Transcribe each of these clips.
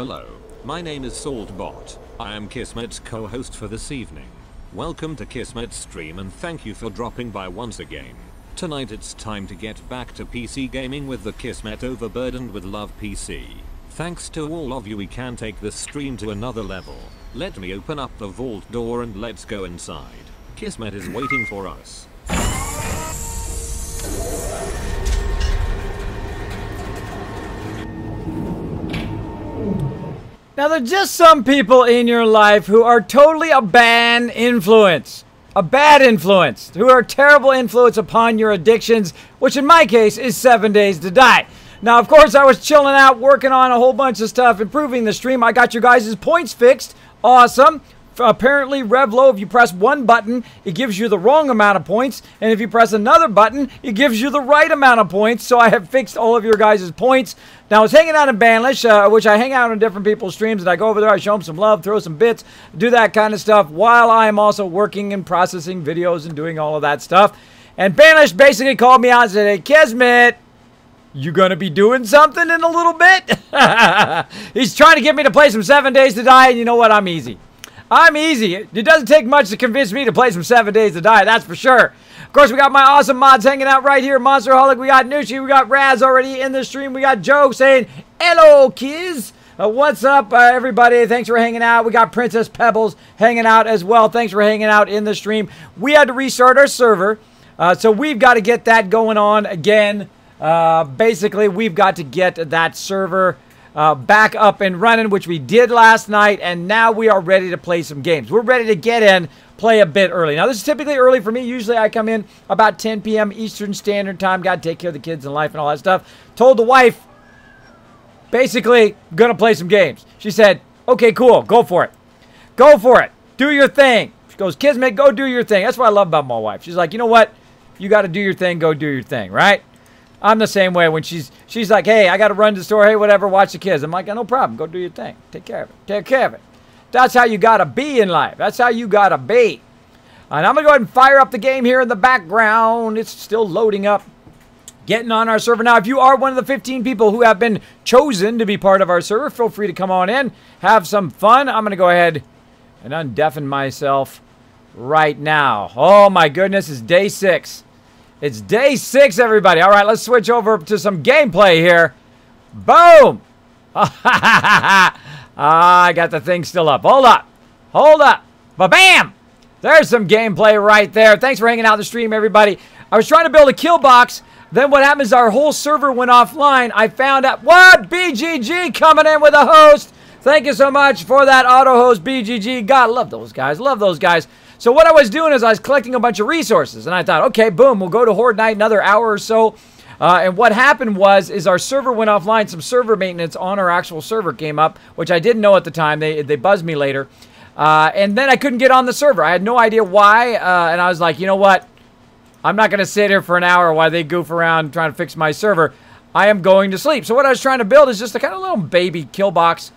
Hello, my name is Saltbot. I am Kismet's co-host for this evening. Welcome to Kismet's stream and thank you for dropping by once again. Tonight it's time to get back to PC gaming with the Kismet Overburdened with Love PC. Thanks to all of you, we can take this stream to another level. Let me open up the vault door and let's go inside. Kismet is waiting for us. Now there's just some people in your life who are totally a bad influence. A bad influence. Who are a terrible influence upon your addictions, which in my case is 7 Days to Die. Now of course I was chilling out, working on a whole bunch of stuff, improving the stream. I got your guys' points fixed. Awesome. Apparently Revlo, if you press one button, it gives you the wrong amount of points. And if you press another button, it gives you the right amount of points. So I have fixed all of your guys' points. Now I was hanging out in Banlish, which I hang out on different people's streams. And I go over there, I show them some love, throw some bits, do that kind of stuff. While I am also working and processing videos and doing all of that stuff. And Banlish basically called me out and said, "Hey Kismet, you gonna be doing something in a little bit?" He's trying to get me to play some 7 Days to Die. And you know what? I'm easy. I'm easy. It doesn't take much to convince me to play some 7 Days to Die, that's for sure. Of course, we got my awesome mods hanging out right here. Monsterholic, we got Nushi, we got Raz already in the stream. We got Joe saying, "Hello, kids." What's up, everybody? Thanks for hanging out. We got Princess Pebbles hanging out as well. Thanks for hanging out in the stream. We had to restart our server, so we've got to get that going on again. Basically, we've got to get that server back up and running, which we did last night, and now we are ready to play some games. We're ready to get in, play a bit early. Now, this is typically early for me. Usually, I come in about 10 p.m. Eastern Standard Time. Got to take care of the kids and life and all that stuff. Told the wife, basically, gonna play some games. She said, "Okay, cool. Go for it. Go for it. Do your thing." She goes, "Kismet, go do your thing." That's what I love about my wife. She's like, "You know what? You got to do your thing. Go do your thing," right? I'm the same way when she's like, "Hey, I got to run to the store. Hey, whatever, watch the kids." I'm like, "No problem. Go do your thing. Take care of it. Take care of it." That's how you got to be in life. That's how you got to be. And I'm going to go ahead and fire up the game here in the background. It's still loading up. Getting on our server. Now, if you are one of the 15 people who have been chosen to be part of our server, feel free to come on in. Have some fun. I'm going to go ahead and undeafen myself right now. Oh, my goodness. It's day 6. It's day 6, everybody. All right, let's switch over to some gameplay here. Boom! I got the thing still up. Hold up. Hold up. Ba-bam! There's some gameplay right there. Thanks for hanging out the stream, everybody. I was trying to build a kill box. Then what happened is our whole server went offline. I found out... What? BGG coming in with a host. Thank you so much for that auto host, BGG. God, love those guys. Love those guys. So what I was doing is I was collecting a bunch of resources, and I thought, okay, boom, we'll go to Horde Night another hour or so. And what happened is our server went offline. Some server maintenance on our actual server came up, which I didn't know at the time. They buzzed me later. And then I couldn't get on the server. I had no idea why, and I was like, you know what? I'm not going to sit here for an hour while they goof around trying to fix my server. I am going to sleep. So what I was trying to build is just a kind of little baby kill box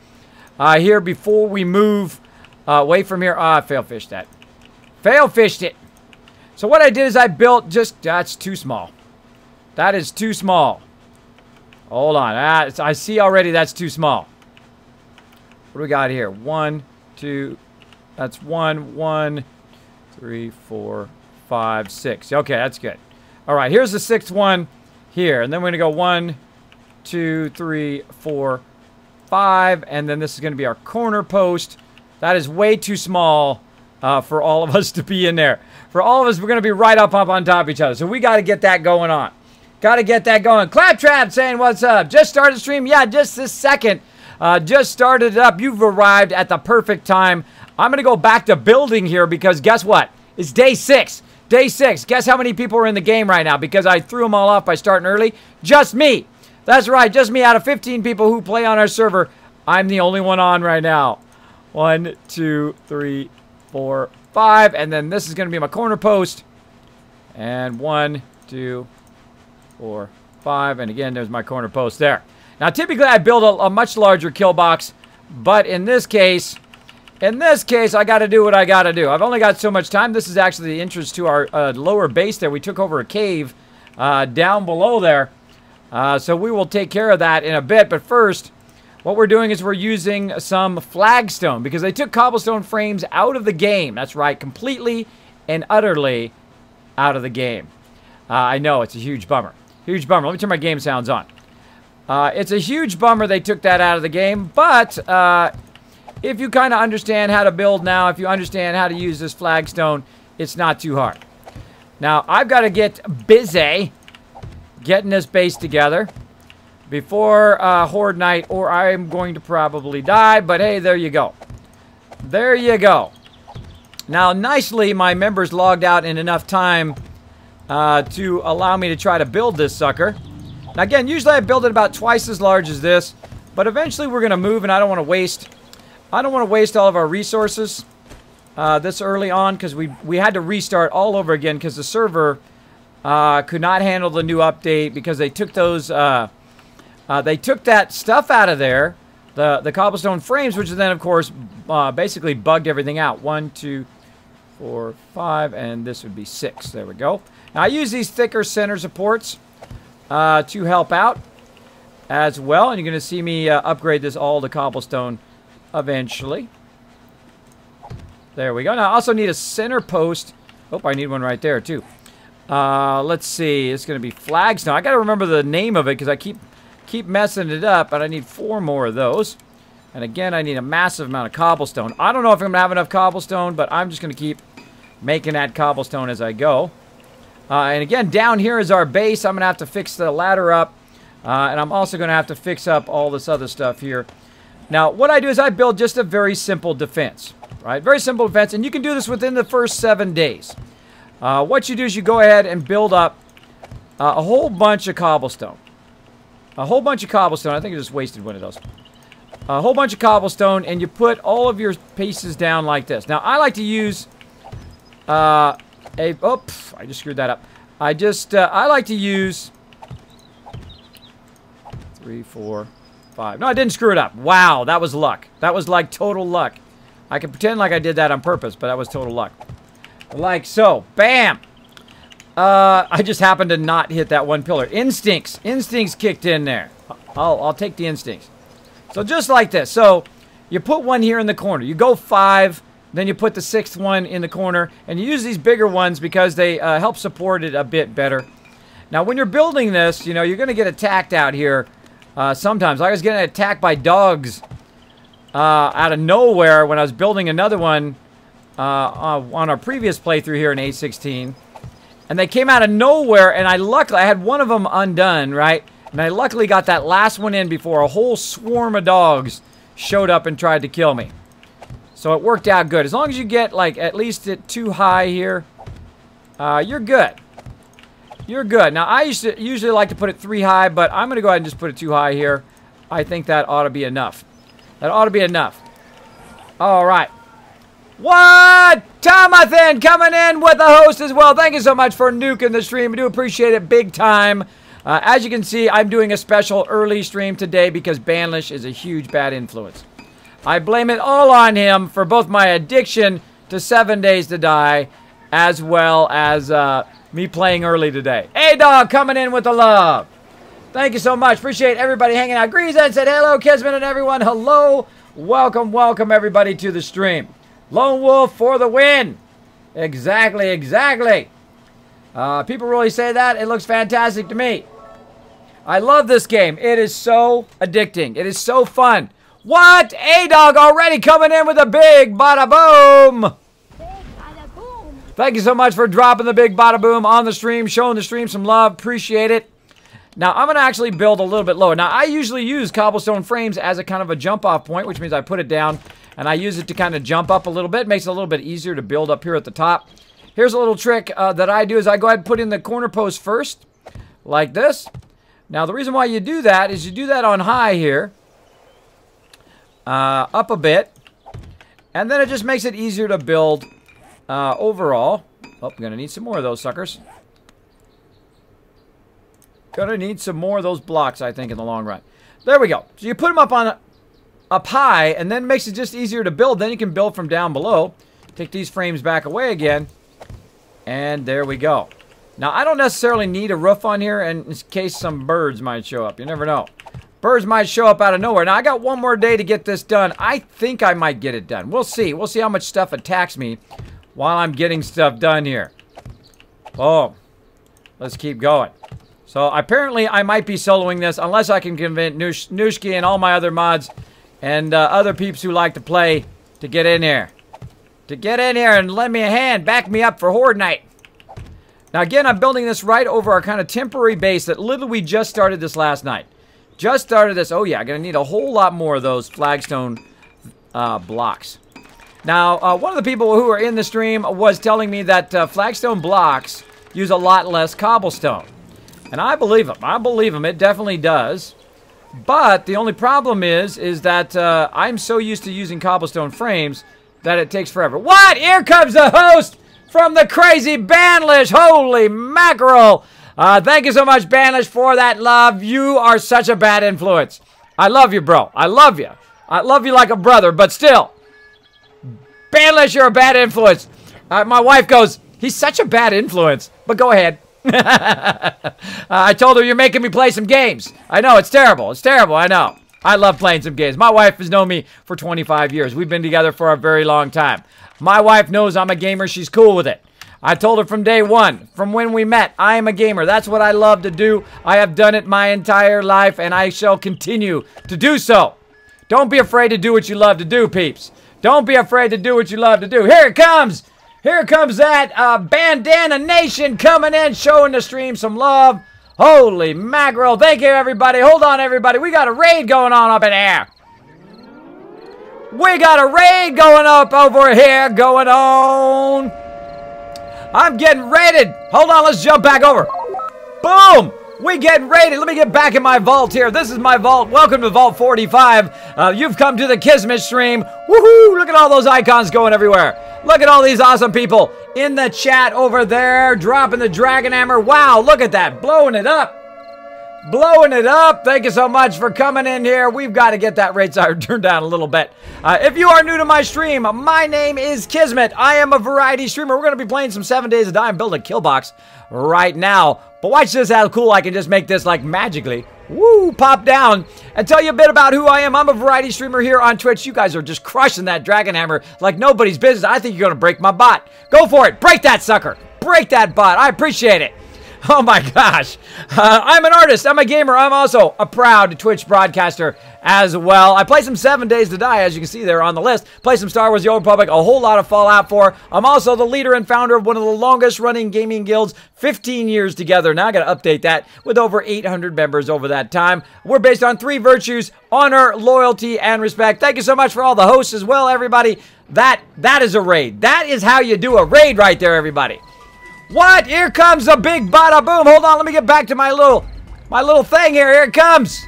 here before we move away from here. I fail-fished that. Fail-fished it. So what I did is I built just... That's too small. That is too small. Hold on. I see already that's too small. What do we got here? 1, 2... That's 1, 3, 4, 5, 6. Okay, that's good. All right, here's the 6th one here. And then we're going to go 1, 2, 3, 4, 5. And then this is going to be our corner post. That is way too small for all of us to be in there. For all of us, we're going to be right up on top of each other. So we got to get that going on. Got to get that going. Claptrap saying, "What's up? Just started the stream." Yeah, just this second. Just started it up. You've arrived at the perfect time. I'm going to go back to building here because guess what? It's day 6. Day 6. Guess how many people are in the game right now? Because I threw them all off by starting early. Just me. That's right. Just me. Out of 15 people who play on our server, I'm the only one on right now. 1, 2, 3, 4, 5. And then this is going to be my corner post. And 1, 2, 4, 5. And again, there's my corner post there. Now, typically, I build a much larger kill box. But in this case, I got to do what I got to do. I've only got so much time. This is actually the entrance to our lower base there. We took over a cave down below there. So we will take care of that in a bit. But first, what we're doing is we're using some flagstone because they took cobblestone frames out of the game. That's right, completely and utterly out of the game. I know, it's a huge bummer. Huge bummer. Let me turn my game sounds on. It's a huge bummer they took that out of the game, but if you kind of understand how to build now, if you understand how to use this flagstone, it's not too hard. Now, I've got to get busy getting this base together before Horde Night, or I'm going to probably die, but hey, there you go. There you go. Now, nicely, my members logged out in enough time to allow me to try to build this sucker. Now, again, usually I build it about twice as large as this, but eventually we're going to move, and I don't want to waste all of our resources this early on, because we had to restart all over again because the server could not handle the new update because they took those they took that stuff out of there, the cobblestone frames, which then of course basically bugged everything out. 1, 2, 4, 5, and this would be 6. There we go. Now I use these thicker center supports to help out as well, and you're going to see me upgrade this all to cobblestone eventually. There we go. Now I also need a center post. Oh, I need one right there too. Let's see. It's going to be flagstone. I got to remember the name of it because I keep messing it up, but I need 4 more of those. And again, I need a massive amount of cobblestone. I don't know if I'm going to have enough cobblestone, but I'm just going to keep making that cobblestone as I go. And again, down here is our base. I'm going to have to fix the ladder up. And I'm also going to have to fix up all this other stuff here. Now, what I do is I build just a very simple defense. Right? Very simple defense. And you can do this within the first 7 days. What you do is you go ahead and build up a whole bunch of cobblestone. A whole bunch of cobblestone. I think I just wasted one of those. A whole bunch of cobblestone, and you put all of your pieces down like this. Now, I like to use I just screwed that up. I like to use 3, 4, 5. No, I didn't screw it up. Wow, that was luck. That was like total luck. I can pretend like I did that on purpose, but that was total luck. Like so. Bam! I just happened to not hit that one pillar. Instincts. Instincts kicked in there. I'll take the instincts. So just like this. So you put one here in the corner. You go 5, then you put the 6th one in the corner, and you use these bigger ones because they help support it a bit better. Now, when you're building this, you know, you're going to get attacked out here sometimes. I was getting attacked by dogs out of nowhere when I was building another one on our previous playthrough here in A16. And they came out of nowhere, and I had one of them undone, right? And I luckily got that last one in before a whole swarm of dogs showed up and tried to kill me. So it worked out good. As long as you get, like, at least it too high here, you're good. You're good. Now, I usually like to put it 3 high, but I'm going to go ahead and just put it 2 high here. I think that ought to be enough. That ought to be enough. All right. What? Tomathan coming in with the host as well. Thank you so much for nuking the stream. I do appreciate it big time. As you can see, I'm doing a special early stream today because Banlish is a huge bad influence. I blame it all on him for both my addiction to 7 Days to Die as well as me playing early today. A-Dog coming in with the love. Thank you so much. Appreciate everybody hanging out. Greasen said hello, Kismet and everyone. Hello. Welcome, welcome everybody to the stream. Lone Wolf for the win. Exactly, exactly. People really say that. It looks fantastic to me. I love this game. It is so addicting. It is so fun. What? A-Dog already coming in with a big bada boom. Thank you so much for dropping the big bada boom on the stream, showing the stream some love. Appreciate it. Now, I'm going to actually build a little bit lower. Now, I usually use cobblestone frames as a kind of a jump-off point, which means I put it down, and I use it to kind of jump up a little bit. It makes it a little bit easier to build up here at the top. Here's a little trick that I do is I go ahead and put in the corner post first, like this. Now, the reason why you do that is you do that on high here, up a bit, and then it just makes it easier to build overall. Oh, I'm going to need some more of those suckers. Gonna need some more of those blocks, I think, in the long run. There we go. So you put them up high, and then it makes it just easier to build. Then you can build from down below. Take these frames back away again, and there we go. Now, I don't necessarily need a roof on here in case some birds might show up. You never know. Birds might show up out of nowhere. Now, I got one more day to get this done. I think I might get it done. We'll see. We'll see how much stuff attacks me while I'm getting stuff done here. Boom. Let's keep going. So, apparently, I might be soloing this unless I can convince Nooshki and all my other mods and other peeps who like to play to get in here. To get in here and lend me a hand. Back me up for Horde Night. Now, again, I'm building this right over our kind of temporary base that literally we just started this last night. Just started this. Oh, yeah, I'm going to need a whole lot more of those flagstone blocks. Now, one of the people who are in the stream was telling me that flagstone blocks use a lot less cobblestone. And I believe him. I believe him. It definitely does. But the only problem is that I'm so used to using cobblestone frames that it takes forever. What? Here comes the host from the crazy Banlish. Holy mackerel. Thank you so much, Banlish, for that love. You are such a bad influence. I love you, bro. I love you. I love you like a brother, but still. Banlish, you're a bad influence. My wife goes, he's such a bad influence. But go ahead. I told her you're making me play some games. I know, it's terrible. It's terrible, I know. I love playing some games. My wife has known me for 25 years. We've been together for a very long time. My wife knows I'm a gamer. She's cool with it. I told her from day one, from when we met, I am a gamer. That's what I love to do. I have done it my entire life, and I shall continue to do so. Don't be afraid to do what you love to do, peeps. Don't be afraid to do what you love to do. Here it comes. Here comes that Bandana Nation coming in, showing the stream some love. Holy mackerel. Thank you, everybody. Hold on, everybody. We got a raid going on up in here. We got a raid going up over here going on. I'm getting raided. Hold on, let's jump back over. Boom! We getting raided. Let me get back in my vault here. This is my vault. Welcome to Vault 45. You've come to the Kismet stream. Woohoo! Look at all those icons going everywhere. Look at all these awesome people in the chat over there, dropping the Dragon Hammer. Wow, look at that. Blowing it up. Blowing it up. Thank you so much for coming in here. We've got to get that raid size turned down a little bit. If you are new to my stream, my name is Kismet. I am a variety streamer. We're going to be playing some 7 Days to Die and build a kill box right now. But watch this, how cool I can just make this like magically. Woo, pop down and tell you a bit about who I am. I'm a variety streamer here on Twitch. You guys are just crushing that Dragon Hammer like nobody's business. I think you're going to break my bot. Go for it. Break that sucker. Break that bot. I appreciate it. Oh my gosh. I'm an artist. I'm a gamer. I'm also a proud Twitch broadcaster as well. I play some 7 Days to Die, as you can see there on the list. Play some Star Wars The Old Republic, a whole lot of Fallout 4. I'm also the leader and founder of one of the longest running gaming guilds, 15 years together. Now I got to update that with over 800 members over that time. We're based on 3 virtues: honor, loyalty, and respect. Thank you so much for all the hosts as well, everybody. That is a raid. That is how you do a raid right there, everybody. What? Here comes a big bada boom. Hold on, let me get back to my little thing here. Here it comes.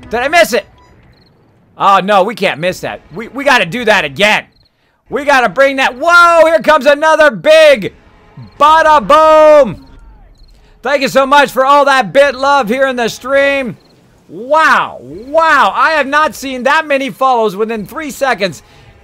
Did I miss it? Oh, no, we can't miss that. We got to do that again. We got to bring that. Whoa, here comes another big bada boom. Thank you so much for all that bit love here in the stream. Wow. Wow. I have not seen that many follows within 3 seconds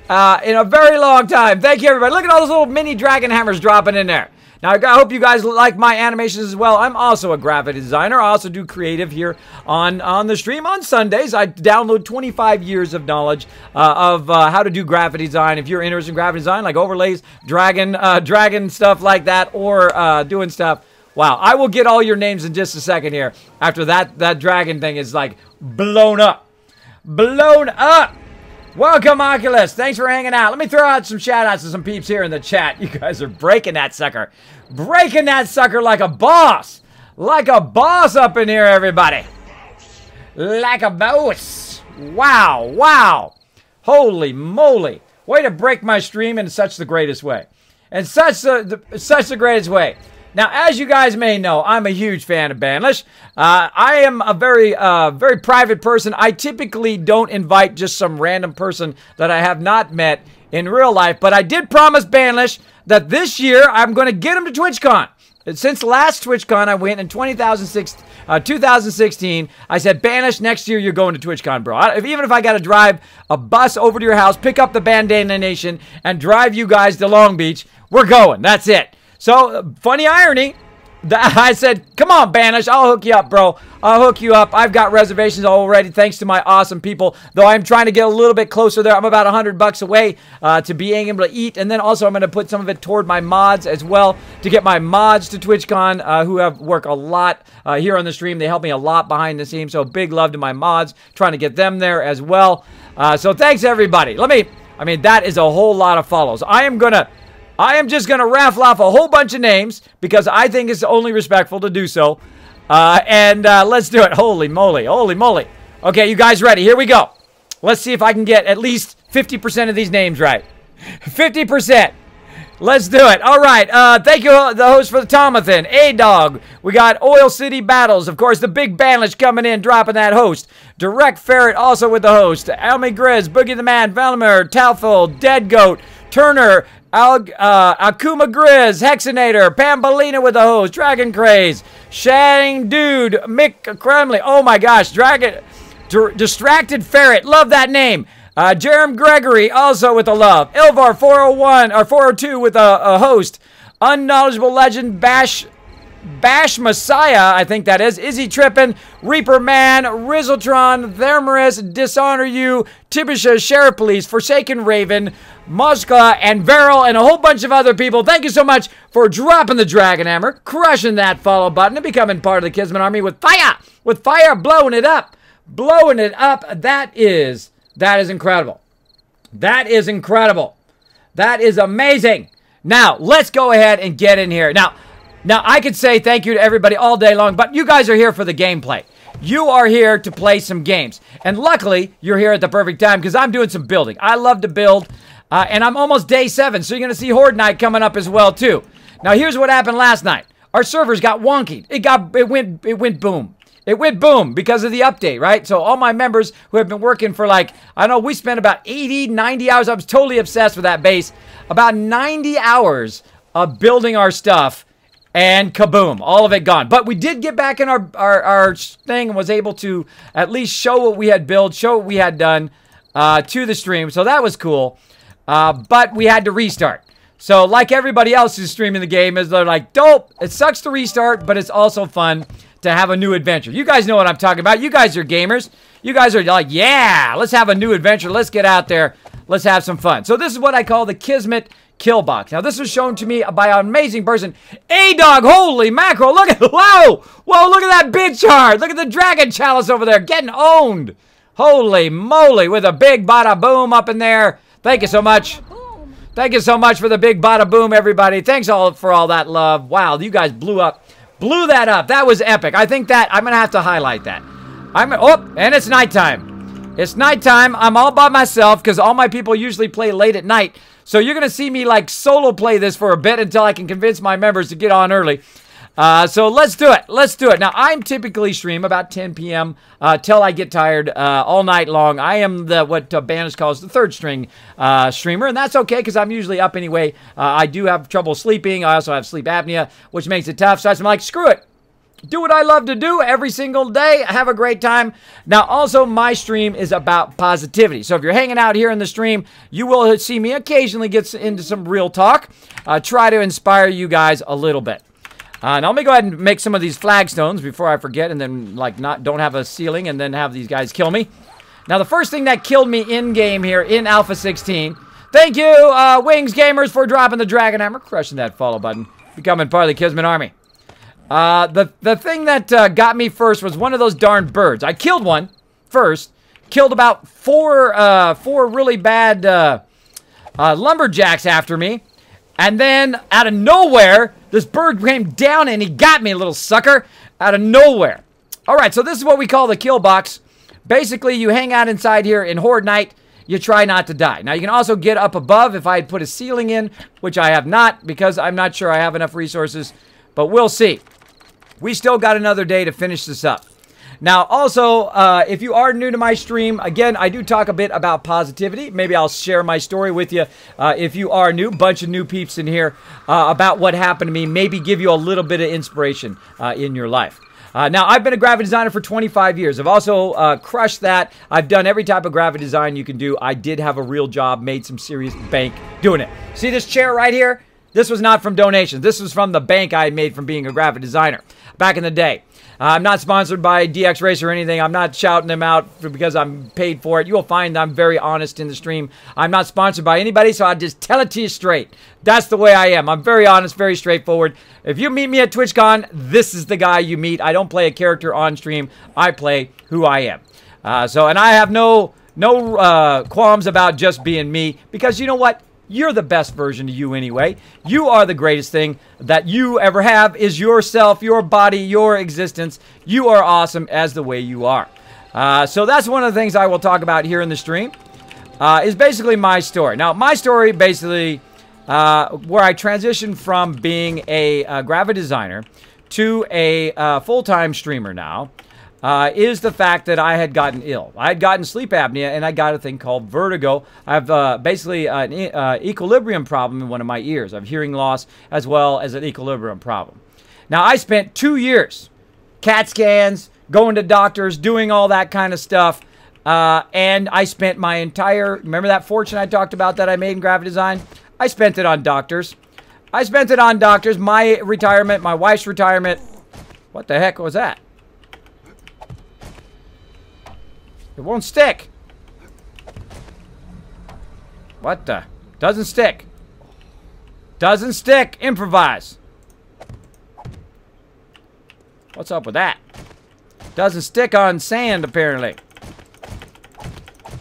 in a very long time. Thank you, everybody. Look at all those little mini Dragon Hammers dropping in there. Now, I hope you guys like my animations as well. I'm also a graphic designer. I also do creative here on the stream on Sundays. I download 25 years of knowledge of how to do graphic design. If you're interested in graphic design, like overlays, dragon stuff like that, or doing stuff. Wow, I will get all your names in just a second here after that dragon thing is like blown up. Blown up! Welcome, Oculus. Thanks for hanging out. Let me throw out some shout-outs to some peeps here in the chat. You guys are breaking that sucker. Breaking that sucker like a boss. Like a boss up in here, everybody. Like a boss. Wow, wow. Holy moly. Way to break my stream in such the greatest way. In such the greatest way. Now, as you guys may know, I'm a huge fan of Banlish. I am a very private person. I typically don't invite just some random person that I have not met in real life. But I did promise Banlish that this year I'm going to get him to TwitchCon. Since last TwitchCon I went in 2016, I said, Banlish, next year you're going to TwitchCon, bro. Even if I got to drive a bus over to your house, pick up the Bandana Nation, and drive you guys to Long Beach, we're going. That's it. So, funny irony, I said, come on, Banish, I'll hook you up, bro. I'll hook you up. I've got reservations already thanks to my awesome people, though I'm trying to get a little bit closer there. I'm about $100 away to being able to eat, and then also I'm going to put some of it toward my mods as well to get my mods to TwitchCon who have worked a lot here on the stream. They help me a lot behind the scenes, so big love to my mods, trying to get them there as well. So thanks, everybody. I mean, that is a whole lot of follows. I am just going to raffle off a whole bunch of names because I think it's only respectful to do so. Let's do it. Holy moly. Holy moly. Okay, you guys ready? Here we go. Let's see if I can get at least 50% of these names right. 50%. Let's do it. All right. Thank you, the host, for the Tomathan. A-Dog. We got Oil City Battles. Of course, the big Banish coming in, dropping that host. Direct Ferret also with the host. Elmi Grizz, Boogie the Man, Velmer, Talful, Dead Goat, Turner, Akuma Grizz, Hexinator, Pambolina with the host, Dragon Craze, Shang Dude, Mick Kremley. Oh my gosh, Distracted Ferret. Love that name. Jerem Gregory also with a love. Ilvar 401 or 402 with a host. Unknowledgeable Legend Bash Messiah, I think that is. Izzy Trippin, Reaper Man, Rizzletron, Thermaris, Dishonor You, Tibisha, Sheriff Police, Forsaken Raven, Moska, and Veril, and a whole bunch of other people. Thank you so much for dropping the Dragon Hammer, crushing that follow button, and becoming part of the Kismet Army with fire, blowing it up. That is incredible. That is incredible. That is amazing. Now, let's go ahead and get in here. Now, I could say thank you to everybody all day long, but you guys are here for the gameplay. You are here to play some games. And luckily, you're here at the perfect time because I'm doing some building. I love to build, and I'm almost day 7, so you're going to see Horde Night coming up as well, too. Now, here's what happened last night. Our servers got wonky. It went boom. It went boom because of the update, right? So all my members who have been working for like, I don't know, we spent about 80, 90 hours. I was totally obsessed with that base. About 90 hours of building our stuff. And kaboom, all of it gone. But we did get back in our thing and was able to at least show what we had built, show what we had done to the stream. So that was cool. But we had to restart. So like everybody else who's streaming the game, is they're like, dope. It sucks to restart, but it's also fun to have a new adventure. You guys know what I'm talking about. You guys are gamers. You guys are like, yeah, let's have a new adventure. Let's get out there. Let's have some fun. So this is what I call the Kismet Kill Box. Now, this was shown to me by an amazing person. A-Dog, holy mackerel. Look at, whoa, look at that bitch heart. Look at the Dragon Chalice over there getting owned. Holy moly, with a big bada boom up in there. Thank you so much. Thank you so much for the big bada boom, everybody. Thanks all for all that love. Wow, you guys blew that up. That was epic. I think that I'm going to have to highlight that. And it's nighttime. It's nighttime. I'm all by myself because all my people usually play late at night. So you're going to see me like solo play this for a bit until I can convince my members to get on early. So let's do it. Let's do it. Now, I'm typically stream about 10 p.m. Till I get tired all night long. I am what Banish calls the third string streamer, and that's okay because I'm usually up anyway. I do have trouble sleeping. I also have sleep apnea, which makes it tough. So I'm like, screw it. Do what I love to do every single day. Have a great time. Now, also, my stream is about positivity. So if you're hanging out here in the stream, you will see me occasionally get into some real talk. Try to inspire you guys a little bit. Now, let me go ahead and make some of these flagstones before I forget and then, like, don't have a ceiling and then have these guys kill me. Now, the first thing that killed me in-game here in Alpha 16, thank you, Wings Gamers, for dropping the Dragon Hammer, crushing that follow button, becoming part of the Kismet Army. The thing that got me first was one of those darn birds. I killed one first, killed about four really bad lumberjacks after me, and then out of nowhere, this bird came down and he got me, a little sucker, out of nowhere. All right, so this is what we call the kill box. Basically, you hang out inside here in Horde Night. You try not to die. Now, you can also get up above if I had put a ceiling in, which I have not because I'm not sure I have enough resources, but we'll see. We still got another day to finish this up. Now, also, if you are new to my stream, again, I do talk a bit about positivity. Maybe I'll share my story with you if you are new. Bunch of new peeps in here about what happened to me. Maybe give you a little bit of inspiration in your life. Now, I've been a graphic designer for 25 years. I've also crushed that. I've done every type of graphic design you can do. I did have a real job, made some serious bank doing it. See this chair right here? This was not from donations. This was from the bank I had made from being a graphic designer back in the day. I'm not sponsored by DX Racer or anything. I'm not shouting them out because I'm paid for it. You will find I'm very honest in the stream. I'm not sponsored by anybody, so I'll just tell it to you straight. That's the way I am. I'm very honest, very straightforward. If you meet me at TwitchCon, this is the guy you meet. I don't play a character on stream. I play who I am. And I have no qualms about just being me, because you know what? You're the best version of you anyway. You are the greatest thing that you ever have is yourself, your body, your existence. You are awesome as the way you are. So that's one of the things I will talk about here in the stream, is basically my story. Now, my story basically, where I transitioned from being a graphic designer to a full-time streamer now, is the fact that I had gotten ill. I had gotten sleep apnea, and I got a thing called vertigo. I have basically an equilibrium problem in one of my ears. I have hearing loss as well as an equilibrium problem. Now, I spent 2 years, CAT scans, going to doctors, doing all that kind of stuff, and I spent my entire, remember that fortune I talked about that I made in graphic design? I spent it on doctors. I spent it on doctors, my retirement, my wife's retirement. What the heck was that? It won't stick. What the? Doesn't stick. Doesn't stick. Improvise. What's up with that? Doesn't stick on sand, apparently.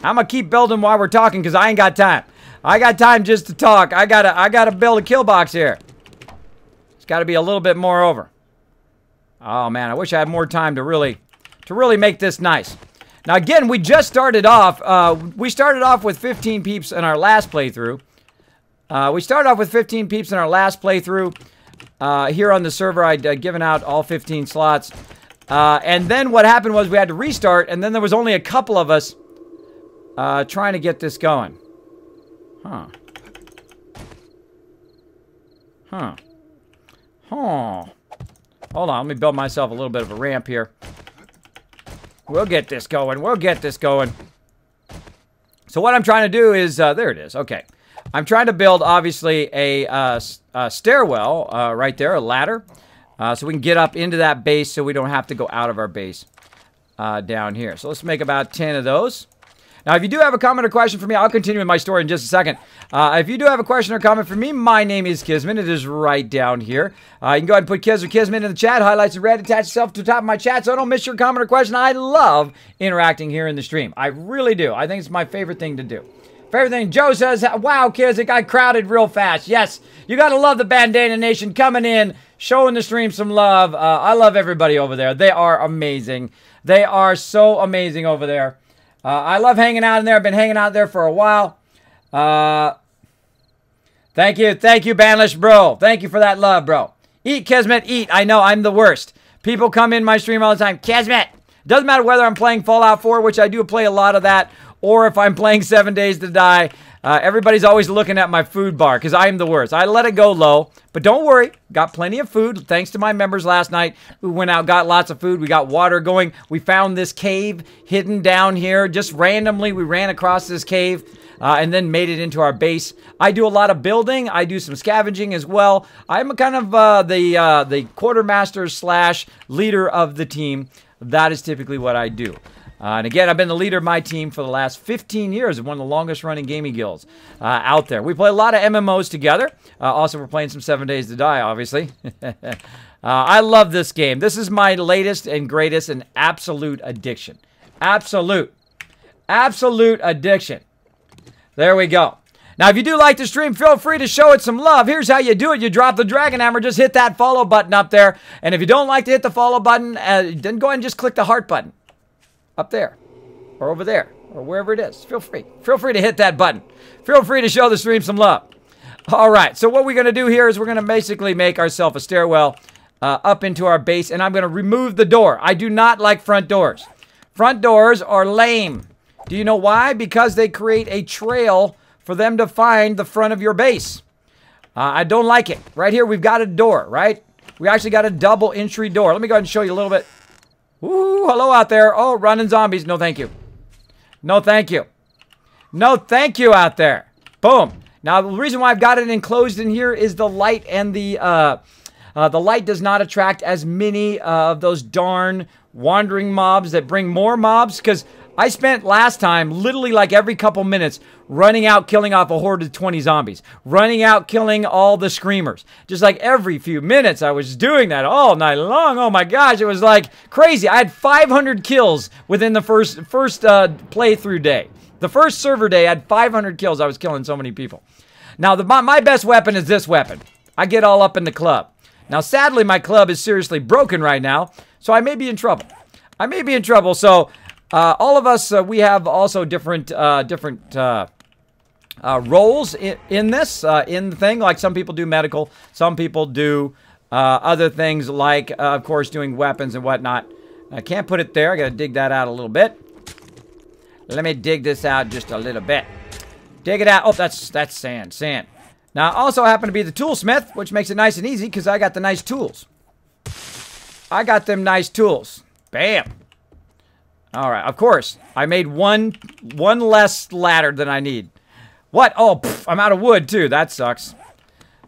I'm gonna keep building while we're talking because I ain't got time. I got time just to talk. I gotta build a kill box here. It's gotta be a little bit more over. Oh man, I wish I had more time to really make this nice. Now again, we just started off. We started off with 15 peeps in our last playthrough. Here on the server, I'd given out all 15 slots. And then what happened was we had to restart, and then there was only a couple of us trying to get this going. Huh. Hold on, let me build myself a little bit of a ramp here. We'll get this going. We'll get this going. So what I'm trying to do is, there it is. Okay. I'm trying to build, obviously, a stairwell right there, a ladder, so we can get up into that base so we don't have to go out of our base down here. So let's make about 10 of those. Now, if you do have a comment or question for me, I'll continue with my story in just a second. If you do have a question or comment for me, my name is Kismet. It is right down here. You can go ahead and put Kiz or Kismet in the chat. Highlights in red. Attach yourself to the top of my chat so I don't miss your comment or question. I love interacting here in the stream. I really do. I think it's my favorite thing to do. Favorite thing. Joe says, wow, Kiz, it got crowded real fast. Yes, you got to love the Bandana Nation coming in, showing the stream some love. I love everybody over there. They are amazing. They are so amazing over there. I love hanging out in there. I've been hanging out there for a while. Thank you, Banlish, bro. Thank you for that love, bro. Eat, Kismet, eat. I know, I'm the worst. People come in my stream all the time. Kismet. Doesn't matter whether I'm playing Fallout 4, which I do play a lot of that, or if I'm playing 7 Days to Die. Everybody's always looking at my food bar because I am the worst. I let it go low, but don't worry. Got plenty of food thanks to my members last night who went out, got lots of food. We got water going. We found this cave hidden down here. Just randomly, we ran across this cave and then made it into our base. I do a lot of building. I do some scavenging as well. I'm kind of the quartermaster slash leader of the team. That is typically what I do. And again, I've been the leader of my team for the last 15 years. One of the longest running gaming guilds out there. We play a lot of MMOs together. Also, we're playing some 7 Days to Die, obviously. I love this game. This is my latest and greatest and absolute addiction. Absolute addiction. There we go. Now, if you do like the stream, feel free to show it some love. Here's how you do it. You drop the Dragon Hammer. Just hit that follow button up there. And if you don't like to hit the follow button, then go ahead and just click the heart button. Up there, or over there, or wherever it is. Feel free to hit that button. Feel free to show the stream some love. All right, so what we're going to do here is we're going to basically make ourselves a stairwell up into our base, and I'm going to remove the door. I do not like front doors. Front doors are lame. Do you know why? Because they create a trail for them to find the front of your base. I don't like it. Right here, we've got a door, right? We actually got a double entry door. Let me go ahead and show you a little bit. Ooh, hello out there. Oh, running zombies. No, thank you. No, thank you. No, thank you out there. Boom. Now, the reason why I've got it enclosed in here is the light, and the light does not attract as many of those darn wandering mobs that bring more mobs, because I spent last time literally like every couple minutes running out, killing off a horde of 20 zombies, running out, killing all the screamers. Just like every few minutes I was doing that all night long. Oh my gosh, it was like crazy. I had 500 kills within the first playthrough day. The first server day I had 500 kills. I was killing so many people. Now, my best weapon is this weapon. I get all up in the club. Now, sadly, my club is seriously broken right now, so I may be in trouble. I may be in trouble, so all of us, we have also different roles in this, in the thing. Like some people do medical, some people do other things like, of course, doing weapons and whatnot. I can't put it there. I got to dig that out a little bit. Let me dig this out just a little bit. Dig it out. Oh, that's sand. Now, I also happen to be the toolsmith, which makes it nice and easy because I got the nice tools. I got them nice tools. Bam. All right, of course, I made one less ladder than I need. What? Oh, pff, I'm out of wood, too. That sucks.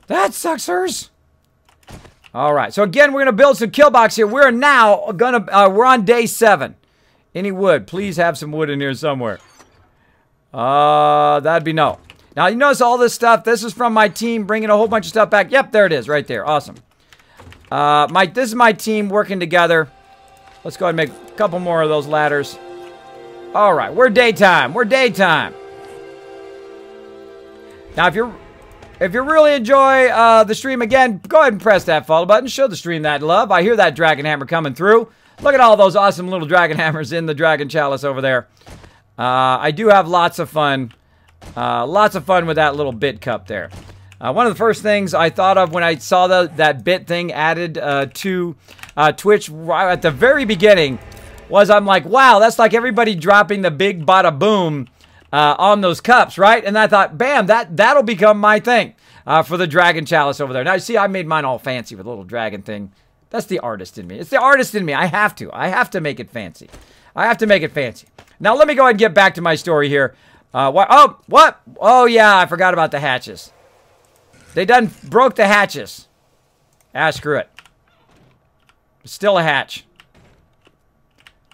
That sucksers. All right, so again, we're going to build some kill box here. We're now going to, we're on day 7. Any wood? Please have some wood in here somewhere. That'd be no. Now, you notice all this stuff. This is from my team bringing a whole bunch of stuff back. Yep, there it is right there. Awesome. This is my team working together. Let's go ahead and make a couple more of those ladders. All right, we're daytime. We're daytime. Now, if you really enjoy the stream, again, go ahead and press that follow button. Show the stream that love. I hear that dragon hammer coming through. Look at all those awesome little dragon hammers in the dragon chalice over there. I do have lots of fun. Lots of fun with that little bit cup there. One of the first things I thought of when I saw that bit thing added to Twitch right at the very beginning was I'm like, wow, that's like everybody dropping the big bada boom on those cups, right? And I thought, bam, that'll become my thing for the dragon chalice over there. Now, you see, I made mine all fancy with a little dragon thing. That's the artist in me. It's the artist in me. I have to make it fancy. I have to make it fancy. Now, let me go ahead and get back to my story here. What? Oh, yeah, I forgot about the hatches. They done broke the hatches. Ah, screw it. It's still a hatch.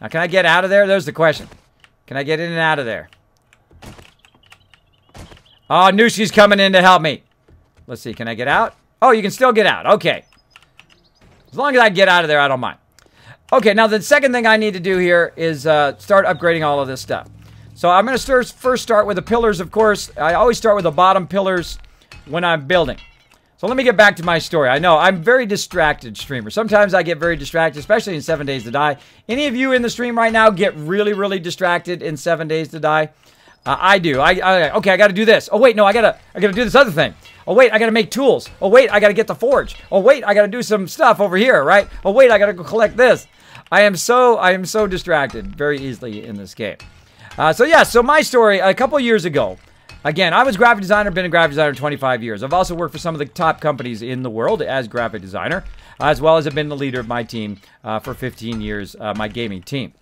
Now, can I get out of there? There's the question. Can I get in and out of there? Oh, Nushi's coming in to help me. Let's see. Can I get out? Oh, you can still get out. Okay. As long as I get out of there, I don't mind. Okay, now the second thing I need to do here is start upgrading all of this stuff. So I'm going to first start with the pillars, of course. I always start with the bottom pillars when I'm building. So let me get back to my story. I know I'm very distracted streamer. Sometimes I get very distracted, especially in 7 Days to Die. Any of you in the stream right now get really, really distracted in 7 Days to Die? I do. Okay, I got to do this. Oh wait, no, I gotta do this other thing. Oh wait, I gotta make tools. Oh wait, I gotta get the forge. Oh wait, I gotta do some stuff over here, right? Oh wait, I gotta go collect this. I am so distracted very easily in this game. So my story, a couple years ago, again, I was graphic designer, been a graphic designer 25 years. I've also worked for some of the top companies in the world as graphic designer, as well as I've been the leader of my team for 15 years, my gaming team.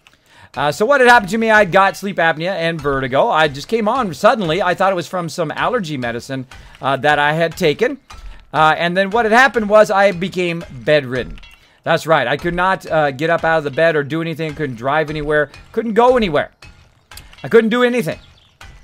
So what had happened to me, I got sleep apnea and vertigo. I just came on suddenly. I thought it was from some allergy medicine that I had taken. And then what had happened was I became bedridden. That's right. I could not get up out of the bed or do anything. Couldn't drive anywhere. Couldn't go anywhere. I couldn't do anything.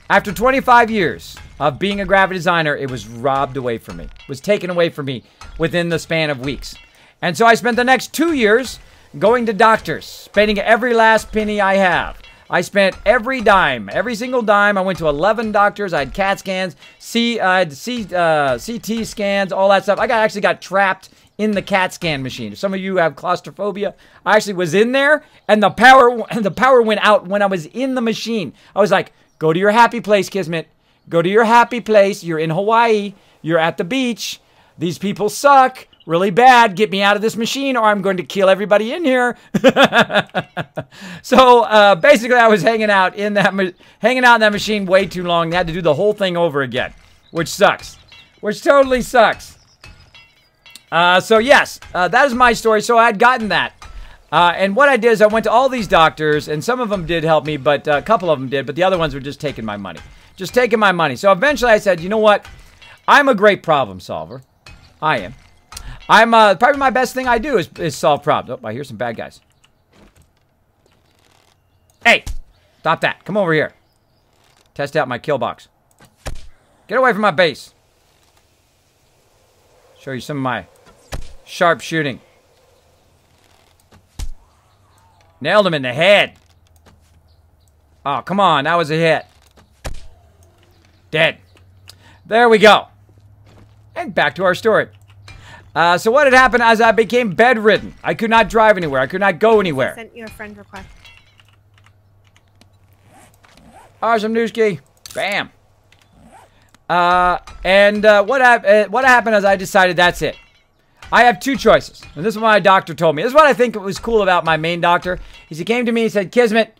After 25 years of being a graphic designer, it was robbed away from me. It was taken away from me within the span of weeks. And so I spent the next 2 years going to doctors, spending every last penny I have. I spent every dime, every single dime. I went to 11 doctors. I had CAT scans, I had CT scans, all that stuff. I actually got trapped in the CAT scan machine. If some of you have claustrophobia, I actually was in there, and the power went out when I was in the machine. I was like, go to your happy place, Kismet. Go to your happy place. You're in Hawaii. You're at the beach. These people suck really bad. Get me out of this machine, or I'm going to kill everybody in here. So basically, I was hanging out in that machine way too long. Had to do the whole thing over again, which sucks. Which totally sucks. So yes, that is my story. So I had gotten that. And what I did is I went to all these doctors, and some of them did help me, but a couple of them did, but the other ones were just taking my money. Just taking my money. So eventually I said, you know what? I'm a great problem solver. I am. I'm probably my best thing I do is solve problems. Oh, I hear some bad guys. Hey, stop that. Come over here. Test out my kill box. Get away from my base. Show you some of my sharp shooting. Nailed him in the head. Oh, come on. That was a hit. Dead. There we go. And back to our story. So what had happened as I became bedridden? I could not drive anywhere. I could not go anywhere. I sent you a friend request. Awesome news key. Bam. What happened is I decided that's it. I have two choices. And this is what my doctor told me. This is what I think was cool about my main doctor. Is he came to me and said, Kismet,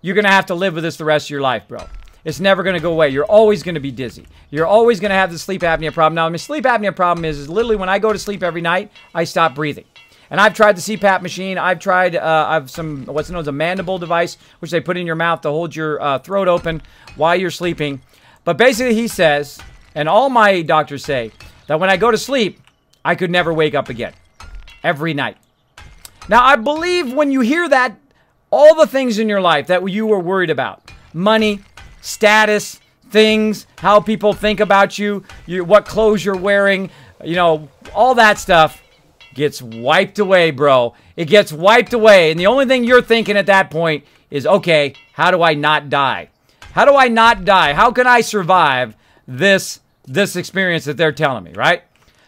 you're going to have to live with this the rest of your life, bro. It's never going to go away. You're always going to be dizzy. You're always going to have the sleep apnea problem. Now, my sleep apnea problem is literally when I go to sleep every night, I stop breathing. And I've tried the CPAP machine. I've tried, I've some, what's known as a mandible device, which they put in your mouth to hold your throat open while you're sleeping. But basically he says, and all my doctors say, that when I go to sleep, I could never wake up again. Every night. Now, I believe when you hear that, all the things in your life that you were worried about, money, status, things, how people think about you, what clothes you're wearing, you know, all that stuff gets wiped away, bro. It gets wiped away. And the only thing you're thinking at that point is, okay, how do I not die? How do I not die? How can I survive this experience that they're telling me, right?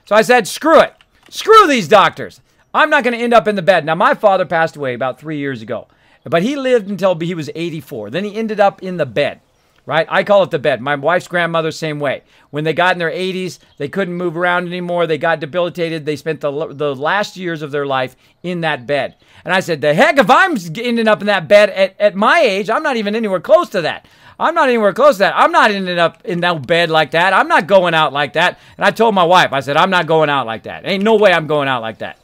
So I said, screw it. Screw these doctors. I'm not going to end up in the bed. Now, my father passed away about 3 years ago, but he lived until he was 84. Then he ended up in the bed. Right? I call it the bed. My wife's grandmother, same way. When they got in their 80s, they couldn't move around anymore. They got debilitated. They spent the last years of their life in that bed. And I said, the heck, if I'm ending up in that bed at my age, I'm not even anywhere close to that. I'm not anywhere close to that. I'm not ending up in that bed like that. I'm not going out like that. And I told my wife, I said, I'm not going out like that. Ain't no way I'm going out like that.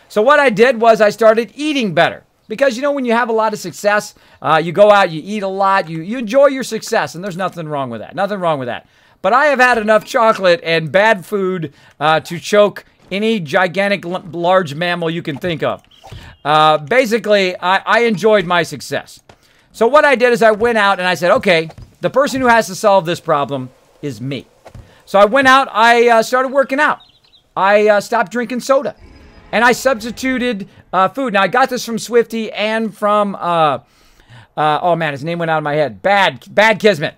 So what I did was I started eating better. Because, you know, when you have a lot of success, you go out, you eat a lot, you enjoy your success, and there's nothing wrong with that. Nothing wrong with that. But I have had enough chocolate and bad food to choke any gigantic, large mammal you can think of. Basically, I enjoyed my success. So what I did is I went out and I said, okay, the person who has to solve this problem is me. So I went out, I started working out. I stopped drinking soda. And I substituted food. Now, I got this from Swifty and from, oh, man, his name went out of my head. Bad Kismet.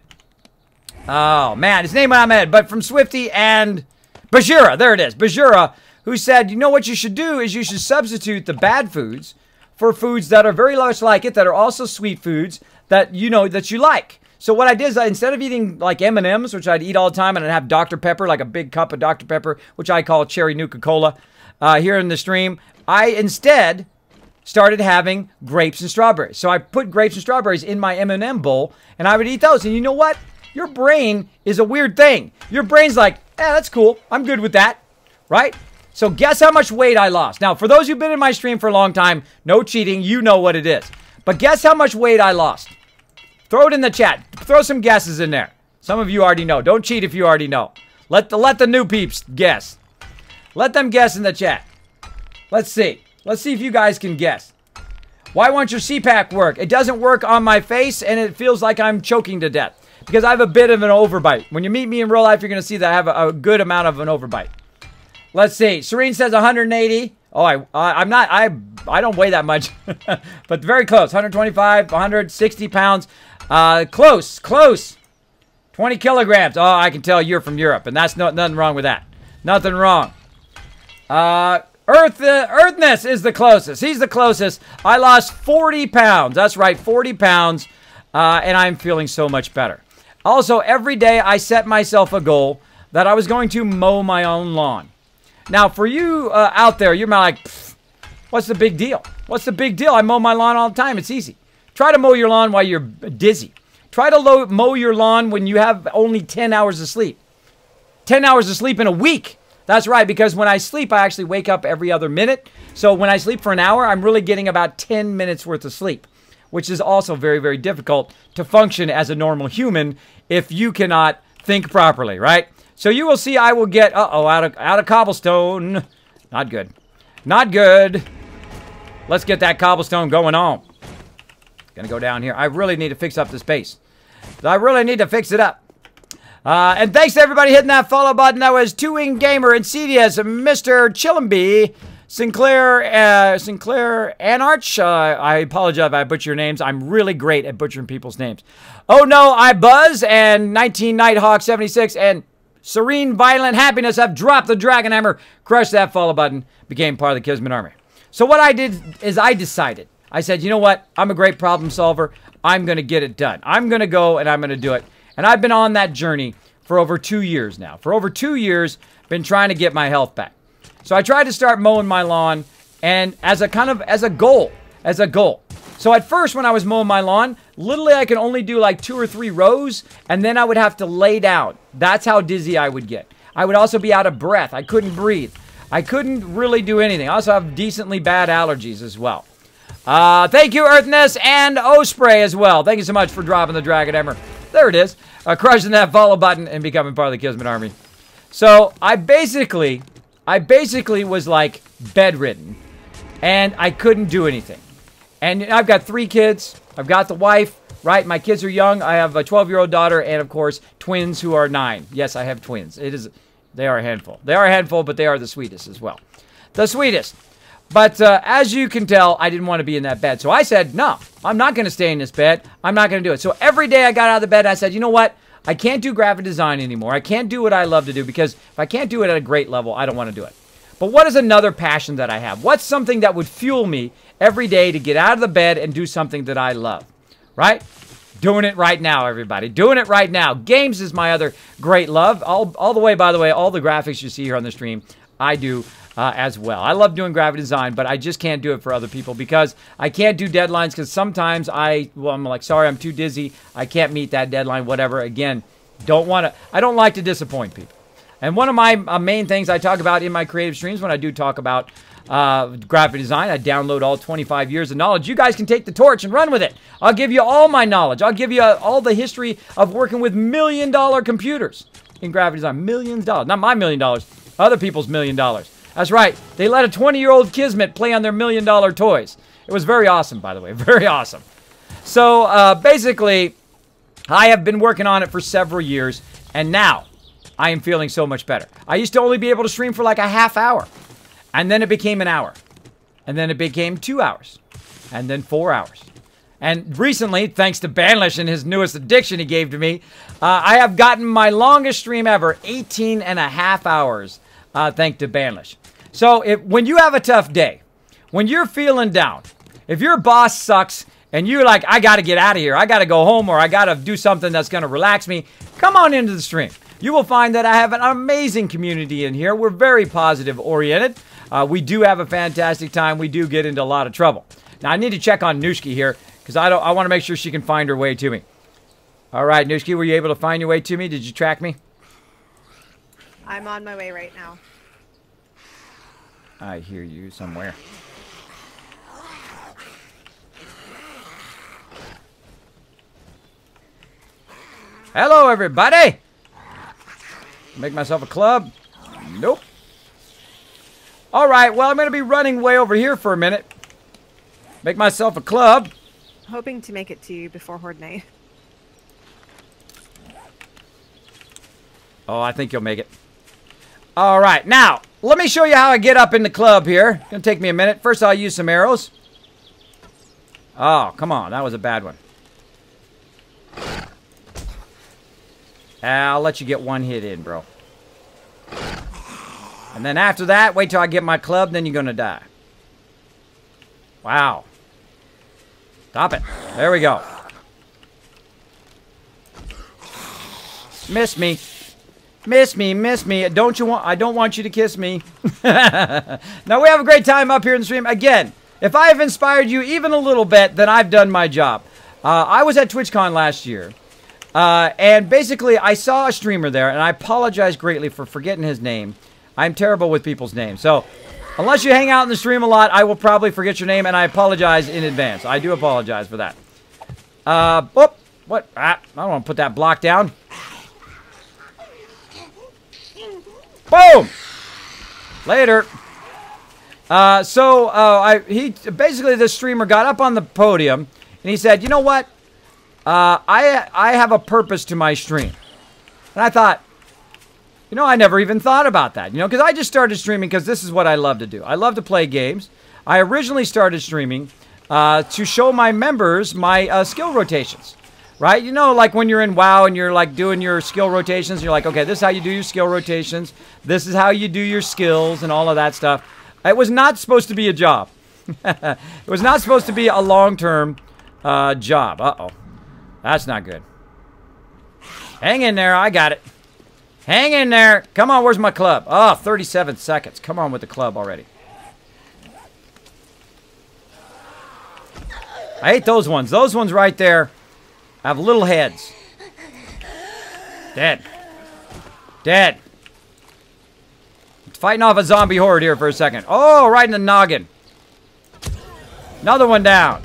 Oh, man, his name went out of my head. But from Swifty and Bajura, there it is. Bajura, who said, you know what you should do is you should substitute the bad foods for foods that are very much like it, that are also sweet foods that you know that you like. So what I did is instead of eating like M&Ms, which I'd eat all the time, and I'd have Dr. Pepper, like a big cup of Dr. Pepper, which I call cherry Nuka-Cola, here in the stream, I instead started having grapes and strawberries. So I put grapes and strawberries in my M&M bowl, and I would eat those. And you know what? Your brain is a weird thing. Your brain's like, that's cool. I'm good with that, right? So guess how much weight I lost. Now, for those who've been in my stream for a long time, no cheating, you know what it is. But guess how much weight I lost. Throw it in the chat. Throw some guesses in there. Some of you already know. Don't cheat if you already know. Let the new peeps guess. Let them guess in the chat. Let's see. Let's see if you guys can guess. Why won't your CPAP work? It doesn't work on my face, and it feels like I'm choking to death. Because I have a bit of an overbite. When you meet me in real life, you're going to see that I have a good amount of an overbite. Let's see. Serene says 180. Oh, I don't weigh that much. But very close. 125, 160 pounds. Close. 20 kilograms. Oh, I can tell you're from Europe, and that's nothing wrong with that. Nothing wrong. Earthness is the closest. He's the closest. I lost 40 pounds. That's right, 40 pounds. And I'm feeling so much better. Also, every day I set myself a goal that I was going to mow my own lawn. Now, for you out there, you're like, what's the big deal? What's the big deal? I mow my lawn all the time. It's easy. Try to mow your lawn while you're dizzy. Try to mow your lawn when you have only 10 hours of sleep. 10 hours of sleep in a week. That's right, because when I sleep, I actually wake up every other minute. So when I sleep for an hour, I'm really getting about 10 minutes worth of sleep, which is also very, very difficult to function as a normal human if you cannot think properly, right? So you will see I will get, out of cobblestone. Not good. Not good. Let's get that cobblestone going on. Gonna go down here. I really need to fix up this base. I really need to fix it up. And thanks to everybody hitting that follow button. That was 2-Wing Gamer, Insidious, Mr. Chillenby, Sinclair Anarch. I apologize if I butcher your names. I'm really great at butchering people's names. Oh no, I Buzz, and 19 Nighthawk 76, and Serene Violent Happiness have dropped the Dragon Hammer, crushed that follow button, became part of the Kismet Army. So what I did is I decided. I said, you know what? I'm a great problem solver. I'm going to get it done. I'm going to go and I'm going to do it. And I've been on that journey for over 2 years now. For over 2 years, been trying to get my health back. So I tried to start mowing my lawn, and as a goal. So at first, when I was mowing my lawn, literally I could only do like 2 or 3 rows, and then I would have to lay down. That's how dizzy I would get. I would also be out of breath. I couldn't breathe. I couldn't really do anything. I also have decently bad allergies as well. Thank you, Earthness, and Osprey as well. Thank you so much for dropping the Dragon Hammer. There it is. Crushing that follow button and becoming part of the Kismet Army. So I basically was like bedridden, and I couldn't do anything. And I've got 3 kids. I've got the wife, right? My kids are young. I have a 12-year-old daughter and, of course, twins who are 9. Yes, I have twins. They are a handful. They are a handful, but they are the sweetest as well. The sweetest. But as you can tell, I didn't want to be in that bed. So I said, no, I'm not going to stay in this bed. I'm not going to do it. So every day I got out of the bed and I said, you know what? I can't do graphic design anymore. I can't do what I love to do because if I can't do it at a great level, I don't want to do it. But what is another passion that I have? What's something that would fuel me every day to get out of the bed and do something that I love? Right? Doing it right now, everybody. Doing it right now. Games is my other great love. All the way, by the way, all the graphics you see here on the stream, I do as well. I love doing graphic design, but I just can't do it for other people because I can't do deadlines because sometimes I'm like, sorry, I'm too dizzy. I can't meet that deadline, whatever. Again, I don't like to disappoint people. And one of my main things I talk about in my creative streams when I do talk about graphic design, I download all 25 years of knowledge. You guys can take the torch and run with it. I'll give you all my knowledge. I'll give you all the history of working with $1 million computers in graphic design. Millions of dollars. Not my $1 million. Other people's $1 million. That's right. They let a 20-year-old Kismet play on their $1 million toys. It was very awesome, by the way. Very awesome. So, basically, I have been working on it for several years, and now I am feeling so much better. I used to only be able to stream for like a half hour. And then it became an hour. And then it became 2 hours. And then 4 hours. And recently, thanks to Banlish and his newest addiction he gave to me, I have gotten my longest stream ever, 18 and a half hours, thanks to Banlish. So when you have a tough day, when you're feeling down, if your boss sucks and you're like, I got to get out of here, I got to go home, or I got to do something that's going to relax me, come on into the stream. You will find that I have an amazing community in here. We're very positive oriented. We do have a fantastic time. We do get into a lot of trouble. Now, I need to check on Nushki here because I want to make sure she can find her way to me. All right, Nushki, were you able to find your way to me? Did you track me? I'm on my way right now. I hear you somewhere. Hello, everybody. Make myself a club. Nope. All right, well, I'm going to be running way over here for a minute. Make myself a club. Hoping to make it to you before Horde Night. Oh, I think you'll make it. All right, now, let me show you how I get up in the club here. It's going to take me a minute. First, I'll use some arrows. Oh, come on. That was a bad one. I'll let you get one hit in, bro. And then after that, wait till I get my club, then you're going to die. Wow. Stop it. There we go. Miss me. Miss me, miss me. I don't want you to kiss me. Now, we have a great time up here in the stream. Again, if I have inspired you even a little bit, then I've done my job. I was at TwitchCon last year. And basically, I saw a streamer there, and I apologize greatly for forgetting his name. I'm terrible with people's names. So, unless you hang out in the stream a lot, I will probably forget your name, and I apologize in advance. I do apologize for that. What? I don't want to put that block down. Boom! Later. He basically, this streamer got up on the podium and he said, you know what? I have a purpose to my stream. And I thought, you know, I never even thought about that, you know, because I just started streaming because this is what I love to do. I love to play games. I originally started streaming to show my members my skill rotations, right? You know, like when you're in WoW and you're like doing your skill rotations, you're like, okay, this is how you do your skill rotations. This is how you do your skills and all of that stuff. It was not supposed to be a job. It was not supposed to be a long-term job. Uh-oh. That's not good. Hang in there. I got it. Hang in there. Come on, where's my club? Oh, 37 seconds. Come on with the club already. I hate those ones. Those ones right there have little heads. Dead. Dead. Fighting off a zombie horde here for a second. Oh, right in the noggin. Another one down.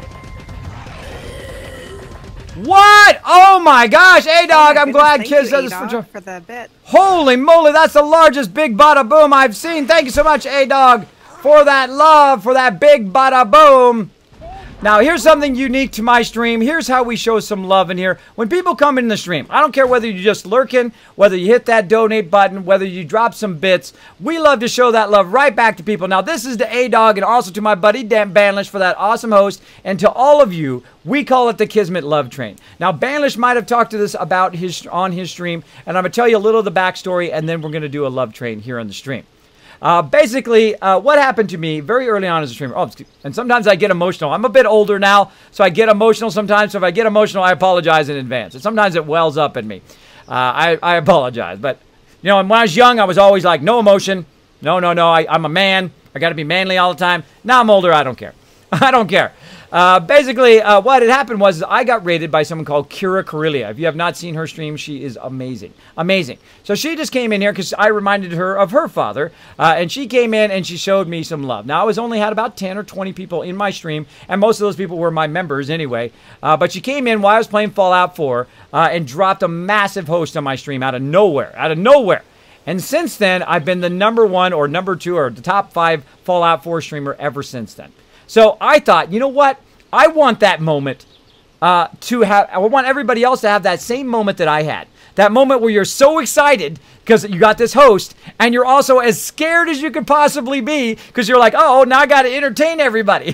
What? Oh my gosh, A-Dog, I'm glad Kids does this for the bit. Holy moly, that's the largest big bada boom I've seen. Thank you so much, A-Dog, for that love, for that big bada boom. Now, here's something unique to my stream. Here's how we show some love in here. When people come in the stream, I don't care whether you're just lurking, whether you hit that donate button, whether you drop some bits. We love to show that love right back to people. Now, this is to A-Dog and also to my buddy Dan Banlish for that awesome host. And to all of you, we call it the Kismet Love Train. Now, Banlish might have talked to this about on his stream, and I'm going to tell you a little of the backstory, and then we're going to do a love train here on the stream. Basically, what happened to me very early on as a streamer, and sometimes I get emotional. I'm a bit older now, so I get emotional sometimes. So if I get emotional, I apologize in advance. And sometimes it wells up in me. I apologize. But, you know, when I was young, I was always like, no emotion. No, I'm a man. I got to be manly all the time. Now I'm older, I don't care. I don't care. Basically, what had happened was I got raided by someone called Kira Karelia. If you have not seen her stream, she is amazing. Amazing. So she just came in here because I reminded her of her father, and she came in and she showed me some love. Now, I only had about 10 or 20 people in my stream, and most of those people were my members anyway. But she came in while I was playing Fallout 4 and dropped a massive host on my stream out of nowhere. Out of nowhere. And since then, I've been the #1 or #2 or the top 5 Fallout 4 streamer ever since then. So I thought, you know what? I want that moment I want everybody else to have that same moment that I had. That moment where you're so excited because you got this host, and you're also as scared as you could possibly be because you're like, oh, now I got to entertain everybody,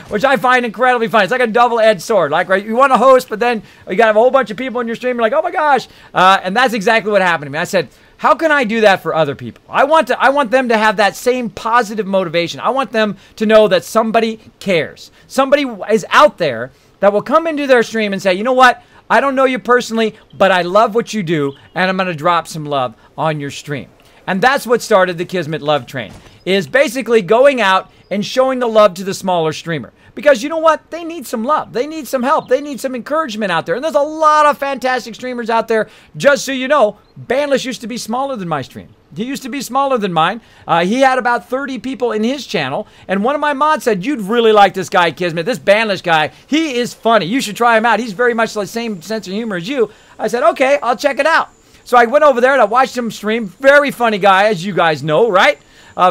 which I find incredibly fun. It's like a double-edged sword. Like, right, you want to host, but then you got to have a whole bunch of people in your stream. You're like, oh my gosh, and that's exactly what happened to me. I said, how can I do that for other people? I want them to have that same positive motivation. I want them to know that somebody cares. Somebody is out there that will come into their stream and say, you know what? I don't know you personally, but I love what you do, and I'm going to drop some love on your stream. And that's what started the Kismet Love Train, is basically going out and showing the love to the smaller streamer. Because you know what? They need some love. They need some help. They need some encouragement out there. And there's a lot of fantastic streamers out there. Just so you know, Banlish used to be smaller than my stream. He used to be smaller than mine. He had about 30 people in his channel. And one of my mods said, you'd really like this guy, Kismet. This Banlish guy, he is funny. You should try him out. He's very much the same sense of humor as you. I said, okay, I'll check it out. So I went over there and I watched him stream. Very funny guy, as you guys know, right?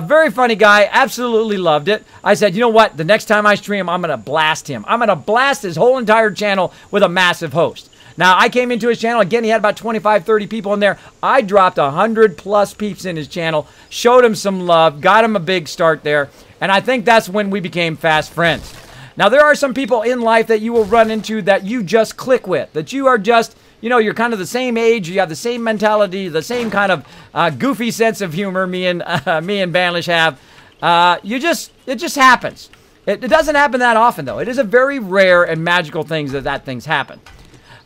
Very funny guy. Absolutely loved it. I said, you know what? The next time I stream, I'm going to blast him. I'm going to blast his whole entire channel with a massive host. Now, I came into his channel. Again, he had about 25, 30 people in there. I dropped 100+ peeps in his channel, showed him some love, got him a big start there, and I think that's when we became fast friends. Now, there are some people in life that you will run into that you just click with, that you are just, you know, you're kind of the same age, you have the same mentality, the same kind of goofy sense of humor me and Banlish have. It just happens. It doesn't happen that often, though. It is a very rare and magical thing that things happen.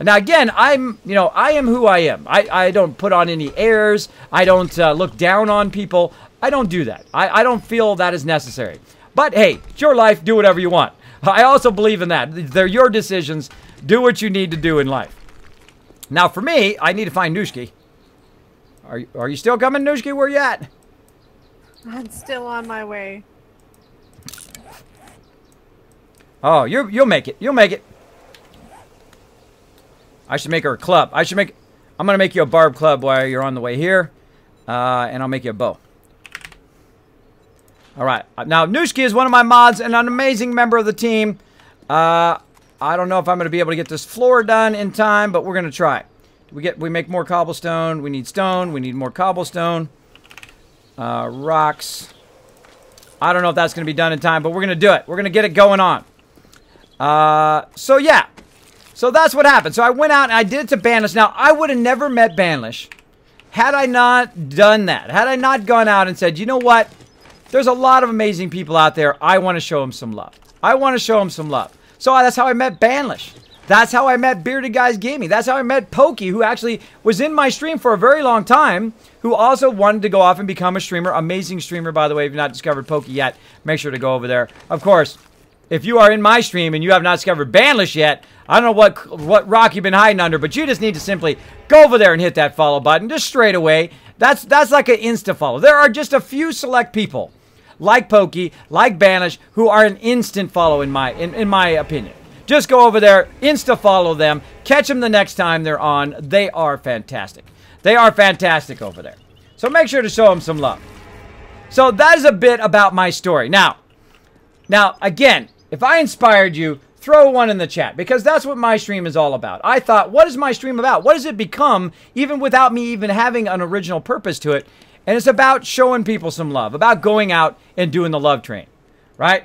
Now, again, I am who I am. I don't put on any airs. I don't look down on people. I don't do that. I don't feel that is necessary. But, hey, it's your life. Do whatever you want. I also believe in that. They're your decisions. Do what you need to do in life. Now, for me, I need to find Nooshki. Are you still coming, Nooshki? Where you at? I'm still on my way. Oh, you'll make it. You'll make it. I should make her a club. I'm going to make you a barb club while you're on the way here. and I'll make you a bow. All right. Now, Nushki is one of my mods and an amazing member of the team. I don't know if I'm going to be able to get this floor done in time, but we're going to try. We make more cobblestone. We need stone. We need more cobblestone. Rocks. I don't know if that's going to be done in time, but we're going to do it. We're going to get it going on. So, yeah. So, that's what happened. So, I went out and I did it to Banlish. Now, I would have never met Banlish had I not done that. Had I not gone out and said, you know what? There's a lot of amazing people out there. I want to show them some love. I want to show them some love. So, that's how I met Banlish. That's how I met Bearded Guys Gaming. That's how I met Pokey, who actually was in my stream for a very long time, who also wanted to go off and become a streamer. Amazing streamer, by the way. If you've not discovered Pokey yet, make sure to go over there. Of course, if you are in my stream and you have not discovered Banlish yet, I don't know what rock you've been hiding under, but you just need to simply go over there and hit that follow button just straight away. That's like an insta follow. There are just a few select people like Pokey, like Banlish, who are an instant follow in my opinion. Just go over there, insta-follow them, catch them the next time they're on. They are fantastic. They are fantastic over there. So make sure to show them some love. So that is a bit about my story. Now, again, if I inspired you, throw one in the chat, because that's what my stream is all about. I thought, what is my stream about? What does it become, even without me even having an original purpose to it? And it's about showing people some love, about going out and doing the love train, right?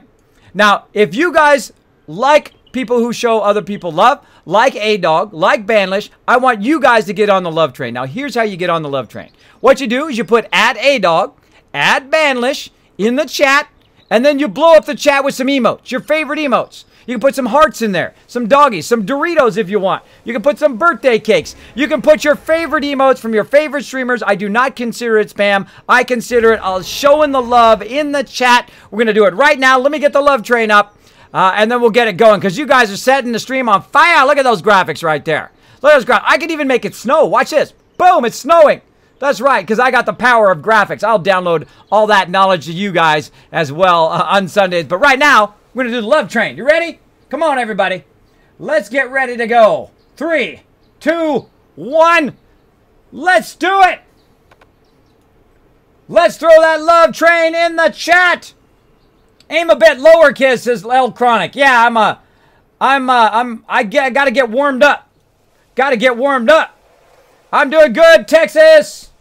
Now, if you guys like people who show other people love, like A-Dog, like Banlish, I want you guys to get on the love train. Now, here's how you get on the love train. What you do is you put @A-Dog, @Banlish in the chat, and then you blow up the chat with some emotes, your favorite emotes. You can put some hearts in there, some doggies, some Doritos if you want. You can put some birthday cakes. You can put your favorite emotes from your favorite streamers. I do not consider it spam. I consider it showing the love in the chat. We're going to do it right now. Let me get the love train up. And then we'll get it going, because you guys are setting the stream on fire. Look at those graphics right there. Look at those graphics. I could even make it snow. Watch this. Boom, it's snowing. That's right, because I got the power of graphics. I'll download all that knowledge to you guys as well on Sundays. But right now, we're going to do the love train. You ready? Come on, everybody. Let's get ready to go. 3, 2, 1. Let's do it. Let's throw that love train in the chat. Aim a bit lower, Kiss, says L Chronic. Yeah, I gotta get warmed up. Gotta get warmed up. I'm doing good, Texas.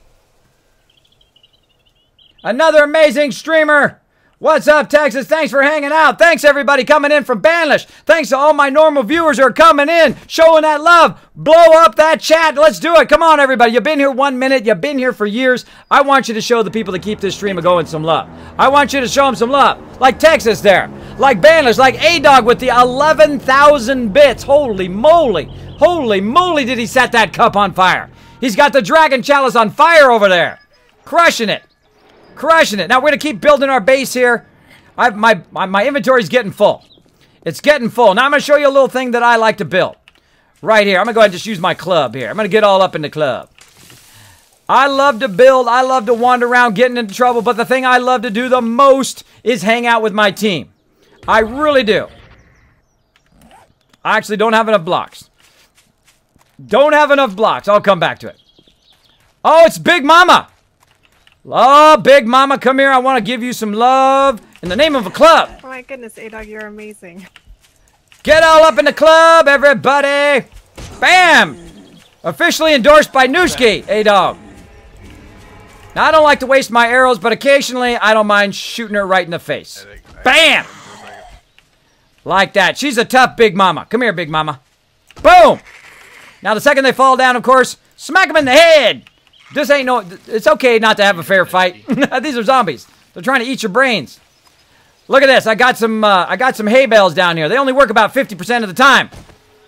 Another amazing streamer. What's up, Texas? Thanks for hanging out. Thanks, everybody coming in from Banlish. Thanks to all my normal viewers who are coming in, showing that love. Blow up that chat. Let's do it. Come on, everybody. You've been here 1 minute. You've been here for years. I want you to show the people that keep this stream going some love. I want you to show them some love. Like Texas there. Like Banlish. Like A-Dog with the 11,000 bits. Holy moly. Holy moly did he set that cup on fire. He's got the Dragon Chalice on fire over there. Crushing it. Crushing it. Now, we're going to keep building our base here. My inventory's getting full. It's getting full. Now, I'm going to show you a little thing that I like to build. Right here. I'm going to go ahead and just use my club here. I'm going to get all up in the club. I love to build. I love to wander around getting into trouble. But the thing I love to do the most is hang out with my team. I really do. I actually don't have enough blocks. Don't have enough blocks. I'll come back to it. Oh, it's Big Mama. Oh, Big Mama, come here. I want to give you some love in the name of a club. Oh my goodness, A-Dog, you're amazing. Get all up in the club, everybody. Bam! Officially endorsed by Nooski, A-Dog. Now, I don't like to waste my arrows, but occasionally I don't mind shooting her right in the face. Bam! Like that. She's a tough Big Mama. Come here, Big Mama. Boom! Now, the second they fall down, of course, smack them in the head. This ain't no... It's okay not to have a fair fight. These are zombies. They're trying to eat your brains. Look at this. I got some hay bales down here. They only work about 50% of the time.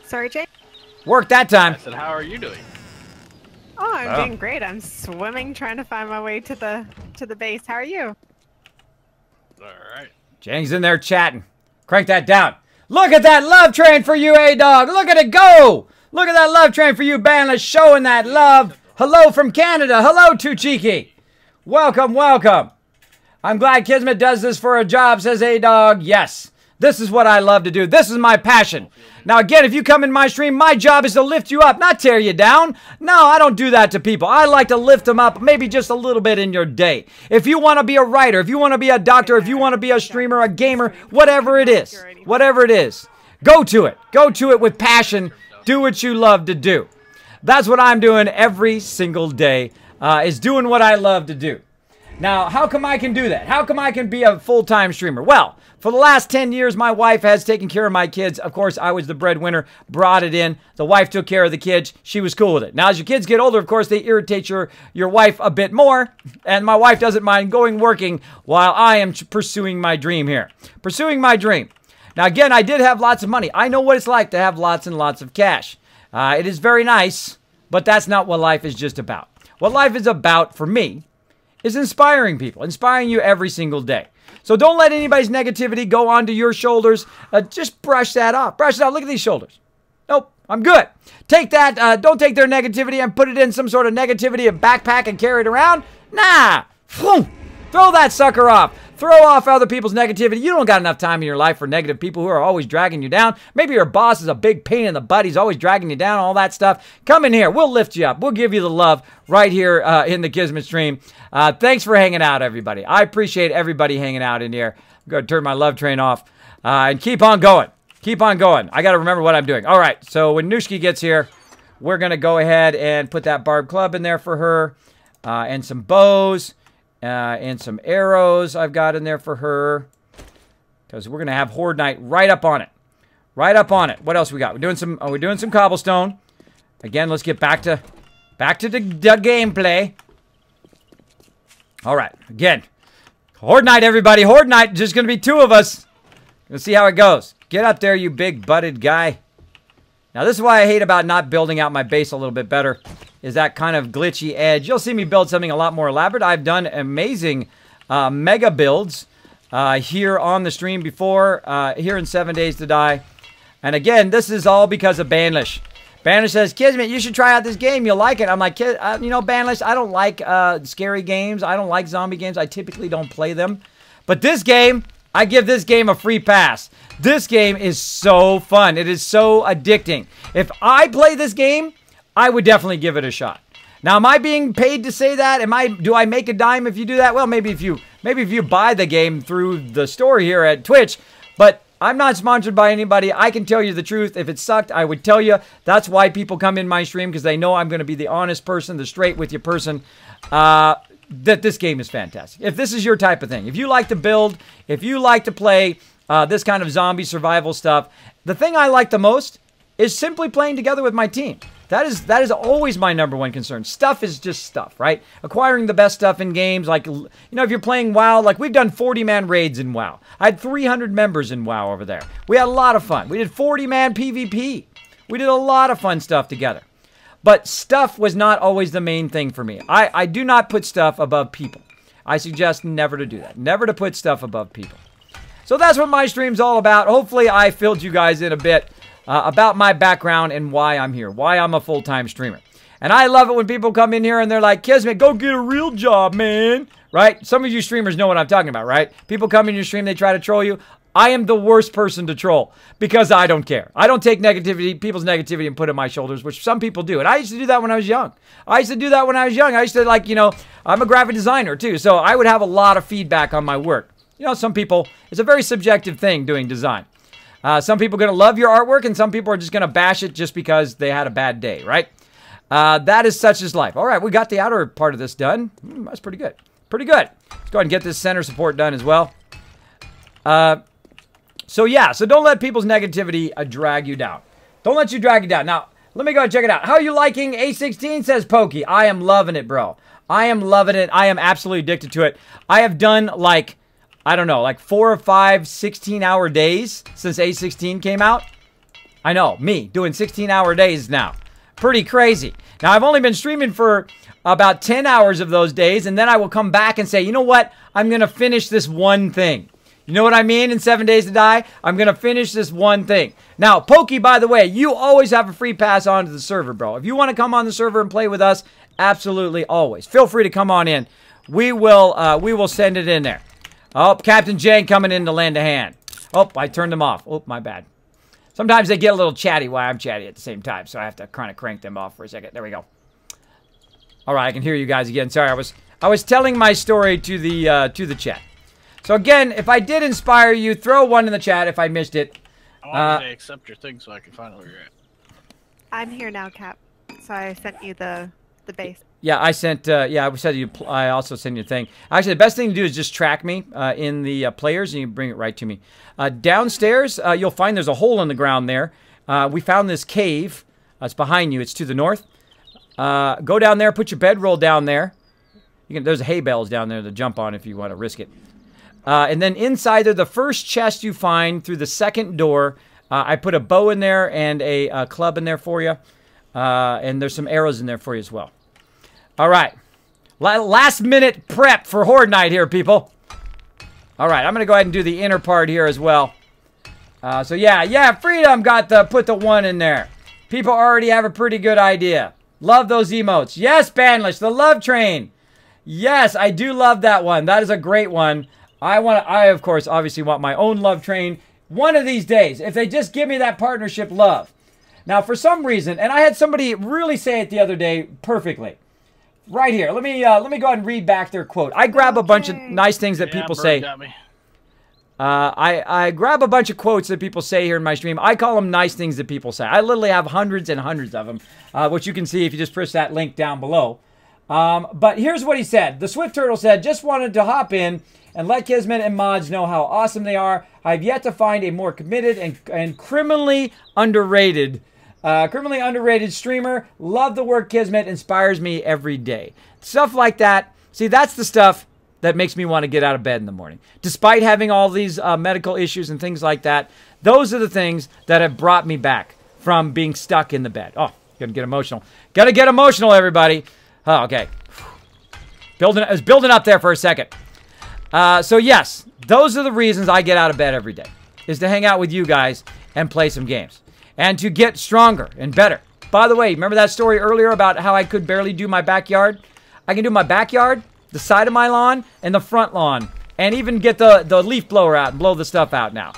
Sorry, Jay? Worked that time. I said, how are you doing? Oh, I'm doing great. I'm swimming, trying to find my way to the base. How are you? All right. Jang's in there chatting. Crank that down. Look at that love train for you, A-Dog. Look at it go. Look at that love train for you, Banlish, showing that love. Hello from Canada. Hello, Too Cheeky. Welcome, welcome. I'm glad Kismet does this for a job, says A-Dog. Yes. This is what I love to do. This is my passion. Now, again, if you come in my stream, my job is to lift you up, not tear you down. No, I don't do that to people. I like to lift them up maybe just a little bit in your day. If you want to be a writer, if you want to be a doctor, if you want to be a streamer, a gamer, whatever it is, go to it. Go to it with passion. Do what you love to do. That's what I'm doing every single day, is doing what I love to do. Now, how come I can do that? How come I can be a full-time streamer? Well, for the last 10 years, my wife has taken care of my kids. Of course, I was the breadwinner, brought it in. The wife took care of the kids. She was cool with it. Now, as your kids get older, of course, they irritate your wife a bit more. And my wife doesn't mind working while I am pursuing my dream here. Pursuing my dream. Now, again, I did have lots of money. I know what it's like to have lots and lots of cash. It is very nice, but that's not what life is just about. What life is about, for me, is inspiring people, inspiring you every single day. So don't let anybody's negativity go onto your shoulders. Just brush that off. Brush it off. Look at these shoulders. Nope, I'm good. Take that, don't take their negativity and put it in some sort of negativity backpack and carry it around. Nah. Throw that sucker off. Throw off other people's negativity. You don't got enough time in your life for negative people who are always dragging you down. Maybe your boss is a big pain in the butt. He's always dragging you down, all that stuff. Come in here. We'll lift you up. We'll give you the love right here in the Kismet stream. Thanks for hanging out, everybody. I appreciate everybody hanging out in here. I'm going to turn my love train off and keep on going. Keep on going. I got to remember what I'm doing. All right, so when Nushki gets here, we're going to go ahead and put that barbed club in there for her and some bows. And some arrows I've got in there for her, because we're gonna have Horde Night right up on it, right up on it. What else we got? We're doing some cobblestone. Again, let's get back to the gameplay. All right, again, Horde Night, everybody. Horde Night. Just gonna be 2 of us. Let's see how it goes. Get up there, you big butted guy. Now, this is why I hate about not building out my base a little bit better, is that kind of glitchy edge. You'll see me build something a lot more elaborate. I've done amazing mega builds here on the stream before, here in 7 Days to Die. And again, this is all because of Banlish. Banlish says, Kismet, you should try out this game. You'll like it. I'm like, you know, Banlish, I don't like scary games. I don't like zombie games. I typically don't play them. But this game, I give this game a free pass. This game is so fun. It is so addicting. If I play this game, I would definitely give it a shot. Now, am I being paid to say that? Do I make a dime if you do that? Well, maybe if you buy the game through the store here at Twitch, but I'm not sponsored by anybody. I can tell you the truth. If it sucked, I would tell you. That's why people come in my stream, because they know I'm going to be the honest person, the straight with you person. That this game is fantastic. If this is your type of thing, if you like to build, if you like to play this kind of zombie survival stuff, the thing I like the most is simply playing together with my team. That is always my number one concern. Stuff is just stuff, right? Acquiring the best stuff in games, like, you know, if you're playing WoW, like we've done 40-man raids in WoW. I had 300 members in WoW over there. We had a lot of fun. We did 40-man PvP. We did a lot of fun stuff together. But stuff was not always the main thing for me. I do not put stuff above people. I suggest never to do that. Never to put stuff above people. So that's what my stream's all about. Hopefully I filled you guys in a bit about my background and why I'm here, why I'm a full-time streamer. And I love it when people come in here and they're like, Kismet, go get a real job, man. Right? Some of you streamers know what I'm talking about, right? People come in your stream, they try to troll you. I am the worst person to troll because I don't care. I don't take negativity, people's negativity, and put it on my shoulders, which some people do. And I used to do that when I was young. I used to, like, you know, I'm a graphic designer too, so I would have a lot of feedback on my work. You know, some people, it's a very subjective thing doing design. Some people are going to love your artwork, and some people are just going to bash it just because they had a bad day, right? That is such as life. All right, we got the outer part of this done. That's pretty good. Pretty good. Let's go ahead and get this center support done as well. So yeah, so don't let people's negativity drag you down. Don't let you drag you down. Now, let me go and check it out. How are you liking A16, says Pokey. I am loving it, bro. I am loving it. I am absolutely addicted to it. I have done, like, I don't know, like 4 or 5 16-hour days since A16 came out. I know, me, doing 16-hour days now. Pretty crazy. Now, I've only been streaming for about 10 hours of those days, and then I will come back and say, you know what? I'm going to finish this one thing. You know what I mean in 7 Days to Die? I'm going to finish this one thing. Now, Pokey, by the way, you always have a free pass onto the server, bro. If you want to come on the server and play with us, absolutely always. Feel free to come on in. We will send it in there. Oh, Captain Jane coming in to lend a hand. Oh, I turned them off. Oh, my bad. Sometimes they get a little chatty while I'm chatty at the same time, so I have to kind of crank them off for a second. There we go. All right, I can hear you guys again. Sorry, I was telling my story to the chat. So again, if I did inspire you, throw one in the chat if I missed it. I want you to accept your thing so I can find where you're at. I'm here now, Cap. So I sent you the base. Yeah, I sent. Yeah, I said you. I also sent you a thing. Actually, the best thing to do is just track me in the players, and you bring it right to me. Downstairs, you'll find there's a hole in the ground there. We found this cave. It's behind you. It's to the north. Go down there. Put your bedroll down there. There's hay bales down there to jump on if you want to risk it. And then inside there, the first chest you find through the second door, I put a bow in there and a club in there for you. And there's some arrows in there for you as well. All right. Last minute prep for Horde Night here, people. All right, I'm going to go ahead and do the inner part here as well. So yeah, Freedom put the 1 in there. People already have a pretty good idea. Love those emotes. Yes, Banlish, the love train. Yes, I do love that one. That is a great one. I of course obviously want my own love train one of these days. If they just give me that partnership love. Now, for some reason, and I had somebody really say it the other day perfectly. Right here. Let me go ahead and read back their quote. I grab a bunch of nice things that people say. Got me. I grab a bunch of quotes that people say here in my stream. I call them nice things that people say. I literally have hundreds and hundreds of them, which you can see if you just press that link down below. But here's what he said. The Swift Turtle said, just wanted to hop in and let Kismet and mods know how awesome they are. I've yet to find a more committed and criminally underrated streamer. Love the work, Kismet. Inspires me every day. Stuff like that. See, that's the stuff that makes me want to get out of bed in the morning. Despite having all these medical issues and things like that, those are the things that have brought me back from being stuck in the bed. Oh, gonna get emotional. Gotta get emotional, everybody. Oh, okay. I was building up there for a second. So yes, those are the reasons I get out of bed every day, is to hang out with you guys and play some games. And to get stronger and better. By the way, remember that story earlier about how I could barely do my backyard? I can do my backyard, the side of my lawn, and the front lawn. And even get the leaf blower out and blow the stuff out now.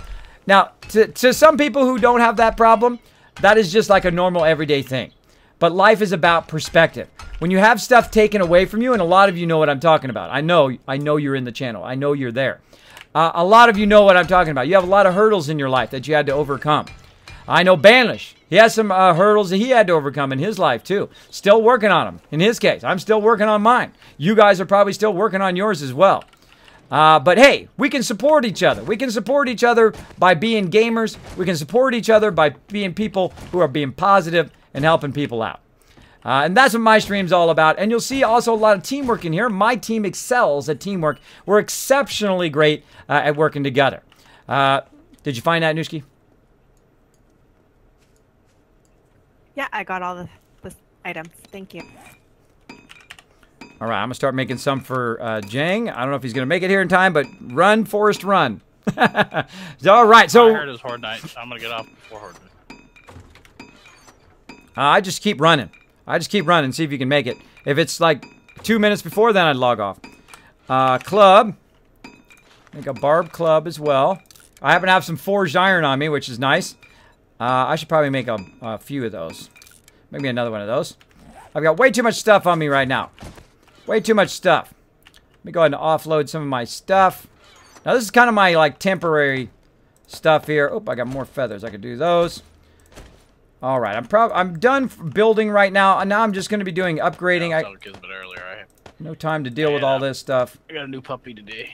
Now, to some people who don't have that problem, that is just like a normal everyday thing. But life is about perspective. When you have stuff taken away from you, and a lot of you know what I'm talking about. I know you're in the channel. I know you're there. A lot of you know what I'm talking about. You have a lot of hurdles in your life that you had to overcome. I know Banlish. He has some hurdles that he had to overcome in his life, too. Still working on them. In his case, I'm still working on mine. You guys are probably still working on yours as well. But hey, we can support each other. We can support each other by being gamers. We can support each other by being people who are being positive and helping people out. And that's what my stream's all about. And you'll see also a lot of teamwork in here. My team excels at teamwork. We're exceptionally great at working together. Did you find that, Nushki? Yeah, I got all the items. Thank you. All right, I'm going to start making some for Jang. I don't know if he's going to make it here in time, but run, Forrest, run. All right, so... I heard it's Horde Night. I'm going to get off before Horde Night. I just keep running. See if you can make it. If it's like 2 minutes before, then I'd log off. Club. Make a barb club as well. I happen to have some forged iron on me, which is nice. I should probably make a few of those. Maybe another one of those. I've got way too much stuff on me right now. Way too much stuff. Let me go ahead and offload some of my stuff. Now this is kind of my like temporary stuff here. Oh, I got more feathers. I could do those. All right, I'm done building right now, and now I'm just going to be doing upgrading. I told Kismet earlier, right? No time to deal with all this stuff. I got a new puppy today.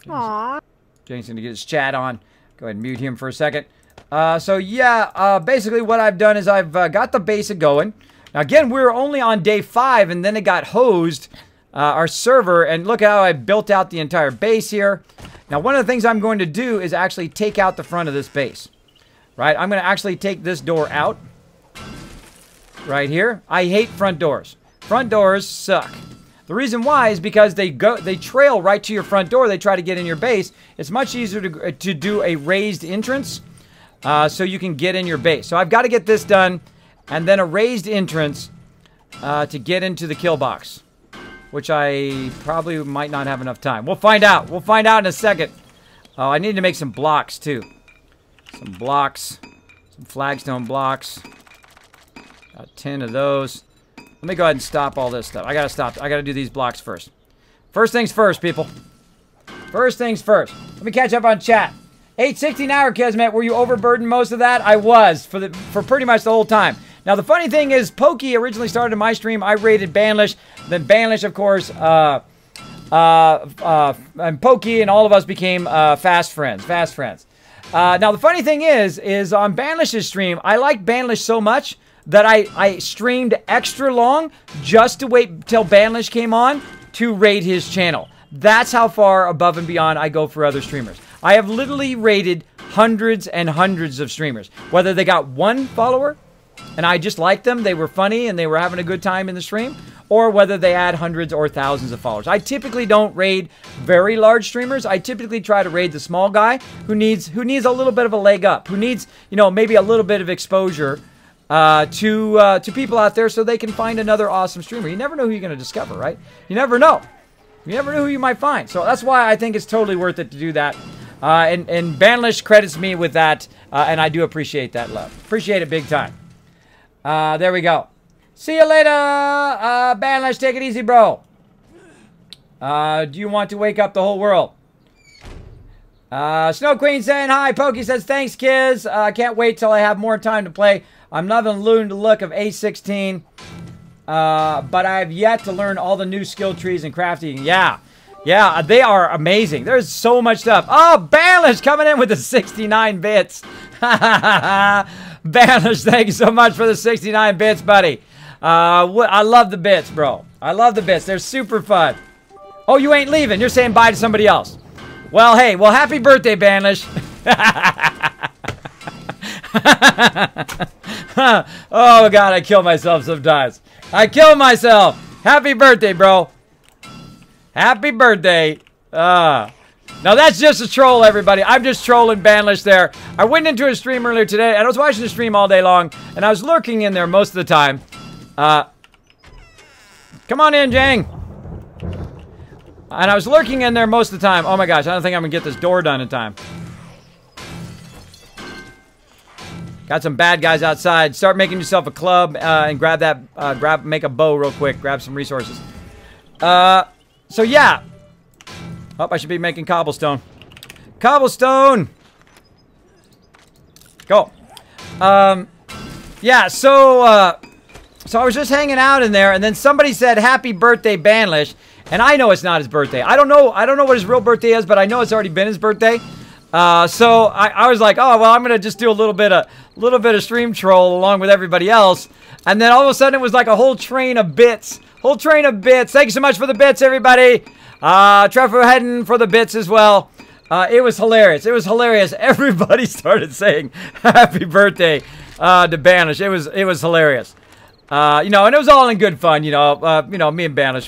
Aww. James going to get his chat on. Go ahead and mute him for a second. So yeah, basically what I've done is I've got the basic going. Now again, we were only on day 5, and then it got hosed, our server, and look how I built out the entire base here. Now one of the things I'm going to do is actually take out the front of this base. Right, I'm going to actually take this door out. Right here. I hate front doors. Front doors suck. The reason why is because they trail right to your front door. They try to get in your base. It's much easier to do a raised entrance so you can get in your base. So I've got to get this done, and then a raised entrance to get into the kill box, which I probably might not have enough time. We'll find out. We'll find out in a second. Oh, I need to make some blocks, too. Some blocks. Some flagstone blocks. Got 10 of those. Let me go ahead and stop all this stuff. I gotta stop. I gotta do these blocks first. First things first, people. First things first. Let me catch up on chat. 816 hour Kismet, were you overburdened most of that? I was, for pretty much the whole time. Now, the funny thing is, Pokey originally started my stream. I rated Banlish. Then Banlish, of course, and Pokey and all of us became fast friends. Now, the funny thing is on Banlish's stream, I liked Banlish so much that I streamed extra long just to wait till Banlish came on to raid his channel. That's how far above and beyond I go for other streamers. I have literally rated hundreds and hundreds of streamers. Whether they got one follower, and I just liked them, they were funny, and they were having a good time in the stream, or whether they had hundreds or thousands of followers. I typically don't raid very large streamers. I typically try to raid the small guy who needs a little bit of a leg up, who needs, you know, maybe a little bit of exposure to people out there so they can find another awesome streamer. You never know who you're going to discover, right? You never know. You never know who you might find. So that's why I think it's totally worth it to do that. And Banlish credits me with that, and I do appreciate that love. Appreciate it big time. There we go. See you later, Banlish. Take it easy, bro. Do you want to wake up the whole world? Snow Queen saying hi. Pokey says, thanks, kids. I can't wait till I have more time to play. I'm loving the look of A16. But I have yet to learn all the new skill trees and crafting. Yeah, they are amazing. There's so much stuff. Oh, Banlish coming in with the 69 bits. Banlish, thank you so much for the 69 bits, buddy. I love the bits, bro. I love the bits. They're super fun. Oh, you ain't leaving. You're saying bye to somebody else. Well, hey, happy birthday, Banlish. Oh, God, I kill myself sometimes. I kill myself. Happy birthday, bro. Happy birthday. Now, that's just a troll, everybody. I'm just trolling Banlish there. I went into a stream earlier today, and I was watching the stream all day long, and I was lurking in there most of the time. Come on in, Jang. And I was lurking in there most of the time. Oh, my gosh. I don't think I'm going to get this door done in time. Got some bad guys outside. Start making yourself a club and grab that, make a bow real quick. Grab some resources. So yeah. Oh, I should be making cobblestone. Cobblestone! Go. Yeah, so I was just hanging out in there, and then somebody said, happy birthday, Banlish. And I know it's not his birthday. I don't know what his real birthday is, but I know it's already been his birthday. So I was like, oh, well, I'm going to just do a little bit of stream troll along with everybody else. And then all of a sudden it was like a whole train of bits. Whole train of bits. Thank you so much for the bits, everybody. Trevor heading for the bits as well. It was hilarious. It was hilarious. Everybody started saying happy birthday to Banlish. It was hilarious. You know, and it was all in good fun. You know, me and Banlish,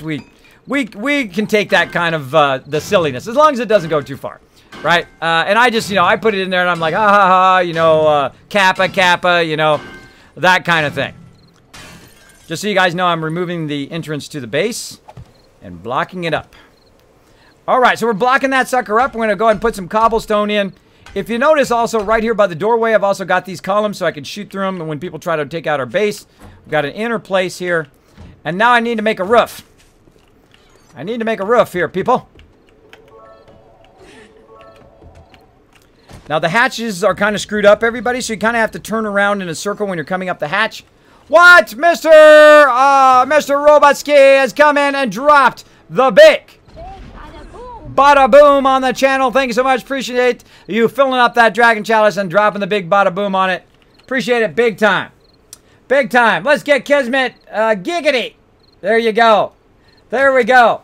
we can take that kind of the silliness as long as it doesn't go too far. Right? And I just, I put it in there and I'm like, ha ha ha, kappa, that kind of thing. Just so you guys know, I'm removing the entrance to the base and blocking it up. All right, so we're blocking that sucker up. We're going to go ahead and put some cobblestone in. If you notice also right here by the doorway, I've also got these columns so I can shoot through them and when people try to take out our base. We've got an inner place here. And now I need to make a roof. I need to make a roof here, people. Now, the hatches are kind of screwed up, everybody, so you kind of have to turn around in a circle when you're coming up the hatch. What? Mr. Robotsky has come in and dropped the big bada boom on the channel. Thank you so much. Appreciate you filling up that dragon chalice and dropping the big bada boom on it. Appreciate it big time. Big time. Let's get Kismet giggity. There you go. There we go.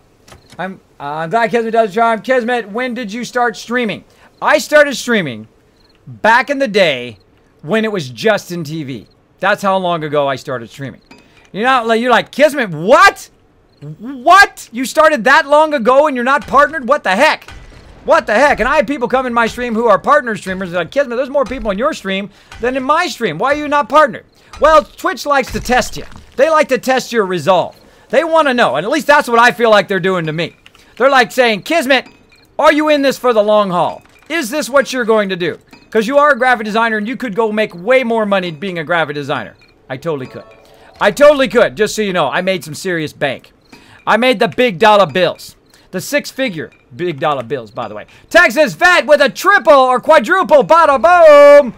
I'm glad Kismet does the charm. Kismet, when did you start streaming? I started streaming back in the day when it was Justin TV. That's how long ago I started streaming. You're like, Kismet, what? What? You started that long ago and you're not partnered? What the heck? What the heck? And I have people come in my stream who are partner streamers. They're like, Kismet, there's more people in your stream than in my stream. Why are you not partnered? Well, Twitch likes to test you. They like to test your resolve. They want to know. And at least that's what I feel like they're doing to me. They're like saying, Kismet, are you in this for the long haul? Is this what you're going to do? Because you are a graphic designer and you could go make way more money being a graphic designer. I totally could. I totally could. Just so you know, I made some serious bank. I made the big dollar bills. The six-figure big dollar bills, by the way. Texas Vet with a triple or quadruple bada boom.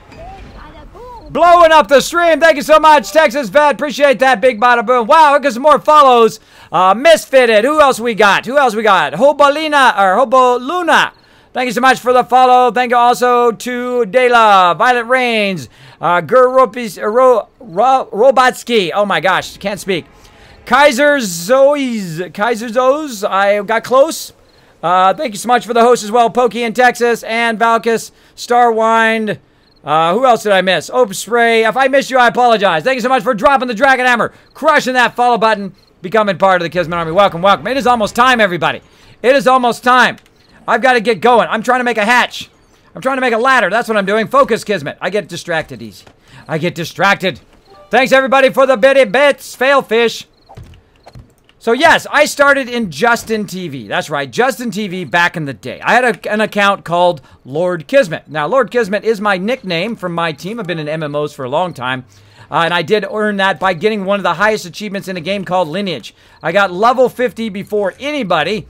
Blowing up the stream. Thank you so much, Texas Vet. Appreciate that big bada boom. Wow, look at some more follows. Misfitted. Who else we got? Hobolina or Hoboluna. Thank you so much for the follow. Thank you also to Dela, Violet Rains, Robotsky. Oh my gosh, can't speak. Kaiser Zoes. I got close. Thank you so much for the host as well. Pokey in Texas and Valkus, Starwind. Who else did I miss? Open Spray. If I missed you, I apologize. Thank you so much for dropping the Dragon Hammer, crushing that follow button, becoming part of the Kismet Army. Welcome, welcome. It is almost time, everybody. It is almost time. I've got to get going. I'm trying to make a hatch. I'm trying to make a ladder. That's what I'm doing. Focus, Kismet. I get distracted easy. I get distracted. Thanks, everybody, for the bitty bits. Fail fish. So, yes, I started in Justin TV. That's right, Justin TV back in the day. I had an account called Lord Kismet. Now, Lord Kismet is my nickname from my team. I've been in MMOs for a long time. And I did earn that by getting one of the highest achievements in a game called Lineage. I got level 50 before anybody.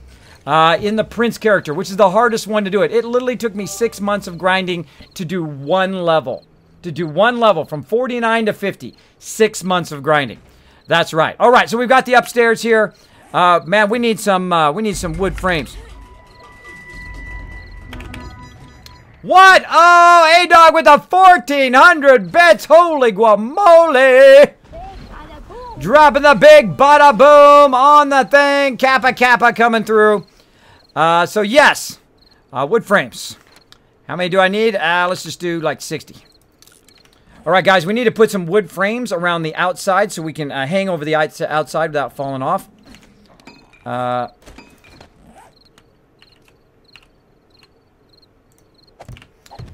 In the Prince character, which is the hardest one to do it. It literally took me 6 months of grinding to do one level. To do one level from 49 to 50. 6 months of grinding. That's right. All right, so we've got the upstairs here. Man, we need some wood frames. What? Oh, A-Dog with the 1,400 bits. Holy guamole. Dropping the big bada boom on the thing. Kappa Kappa coming through. So yes, wood frames. How many do I need? Let's just do like 60. All right, guys, we need to put some wood frames around the outside so we can hang over the outside without falling off. Now,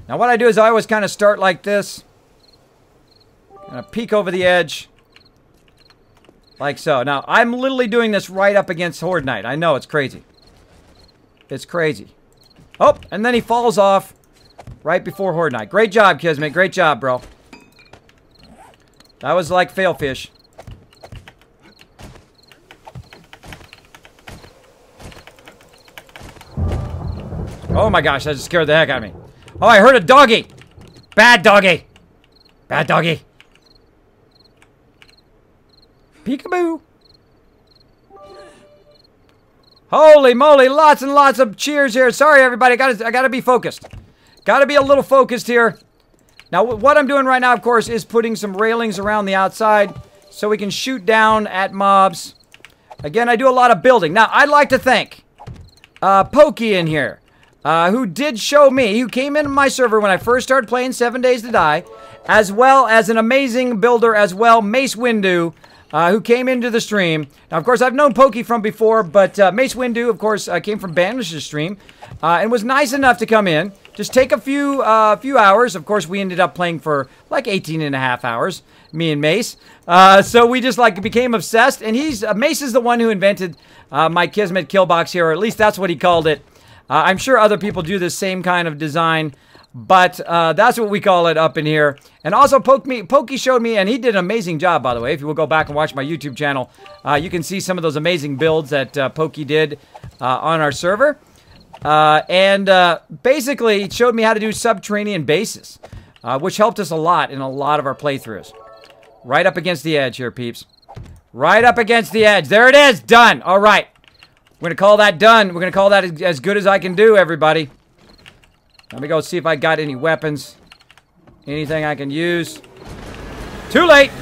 what I do is I always kind of start like this. Kind of peek over the edge. Like so. Now, I'm literally doing this right up against Horde Knight. I know, it's crazy. It's crazy. Oh, and then he falls off right before Horde Knight. Great job, Kismet. Great job, bro. That was like fail fish. Oh my gosh, that just scared the heck out of me. Oh, I heard a doggy. Bad doggy. Bad doggy. Peekaboo. Holy moly, lots and lots of cheers here. Sorry, everybody, I gotta be focused. Gotta be a little focused here. Now, what I'm doing right now, of course, is putting some railings around the outside so we can shoot down at mobs. Again, I do a lot of building. Now, I'd like to thank Pokey in here, who did show me, who came into my server when I first started playing 7 Days to Die, as well as an amazing builder as well, Mace Windu, who came into the stream. Now, of course, I've known Pokey from before, but Mace Windu, of course, came from Banish's stream and was nice enough to come in. Just take a few hours. Of course, we ended up playing for like 18 and a half hours, me and Mace. So we just like became obsessed. And Mace is the one who invented my Kismet kill box here, or at least that's what he called it. I'm sure other people do the same kind of design, but that's what we call it up in here. And also, Pokey showed me, and he did an amazing job, by the way. If you will go back and watch my YouTube channel, you can see some of those amazing builds that Pokey did on our server. Basically, it showed me how to do subterranean bases, which helped us a lot in a lot of our playthroughs. Right up against the edge here, peeps. Right up against the edge. There it is. Done. All right. We're going to call that done. We're going to call that as good as I can do, everybody. Let me go see if I got any weapons. Anything I can use. Too late.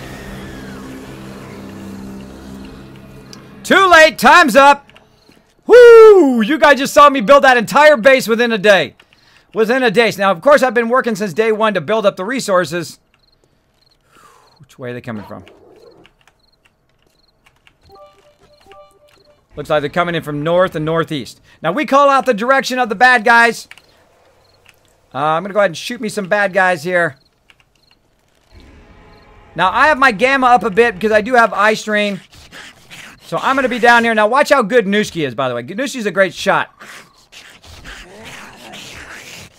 Too late. Time's up. Woo! You guys just saw me build that entire base within a day. Within a day. Now, of course, I've been working since day one to build up the resources. Which way are they coming from? Looks like they're coming in from north and northeast. Now, we call out the direction of the bad guys. I'm going to go ahead and shoot me some bad guys here. Now, I have my gamma up a bit because I do have eye strain. So I'm going to be down here. Now, watch how good Nooski is, by the way. Nooski's a great shot.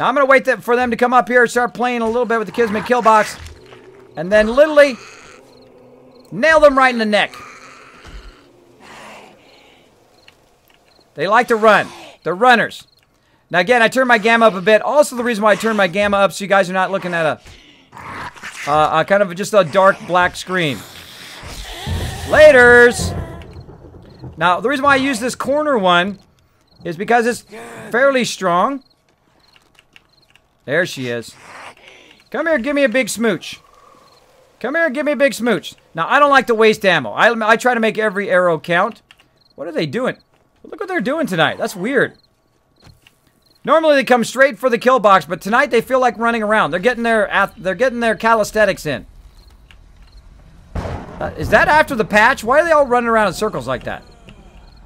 Now I'm going to wait for them to come up here and start playing a little bit with the Kismet kill box. And then literally nail them right in the neck. They like to run. They're runners. Now again, I turned my gamma up a bit. Also the reason why I turned my gamma up so you guys are not looking at a kind of just a dark black screen. Laters! Now, the reason why I use this corner one is because it's fairly strong. There she is. Come here, give me a big smooch. Come here, give me a big smooch. Now, I don't like to waste ammo. I try to make every arrow count. What are they doing? Look what they're doing tonight. That's weird. Normally, they come straight for the kill box, but tonight they feel like running around. They're getting their calisthenics in. Is that after the patch? Why are they all running around in circles like that?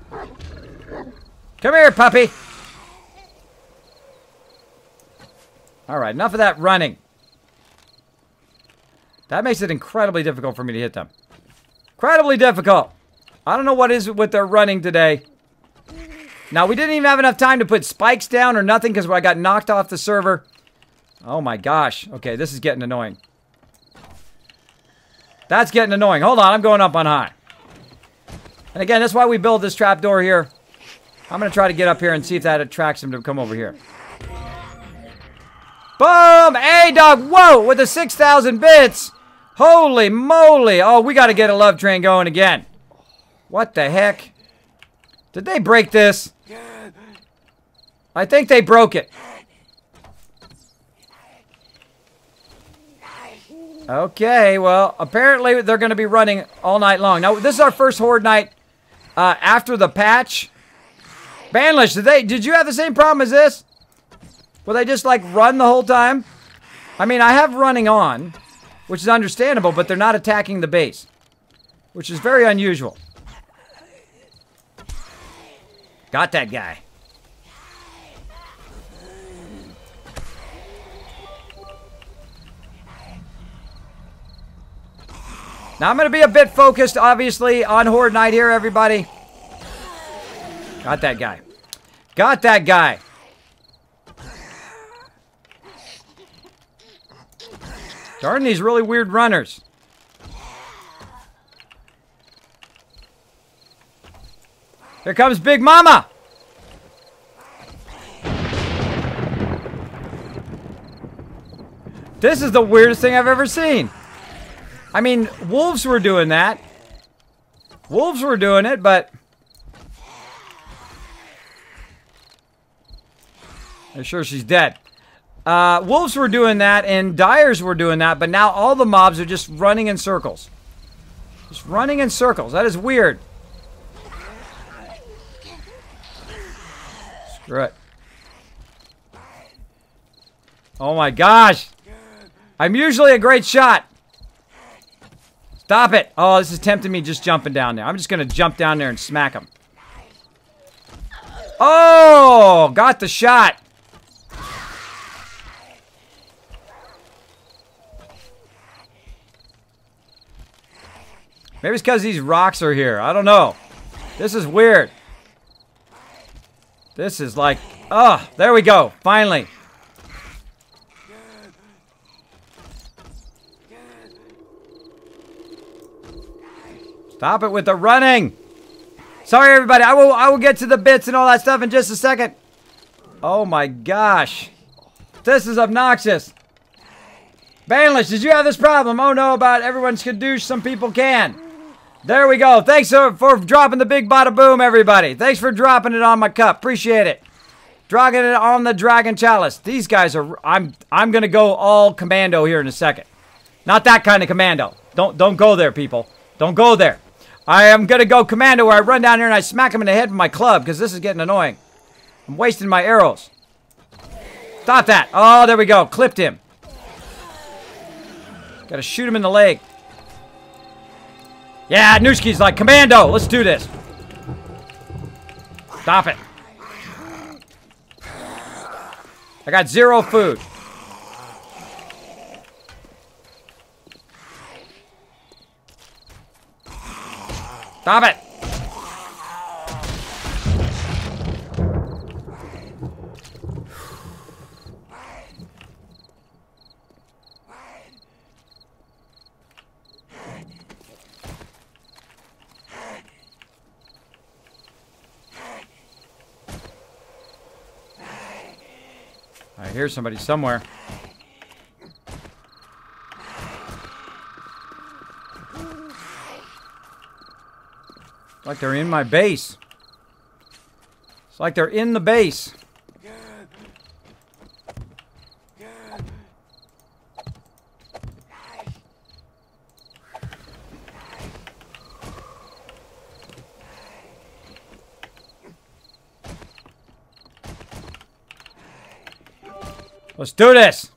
Come here, puppy. All right, enough of that running. That makes it incredibly difficult for me to hit them. Incredibly difficult. I don't know what is with their running today. Now, we didn't even have enough time to put spikes down or nothing because I got knocked off the server. Oh my gosh. Okay, this is getting annoying. That's getting annoying. Hold on, I'm going up on high. And again, that's why we build this trapdoor here. I'm going to try to get up here and see if that attracts him to come over here. Boom! A-Dog! Whoa! With the 6,000 bits! Holy moly! Oh, we got to get a love train going again. What the heck? Did they break this? I think they broke it. Okay, well, apparently they're going to be running all night long. Now, this is our first Horde night after the patch. Banlish, did you have the same problem as this? Will they just, like, run the whole time? I mean, I have running on, which is understandable, but they're not attacking the base, which is very unusual. Got that guy. Now, I'm going to be a bit focused, obviously, on Horde Night here, everybody. Got that guy. Got that guy. Darn these really weird runners. Here comes Big Mama. This is the weirdest thing I've ever seen. I mean, wolves were doing that. Wolves were doing it, but... I'm sure she's dead. Wolves were doing that, and Dyers were doing that, but now all the mobs are just running in circles. Just running in circles. That is weird. Screw it. Oh my gosh. I'm usually a great shot. Stop it. Oh, this is tempting me just jumping down there. I'm just going to jump down there and smack him. Oh, got the shot. Maybe it's because these rocks are here. I don't know. This is weird. This is like... Oh, there we go. Finally. Stop it with the running. Sorry, everybody. I will get to the bits and all that stuff in just a second. Oh, my gosh. This is obnoxious. Banlish, did you have this problem? Oh, no, about everyone's kadoosh. Some people can. There we go. Thanks for dropping the big bada boom, everybody. Thanks for dropping it on my cup. Appreciate it. Dropping it on the Dragon Chalice. These guys are... I'm going to go all commando here in a second. Not that kind of commando. Don't go there, people. Don't go there. I am going to go commando where I run down here and I smack him in the head with my club because this is getting annoying. I'm wasting my arrows. Stop that. Oh, there we go. Clipped him. Got to shoot him in the leg. Yeah, Nooshki's like, commando, let's do this. Stop it. I got 0 food. Stop it. I hear somebody somewhere. It's like they're in my base. It's like they're in the base. Let's do this.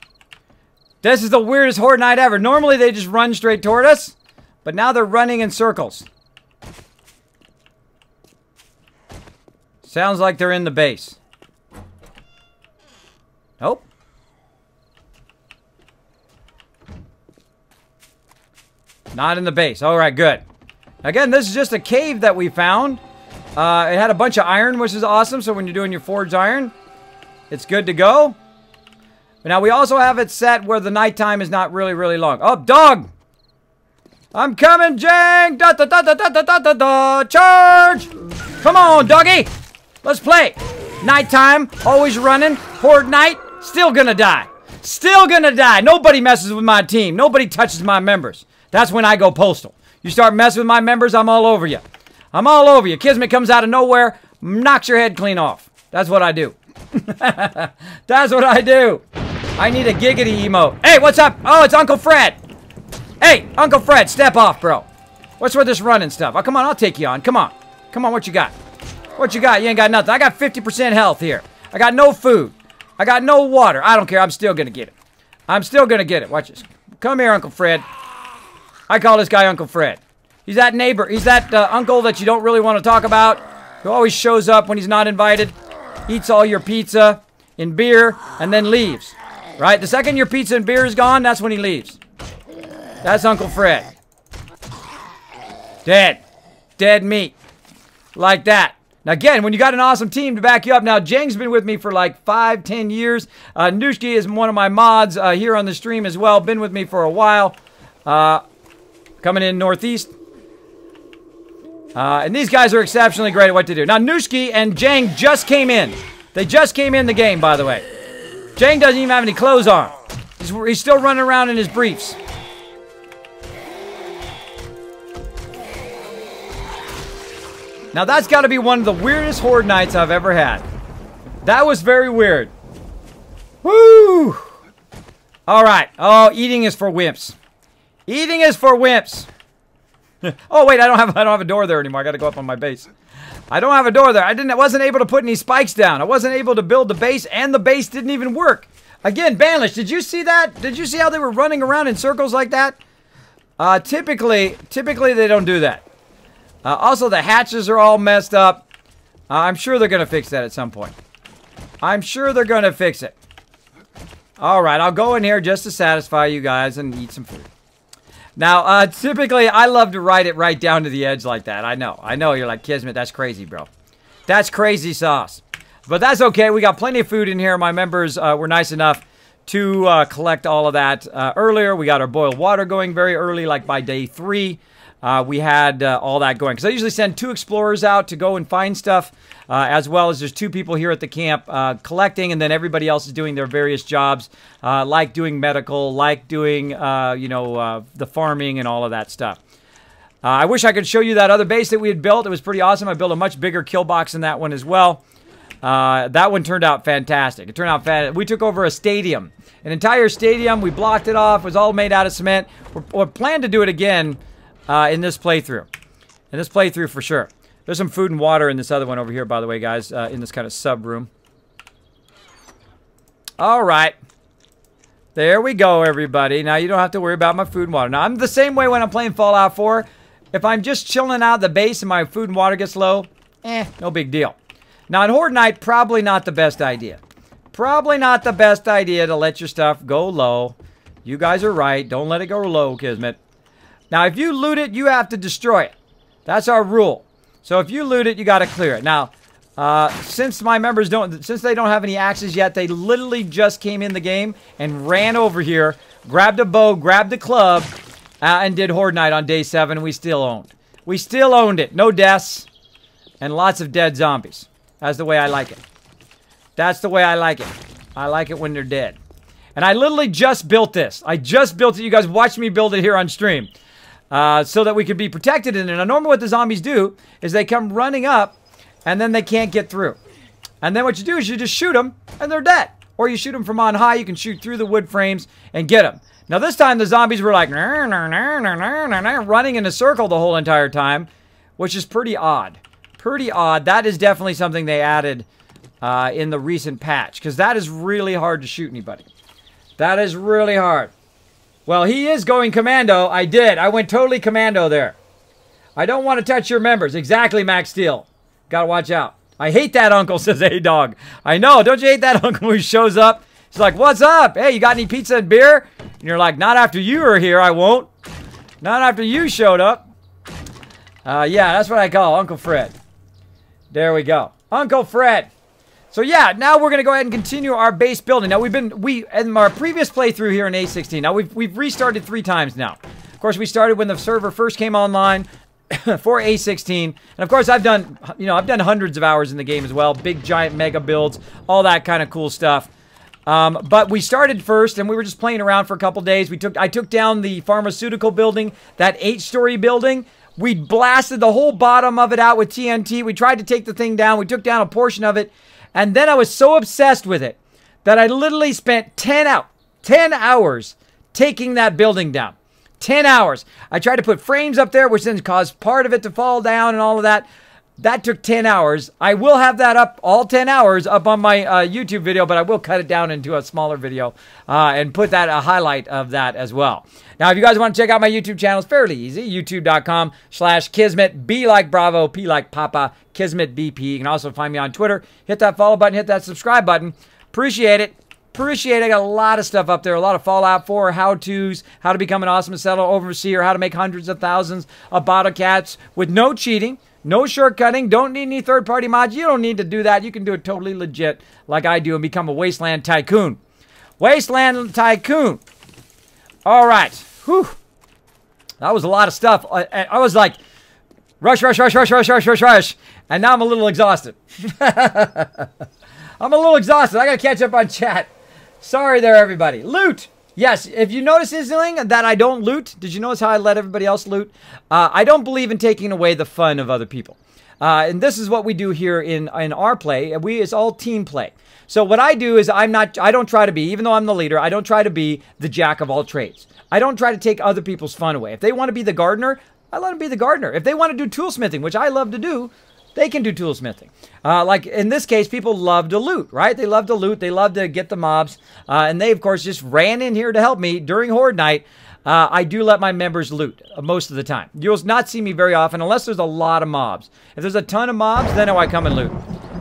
This is the weirdest horde night ever. Normally they just run straight toward us, but now they're running in circles. Sounds like they're in the base. Nope. Not in the base. All right, good. Again, this is just a cave that we found. It had a bunch of iron, which is awesome. So when you're doing your forged iron, it's good to go. Now, we also have it set where the nighttime is not really, really long. Oh, dog! I'm coming, Jang! Da da da da da da da da da! Charge! Come on, doggy! Let's play! Nighttime, always running. Horde night, still gonna die. Still gonna die. Nobody messes with my team. Nobody touches my members. That's when I go postal. You start messing with my members, I'm all over you. I'm all over you. Kismet comes out of nowhere, knocks your head clean off. That's what I do. That's what I do. I need a giggity emote. Hey, what's up? Oh, it's Uncle Fred. Hey, Uncle Fred, step off, bro. What's with this running stuff? Oh, come on, I'll take you on. Come on. Come on, what you got? What you got? You ain't got nothing. I got 50% health here. I got no food. I got no water. I don't care. I'm still going to get it. I'm still going to get it. Watch this. Come here, Uncle Fred. I call this guy Uncle Fred. He's that neighbor. He's that uncle that you don't really want to talk about, who always shows up when he's not invited, eats all your pizza and beer, and then leaves. Right? The second your pizza and beer is gone, that's when he leaves. That's Uncle Fred. Dead. Dead meat. Like that. Now again, when you got an awesome team to back you up. Now, Jang's been with me for like 5-10 years. Nushki is one of my mods here on the stream as well. Been with me for a while. Coming in Northeast. And these guys are exceptionally great at what to do. Now, Nushki and Jang just came in. They just came in the game, by the way. Jang doesn't even have any clothes on. He's still running around in his briefs. Now that's got to be one of the weirdest horde nights I've ever had. That was very weird. Woo! All right. Oh, eating is for wimps. Eating is for wimps. Oh wait, I don't have a door there anymore. I got to go up on my base. I don't have a door there. I wasn't able to put any spikes down. I wasn't able to build the base, and the base didn't even work. Again, Banlish, did you see that? Did you see how they were running around in circles like that? Typically they don't do that. Also, the hatches are all messed up. I'm sure they're going to fix that at some point. I'm sure they're going to fix it. All right, I'll go in here just to satisfy you guys and eat some food. Now, typically, I love to ride it right down to the edge like that. I know. You're like, Kismet, that's crazy, bro. That's crazy sauce. But that's okay. We got plenty of food in here. My members were nice enough to collect all of that earlier. We got our boiled water going very early, like by day 3. We had all that going. Because I usually send 2 explorers out to go and find stuff, as well as there's 2 people here at the camp collecting, and then everybody else is doing their various jobs, like doing medical, like doing, the farming and all of that stuff. I wish I could show you that other base that we had built. It was pretty awesome. I built a much bigger kill box in that one as well. That one turned out fantastic. It turned out fantastic. We took over a stadium. An entire stadium. We blocked it off. It was all made out of cement. We're planning to do it again in this playthrough. In this playthrough for sure. There's some food and water in this other one over here, by the way, guys. In this kind of sub room. All right. There we go, everybody. Now you don't have to worry about my food and water. Now I'm the same way when I'm playing Fallout 4. If I'm just chilling out at the base and my food and water gets low, no big deal. Now, on Horde Night, probably not the best idea. Probably not the best idea to let your stuff go low. You guys are right. Don't let it go low, Kismet. Now, if you loot it, you have to destroy it. That's our rule. So, if you loot it, you got to clear it. Now, since my members since they don't have any axes yet, they literally just came in the game and ran over here, grabbed a bow, grabbed a club, and did Horde Night on day 7. We still owned. We still owned it. No deaths and lots of dead zombies. That's the way I like it. That's the way I like it. I like it when they're dead. And I literally just built this. I just built it. You guys watched me build it here on stream. So that we could be protected in it. Now, normally what the zombies do is they come running up, and then they can't get through. And then what you do is you just shoot them, and they're dead. Or you shoot them from on high. You can shoot through the wood frames and get them. Now, this time the zombies were like running in a circle the whole entire time, which is pretty odd. Pretty odd. That is definitely something they added in the recent patch, because that is really hard to shoot anybody. That is really hard. Well, he is going commando. I did. I went totally commando there. I don't want to touch your members. Exactly, Max Steel. Gotta watch out. I hate that uncle, says A-Dog. I know. Don't you hate that uncle who shows up? He's like, what's up? Hey, you got any pizza and beer? And you're like, not after you are here, I won't. Not after you showed up. Yeah, that's what I call Uncle Fred. There we go. Uncle Fred. So yeah, now we're going to go ahead and continue our base building. Now in our previous playthrough here in A16, now we've restarted 3 times now. Of course, we started when the server first came online for A16. And of course, I've done hundreds of hours in the game as well. Big, giant, mega builds, all that kind of cool stuff. But we started first, and we were just playing around for a couple days. I took down the pharmaceutical building, that 8-story building. We blasted the whole bottom of it out with TNT. We tried to take the thing down. We took down a portion of it. And then I was so obsessed with it that I literally spent 10 hours taking that building down. 10 hours. I tried to put frames up there, which then caused part of it to fall down and all of that. That took 10 hours. I will have that up, all 10 hours, up on my YouTube video, but I will cut it down into a smaller video and put that a highlight of that as well. Now, if you guys want to check out my YouTube channel, it's fairly easy. YouTube.com/Kismet. B like Bravo, P like Papa, Kismet BP. You can also find me on Twitter. Hit that follow button, hit that subscribe button. Appreciate it. Appreciate it. I got a lot of stuff up there. A lot of Fallout 4 how-tos, how to become an awesome settler overseer, how to make hundreds of thousands of bottle cats with no cheating. No shortcutting. Don't need any third-party mods. You don't need to do that. You can do it totally legit like I do and become a Wasteland Tycoon. Wasteland Tycoon. All right. Whew. That was a lot of stuff. I was like, rush. And now I'm a little exhausted. I'm a little exhausted. I got to catch up on chat. Sorry there, everybody. Loot. Yes, if you notice Isling, that I don't loot, did you notice how I let everybody else loot? I don't believe in taking away the fun of other people. And this is what we do here in our play. It's all team play. So what I do is I don't try to be, even though I'm the leader, I don't try to be the jack of all trades. I don't try to take other people's fun away. If they want to be the gardener, I let them be the gardener. If they want to do toolsmithing, which I love to do, they can do toolsmithing. Like in this case, people love to loot, right? They love to loot. They love to get the mobs. And they, of course, just ran in here to help me during Horde Night. I do let my members loot most of the time. You'll not see me very often unless there's a lot of mobs. If there's a ton of mobs, then I come and loot.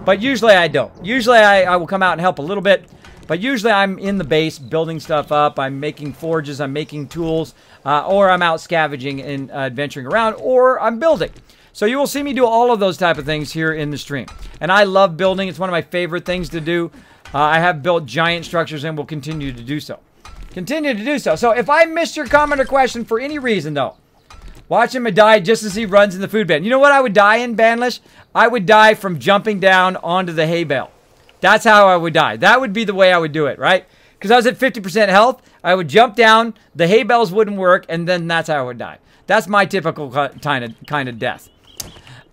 But usually I don't. Usually I will come out and help a little bit. But usually I'm in the base building stuff up. I'm making forges. I'm making tools. Or I'm out scavenging and adventuring around. Or I'm building. So you will see me do all of those type of things here in the stream. And I love building. It's one of my favorite things to do. I have built giant structures and will continue to do so. Continue to do so. So if I missed your comment or question for any reason, though, watch him die just as he runs in the food bin. You know what I would die in, Banlish? I would die from jumping down onto the hay bale. That's how I would die. That would be the way I would do it, right? Because I was at 50% health. I would jump down, the hay bales wouldn't work, and then that's how I would die. That's my typical kind of death.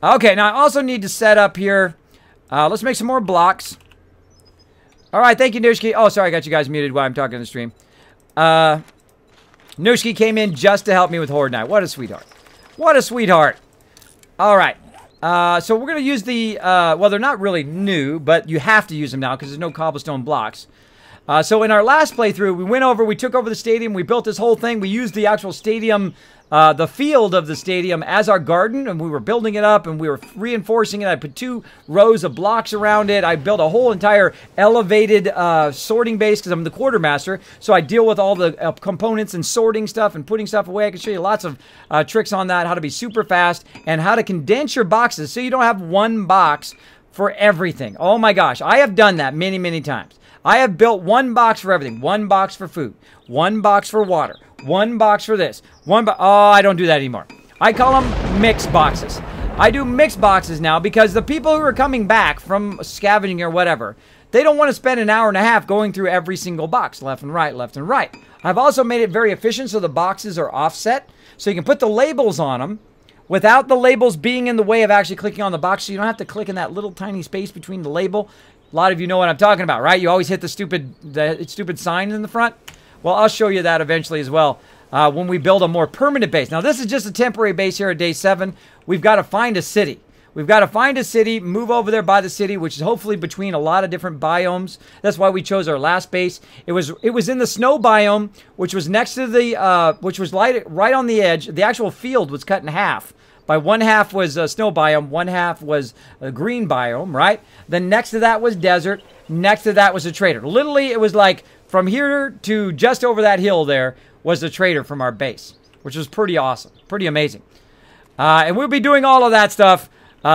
Okay, now I also need to set up here. Let's make some more blocks. All right, thank you, Nushki. Oh, sorry, I got you guys muted while I'm talking on the stream. Nushki came in just to help me with Horde Night. What a sweetheart. What a sweetheart. All right. So we're going to use the, well, they're not really new, but you have to use them now because there's no cobblestone blocks. So in our last playthrough, we took over the stadium, we built this whole thing, we used the actual stadium, the field of the stadium as our garden, and we were building it up, and we were reinforcing it. I put 2 rows of blocks around it. I built a whole entire elevated sorting base because I'm the quartermaster, so I deal with all the components and sorting stuff and putting stuff away. I can show you lots of tricks on that, how to be super fast, and how to condense your boxes so you don't have one box for everything. Oh my gosh, I have done that many, many times. I have built one box for everything. One box for food. One box for water. One box for this. Oh, I don't do that anymore. I call them mixed boxes. I do mixed boxes now because the people who are coming back from scavenging or whatever, they don't want to spend an hour and a half going through every single box, left and right, left and right. I've also made it very efficient so the boxes are offset, so you can put the labels on them without the labels being in the way of actually clicking on the box, so you don't have to click in that little tiny space between the label. A lot of you know what I'm talking about, right? You always hit the stupid sign in the front. Well, I'll show you that eventually as well when we build a more permanent base. Now, this is just a temporary base here at day 7. We've got to find a city. We've got to find a city, move over there by the city, which is hopefully between a lot of different biomes. That's why we chose our last base. It was in the snow biome, which was next to the, which was right on the edge. The actual field was cut in half. By one half was a snow biome, one half was a green biome, right? Then next to that was desert. Next to that was a trader. Literally, it was like from here to just over that hill there was the trader from our base, which was pretty awesome, pretty amazing. And we'll be doing all of that stuff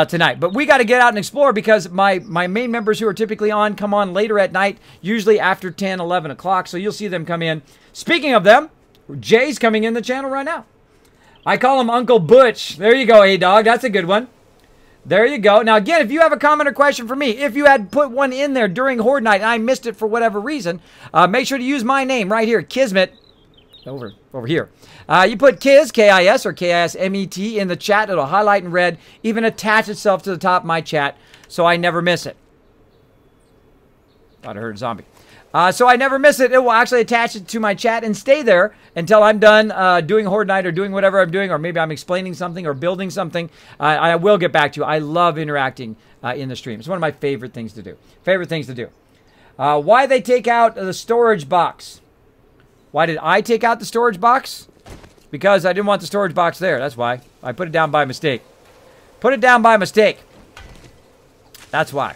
tonight. But we got to get out and explore because my main members who are typically on come on later at night, usually after 10, 11 o'clock. So you'll see them come in. Speaking of them, Jay's coming in the channel right now. I call him Uncle Butch. There you go, A-Dog. That's a good one. There you go. Now, again, if you have a comment or question for me, if you had put one in there during Horde Night and I missed it for whatever reason, make sure to use my name right here, Kismet. Over here. You put Kiz, K-I-S, or K-I-S-M-E-T in the chat. It'll highlight in red, even attach itself to the top of my chat, so I never miss it. Thought I heard a zombie. So I never miss it. It will actually attach it to my chat and stay there until I'm done doing Horde Night or doing whatever I'm doing, or maybe I'm explaining something or building something. I will get back to you. I love interacting in the stream. It's one of my favorite things to do. Why they take out the storage box? Why did I take out the storage box? Because I didn't want the storage box there. That's why. I put it down by mistake. Put it down by mistake. That's why.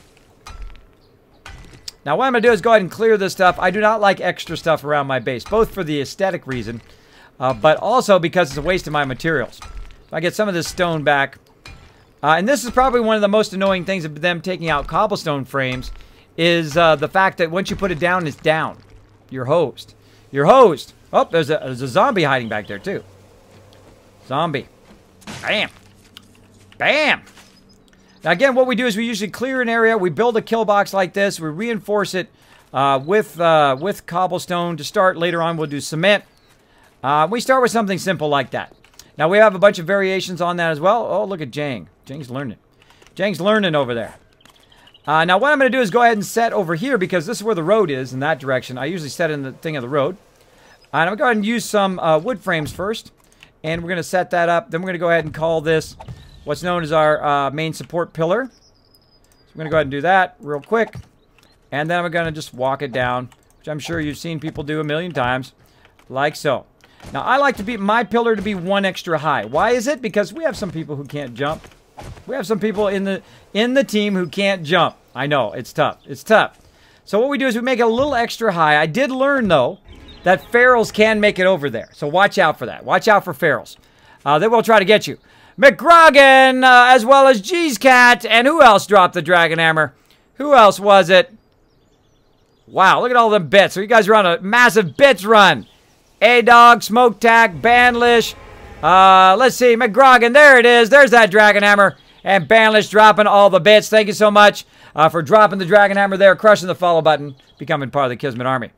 Now, what I'm going to do is go ahead and clear this stuff. I do not like extra stuff around my base, both for the aesthetic reason, but also because it's a waste of my materials. So I get some of this stone back. And this is probably one of the most annoying things of them taking out cobblestone frames is the fact that once you put it down, it's down. You're hosed. You're hosed. Oh, there's a zombie hiding back there, too. Zombie. Bam. Bam. Now, again, what we do is we usually clear an area. We build a kill box like this. We reinforce it with cobblestone. To start, later on, we'll do cement. We start with something simple like that. Now, we have a bunch of variations on that as well. Oh, look at Jang. Jang's learning. Jang's learning over there. Now, what I'm going to do is go ahead and set over here because this is where the road is in that direction. I usually set in the thing of the road. And I'm going to go ahead and use some wood frames first. And we're going to set that up. Then we're going to go ahead and call this what's known as our main support pillar. So I'm going to go ahead and do that real quick. And then I'm going to just walk it down, which I'm sure you've seen people do a million times, like so. Now, I like to my pillar to be one extra high. Why is it? Because we have some people who can't jump. We have some people in the team who can't jump. I know, it's tough. It's tough. So what we do is we make it a little extra high. I did learn, though, that ferals can make it over there. So watch out for that. Watch out for ferals. They will try to get you. McGrogan, as well as G's Cat, and who else dropped the Dragon Hammer? Who else was it? Wow, look at all them bits. So you guys are on a massive bits run. A-Dog, Smoke Tack, Banlish. Let's see, McGrogan, there it is. There's that Dragon Hammer. And Banlish dropping all the bits. Thank you so much for dropping the Dragon Hammer there, crushing the follow button, becoming part of the Kismet Army.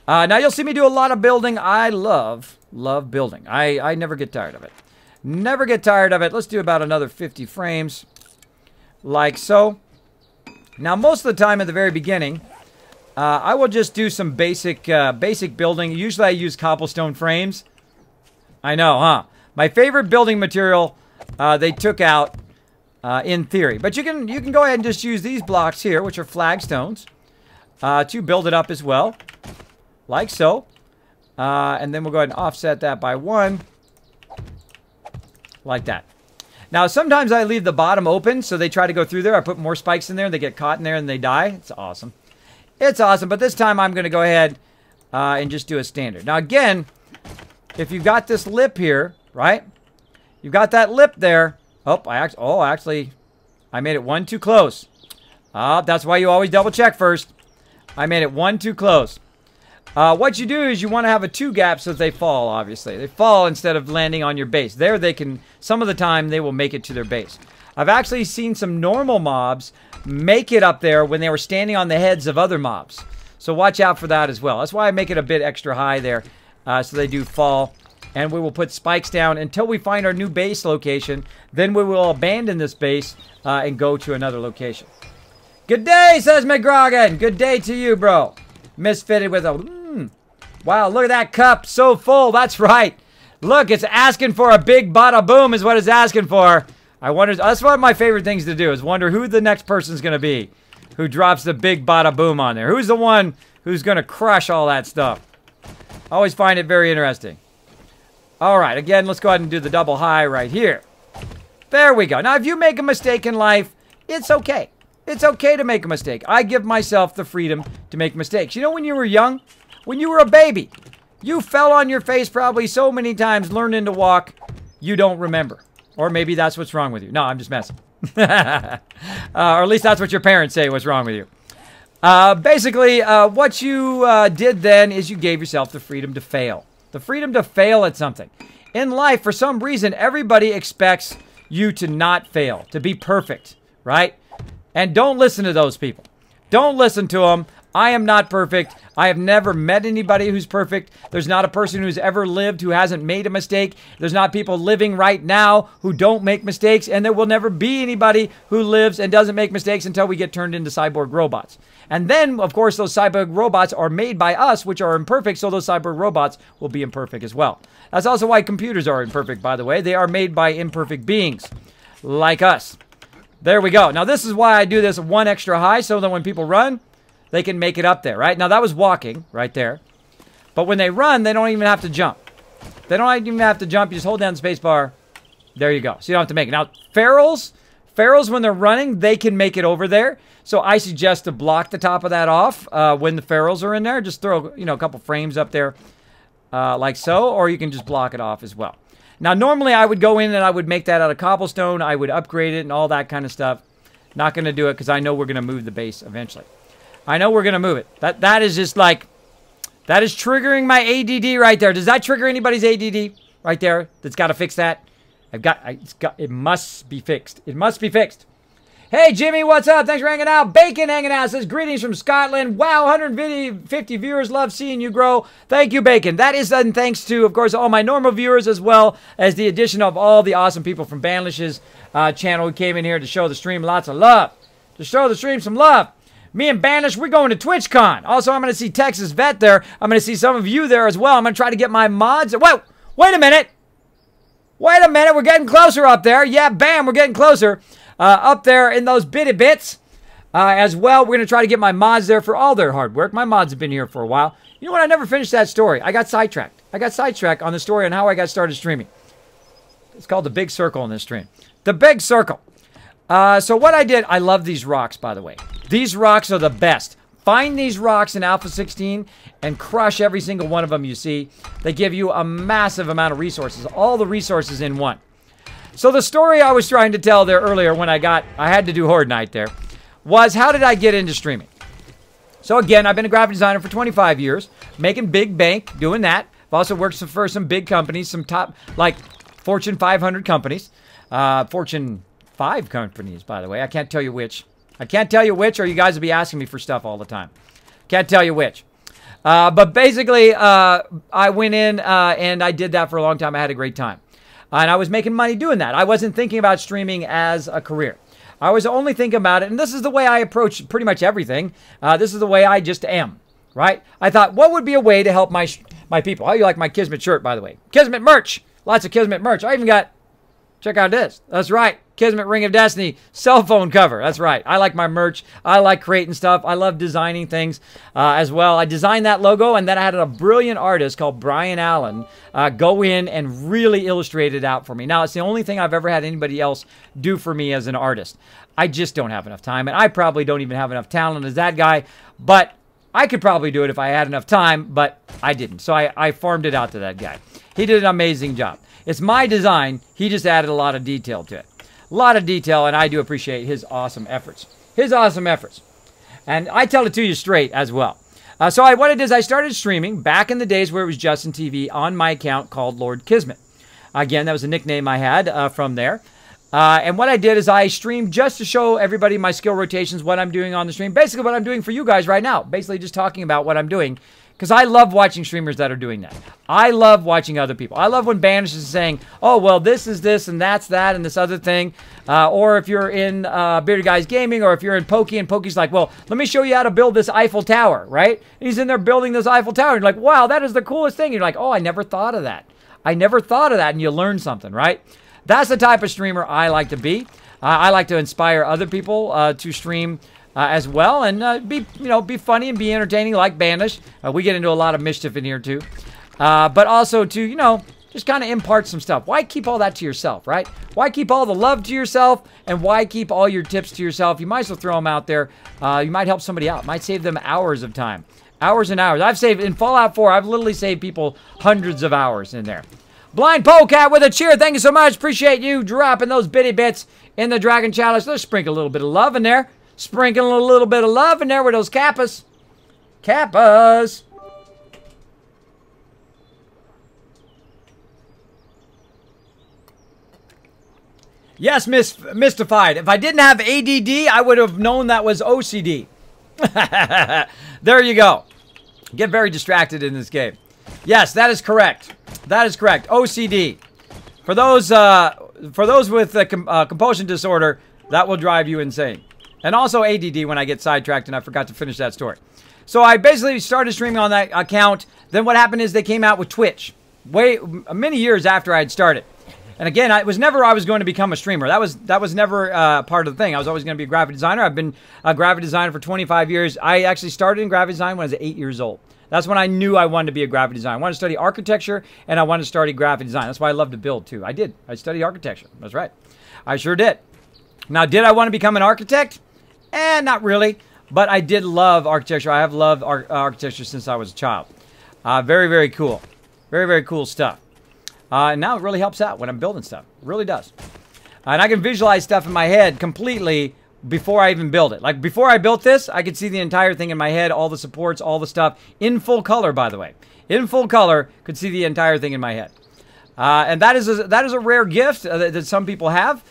Now, you'll see me do a lot of building. I love building. I never get tired of it. Never get tired of it. Let's do about another 50 frames, like so. Now, most of the time at the very beginning, I will just do some basic building. Usually I use cobblestone frames. I know, huh? My favorite building material they took out in theory. But you can go ahead and just use these blocks here, which are flagstones, to build it up as well, like so. And then we'll go ahead and offset that by 1. Like that. Now, sometimes I leave the bottom open, so they try to go through there. I put more spikes in there, and they get caught in there, and they die. It's awesome. It's awesome, but this time I'm going to go ahead and just do a standard. Now, again, if you've got this lip here, right? You've got that lip there. Oh, actually, I made it 1 too close. That's why you always double check first. I made it 1 too close. What you do is you want to have a 2 gap so that they fall, obviously. They fall instead of landing on your base. There they can, some of the time, they will make it to their base. I've actually seen some normal mobs make it up there when they were standing on the heads of other mobs. So watch out for that as well. That's why I make it a bit extra high there, so they do fall. And we will put spikes down until we find our new base location. Then we will abandon this base and go to another location. Good day, says McGrogan. Good day to you, bro. Misfitted with a... Wow, look at that cup. So full. That's right. Look, it's asking for a big bada boom is what it's asking for. I wonder... That's one of my favorite things to do is wonder who the next person's going to be who drops the big bada boom on there. Who's the one who's going to crush all that stuff? I always find it very interesting. All right, again, let's go ahead and do the double high right here. There we go. Now, if you make a mistake in life, it's okay. It's okay to make a mistake. I give myself the freedom to make mistakes. You know, when you were young, when you were a baby, you fell on your face probably so many times learning to walk, you don't remember. Or maybe that's what's wrong with you. No, I'm just messing. Or at least that's what your parents say what's wrong with you. Basically, what you did then is you gave yourself the freedom to fail. The freedom to fail at something. In life, for some reason, everybody expects you to not fail, to be perfect, right? And don't listen to those people. Don't listen to them. I am not perfect. I have never met anybody who's perfect. There's not a person who's ever lived who hasn't made a mistake. There's not people living right now who don't make mistakes. And there will never be anybody who lives and doesn't make mistakes until we get turned into cyborg robots. And then, of course, those cyborg robots are made by us, which are imperfect, so those cyborg robots will be imperfect as well. That's also why computers are imperfect, by the way. They are made by imperfect beings, like us. There we go. Now, this is why I do this one extra high, so that when people run, they can make it up there, right? Now, that was walking right there. But when they run, they don't even have to jump. They don't even have to jump. You just hold down the space bar. There you go. So you don't have to make it. Now, ferals, when they're running, they can make it over there. So I suggest to block the top of that off when the ferals are in there. Just throw, you know, a couple frames up there like so, or you can just block it off as well. Now, normally I would go in and I would make that out of cobblestone. I would upgrade it and all that kind of stuff. Not going to do it because I know we're going to move the base eventually. I know we're going to move it. That is just like, that is triggering my ADD right there. Does that trigger anybody's ADD right there that's got to fix that? It must be fixed. It must be fixed. Hey, Jimmy, what's up? Thanks for hanging out. Bacon hanging out says, greetings from Scotland. Wow, 150 viewers. Love seeing you grow. Thank you, Bacon. That is done thanks to, of course, all my normal viewers as well as the addition of all the awesome people from Banlish's channel who came in here to show the stream lots of love. To show the stream some love. Me and Banish, we're going to TwitchCon. Also, I'm going to see Texas Vet there. I'm going to see some of you there as well. I'm going to try to get my mods. Whoa, wait a minute. Wait a minute. We're getting closer up there. Yeah, bam, we're getting closer. Up there in those bitty bits as well. We're going to try to get my mods there for all their hard work. My mods have been here for a while. You know what? I never finished that story. I got sidetracked. I got sidetracked on the story on how I got started streaming. It's called The Big Circle in this stream. The Big Circle. So what I did, I love these rocks, by the way. These rocks are the best. Find these rocks in Alpha 16 and crush every single one of them you see. They give you a massive amount of resources. All the resources in one. So the story I was trying to tell there earlier when I had to do Horde Night there, was how did I get into streaming? So again, I've been a graphic designer for 25 years, making big bank doing that. I've also worked for some big companies, some top, like Fortune 500 companies. Fortune 5 companies, by the way. I can't tell you which. I can't tell you which, or you guys will be asking me for stuff all the time. Can't tell you which. But basically, I went in and I did that for a long time. I had a great time. And I was making money doing that. I wasn't thinking about streaming as a career. I was only thinking about it, and this is the way I approach pretty much everything. This is the way I just am, right? I thought, what would be a way to help my people? How do you like my Kismet shirt, by the way? Kismet merch. Lots of Kismet merch. I even got, check out this. That's right. Kismet Ring of Destiny cell phone cover. That's right. I like my merch. I like creating stuff. I love designing things as well. I designed that logo, and then I had a brilliant artist called Brian Allen go in and really illustrate it out for me. Now, it's the only thing I've ever had anybody else do for me as an artist. I just don't have enough time, and I probably don't even have enough talent as that guy, but I could probably do it if I had enough time, but I didn't. So I farmed it out to that guy. He did an amazing job. It's my design. He just added a lot of detail to it. A lot of detail, and I do appreciate his awesome efforts. His awesome efforts. And I tell it to you straight as well. So what I did is I started streaming back in the days where it was Justin TV on my account called Lord Kismet. Again, that was a nickname I had from there. And what I did is I streamed just to show everybody my skill rotations, what I'm doing on the stream. Basically what I'm doing for you guys right now. Basically just talking about what I'm doing. Because I love watching streamers that are doing that. I love watching other people. I love when Banish is saying, oh, well, this is this and that's that and this other thing. Or if you're in Bearded Guys Gaming or if you're in Pokey and Pokey's like, well, let me show you how to build this Eiffel Tower, right? And he's in there building this Eiffel Tower. And you're like, wow, that is the coolest thing. And you're like, oh, I never thought of that. I never thought of that. And you learn something, right? That's the type of streamer I like to be. I like to inspire other people to stream as well, and be funny and be entertaining like Banish. We get into a lot of mischief in here too, but also to just kind of impart some stuff. Why keep all that to yourself, right? Why keep all the love to yourself, and why keep all your tips to yourself? You might as well throw them out there. You might help somebody out. Might save them hours of time, hours and hours. I've saved in Fallout 4. I've literally saved people hundreds of hours in there. Blind Polecat with a cheer. Thank you so much. Appreciate you dropping those bitty bits in the Dragon Challenge. Let's sprinkle a little bit of love in there. Sprinkling a little bit of love in there with those Kappas. Kappas. Yes, mystified. If I didn't have ADD, I would have known that was OCD. There you go. Get very distracted in this game. Yes, that is correct. That is correct. OCD. For those with compulsion disorder, that will drive you insane. And also ADD when I get sidetracked and I forgot to finish that story. So I basically started streaming on that account. Then what happened is they came out with Twitch many years after I had started. And again, it was never I was going to become a streamer. That was never part of the thing. I was always going to be a graphic designer. I've been a graphic designer for 25 years. I actually started in graphic design when I was 8 years old. That's when I knew I wanted to be a graphic designer. I wanted to study architecture, and I wanted to study graphic design. That's why I love to build, too. I did. I studied architecture. That's right. I sure did. Now, did I want to become an architect? Not really. But I did love architecture. I have loved architecture since I was a child. Very, very cool. Very, very cool stuff. And now it really helps out when I'm building stuff. It really does. And I can visualize stuff in my head completely before I even build it. Like before I built this, I could see the entire thing in my head, all the supports, all the stuff, in full color, by the way. In full color, could see the entire thing in my head. And that is a rare gift that some people have.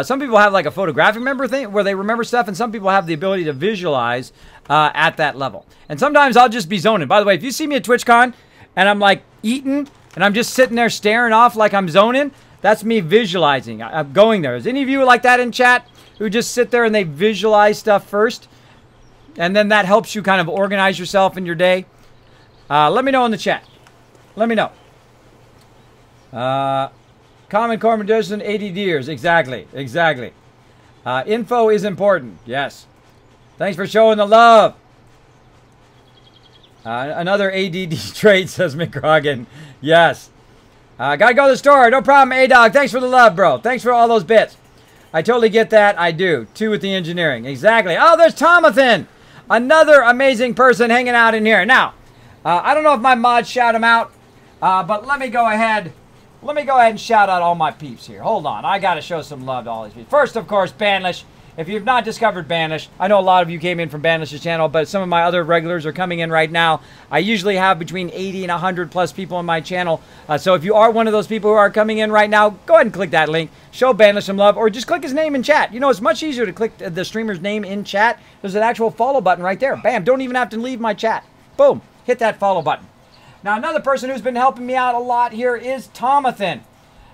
Some people have like a photographic memory thing where they remember stuff, and some people have the ability to visualize at that level. And sometimes I'll just be zoning. By the way, if you see me at TwitchCon and I'm like eating and I'm just sitting there staring off like I'm zoning, that's me visualizing. I'm going there. Is any of you like that in chat who just sit there and they visualize stuff first? And then that helps you kind of organize yourself in your day? Let me know in the chat. Let me know. Common Corman doesn't ADDers. Exactly. Exactly. Info is important. Yes. Thanks for showing the love. Another ADD trait, says McCrogan. Yes. Gotta go to the store. No problem, A-Dog. Thanks for the love, bro. Thanks for all those bits. I totally get that. I do. 2 with the engineering. Exactly. Oh, there's Tomathan. Another amazing person hanging out in here. Now, I don't know if my mods shout him out, but let me go ahead. Let me go ahead and shout out all my peeps here. Hold on. I got to show some love to all these peeps. First, of course, Banish. If you've not discovered Banish, I know a lot of you came in from Banish's channel, but some of my other regulars are coming in right now. I usually have between 80 and 100 plus people on my channel. So if you are one of those people who are coming in right now, go ahead and click that link. Show Banish some love, or just click his name in chat. You know, it's much easier to click the streamer's name in chat. There's an actual follow button right there. Bam, don't even have to leave my chat. Boom, hit that follow button. Now, another person who's been helping me out a lot here is Tomathan.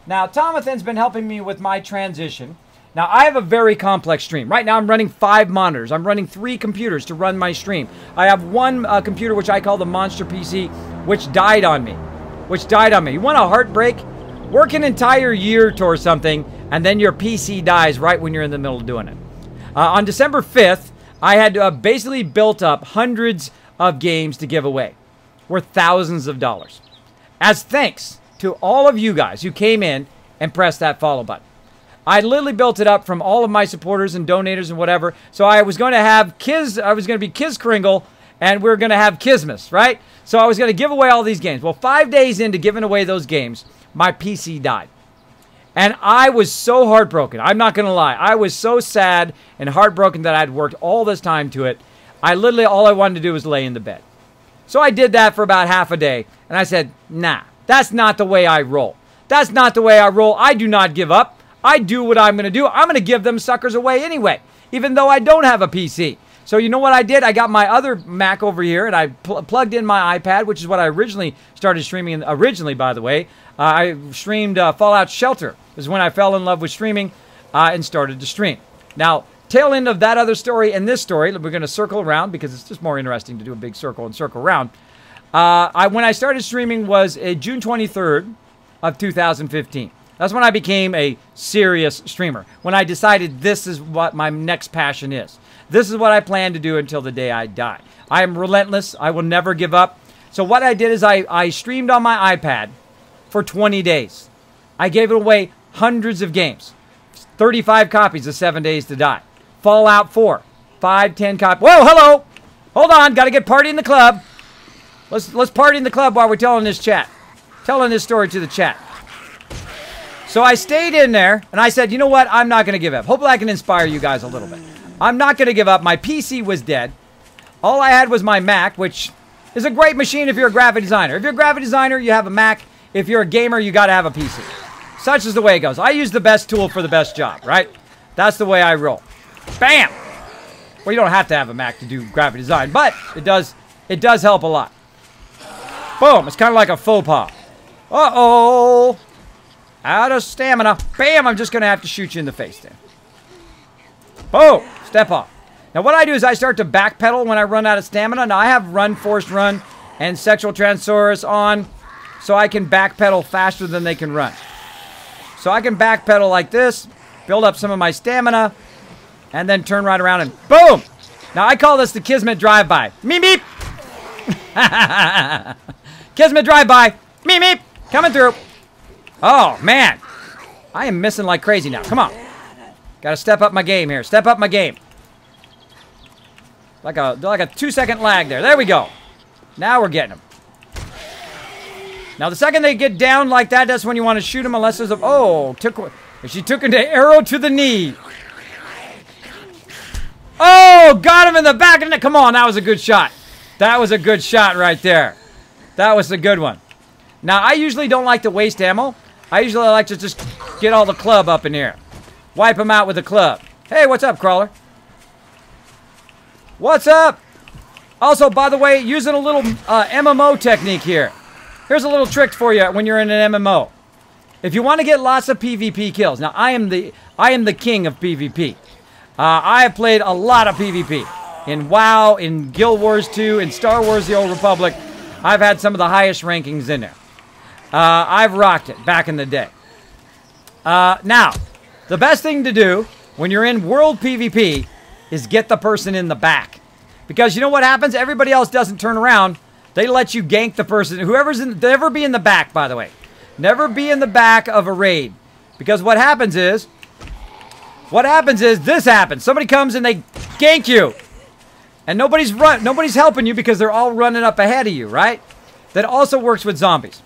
Now, Tomathan's been helping me with my transition. Now, I have a very complex stream. Right now, I'm running 5 monitors. I'm running 3 computers to run my stream. I have one computer, which I call the Monster PC, which died on me. You want a heartbreak? Work an entire year towards something, and then your PC dies right when you're in the middle of doing it. On December 5th, I had basically built up hundreds of games to give away, worth thousands of dollars. As thanks to all of you guys who came in and pressed that follow button. I literally built it up from all of my supporters and donators and whatever. So I was going to have I was going to be Kiz Kringle, and we are going to have Kismet, right? So I was going to give away all these games. Well, 5 days into giving away those games, my PC died. And I was so heartbroken. I'm not going to lie. I was so sad and heartbroken that I'd worked all this time to it. All I wanted to do was lay in the bed. So I did that for about half a day. And I said, nah, that's not the way I roll. That's not the way I roll. I do not give up. I do what I'm going to do. I'm going to give them suckers away anyway, even though I don't have a PC. So you know what I did? I got my other Mac over here, and I plugged in my iPad, which is what I originally started streaming. Originally, by the way, I streamed Fallout Shelter. This is when I fell in love with streaming and started to stream. Now, tail end of that other story and this story, we're going to circle around because it's just more interesting to do a big circle and circle around. When I started streaming was June 23rd of 2015. That's when I became a serious streamer. When I decided this is what my next passion is. This is what I plan to do until the day I die. I am relentless. I will never give up. So what I did is I streamed on my iPad for 20 days. I gave away hundreds of games. 35 copies of 7 Days to Die. Fallout 4. 5, 10 copies. Whoa, hello! Hold on, got to get party in the club. Let's party in the club while we're telling this story to the chat. So I stayed in there, and I said, you know what? I'm not going to give up. Hopefully I can inspire you guys a little bit. I'm not going to give up. My PC was dead. All I had was my Mac, which is a great machine if you're a graphic designer. If you're a graphic designer, you have a Mac. If you're a gamer, you got to have a PC. Such is the way it goes. I use the best tool for the best job, right? That's the way I roll. Bam! Well, you don't have to have a Mac to do graphic design, but it does help a lot. Boom! It's kind of like a faux pas. Uh-oh! Out of stamina. Bam! I'm just going to have to shoot you in the face then. Boom! Step off. Now what I do is I start to backpedal when I run out of stamina. Now I have run, forced run, and sexual transaurus on, so I can backpedal faster than they can run. So I can backpedal like this, build up some of my stamina, and then turn right around and boom! Now I call this the Kismet drive-by. Meep meep! Kismet drive-by. Meep meep! Coming through. Oh, man. I am missing like crazy now. Come on. Got to step up my game here. Step up my game. Like a 2-second lag there. There we go. Now we're getting them. Now, the second they get down like that, that's when you want to shoot them unless there's a... Oh, she took an arrow to the knee. Oh, got him in the back of the neck. Come on, that was a good shot. That was a good shot right there. That was a good one. Now, I usually don't like to waste ammo. I usually like to just get all the club up in here. Wipe them out with a club. Hey, what's up, Crawler? What's up? Also, by the way, using a little MMO technique here. Here's a little trick for you when you're in an MMO. If you want to get lots of PvP kills. Now, I am the king of PvP. I have played a lot of PvP. In WoW, in Guild Wars 2, in Star Wars The Old Republic. I've had some of the highest rankings in there. I've rocked it back in the day. Now, the best thing to do when you're in World PvP is get the person in the back. Because you know what happens? Everybody else doesn't turn around. They let you gank the person. Whoever's in... Never be in the back, by the way. Never be in the back of a raid. Because what happens is... this happens. Somebody comes and they gank you. And nobody's helping you because they're all running up ahead of you, right? That also works with zombies.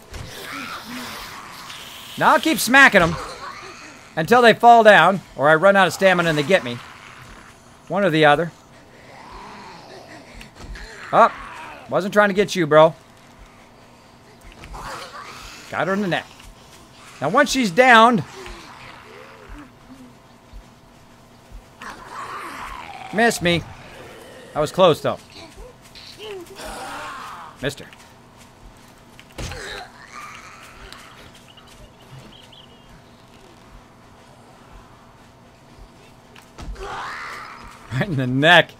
Now I'll keep smacking them until they fall down, or I run out of stamina and they get me. One or the other. Oh, wasn't trying to get you, bro. Got her in the neck. Now once she's downed, missed me. I was close though. Missed her. Right in the neck.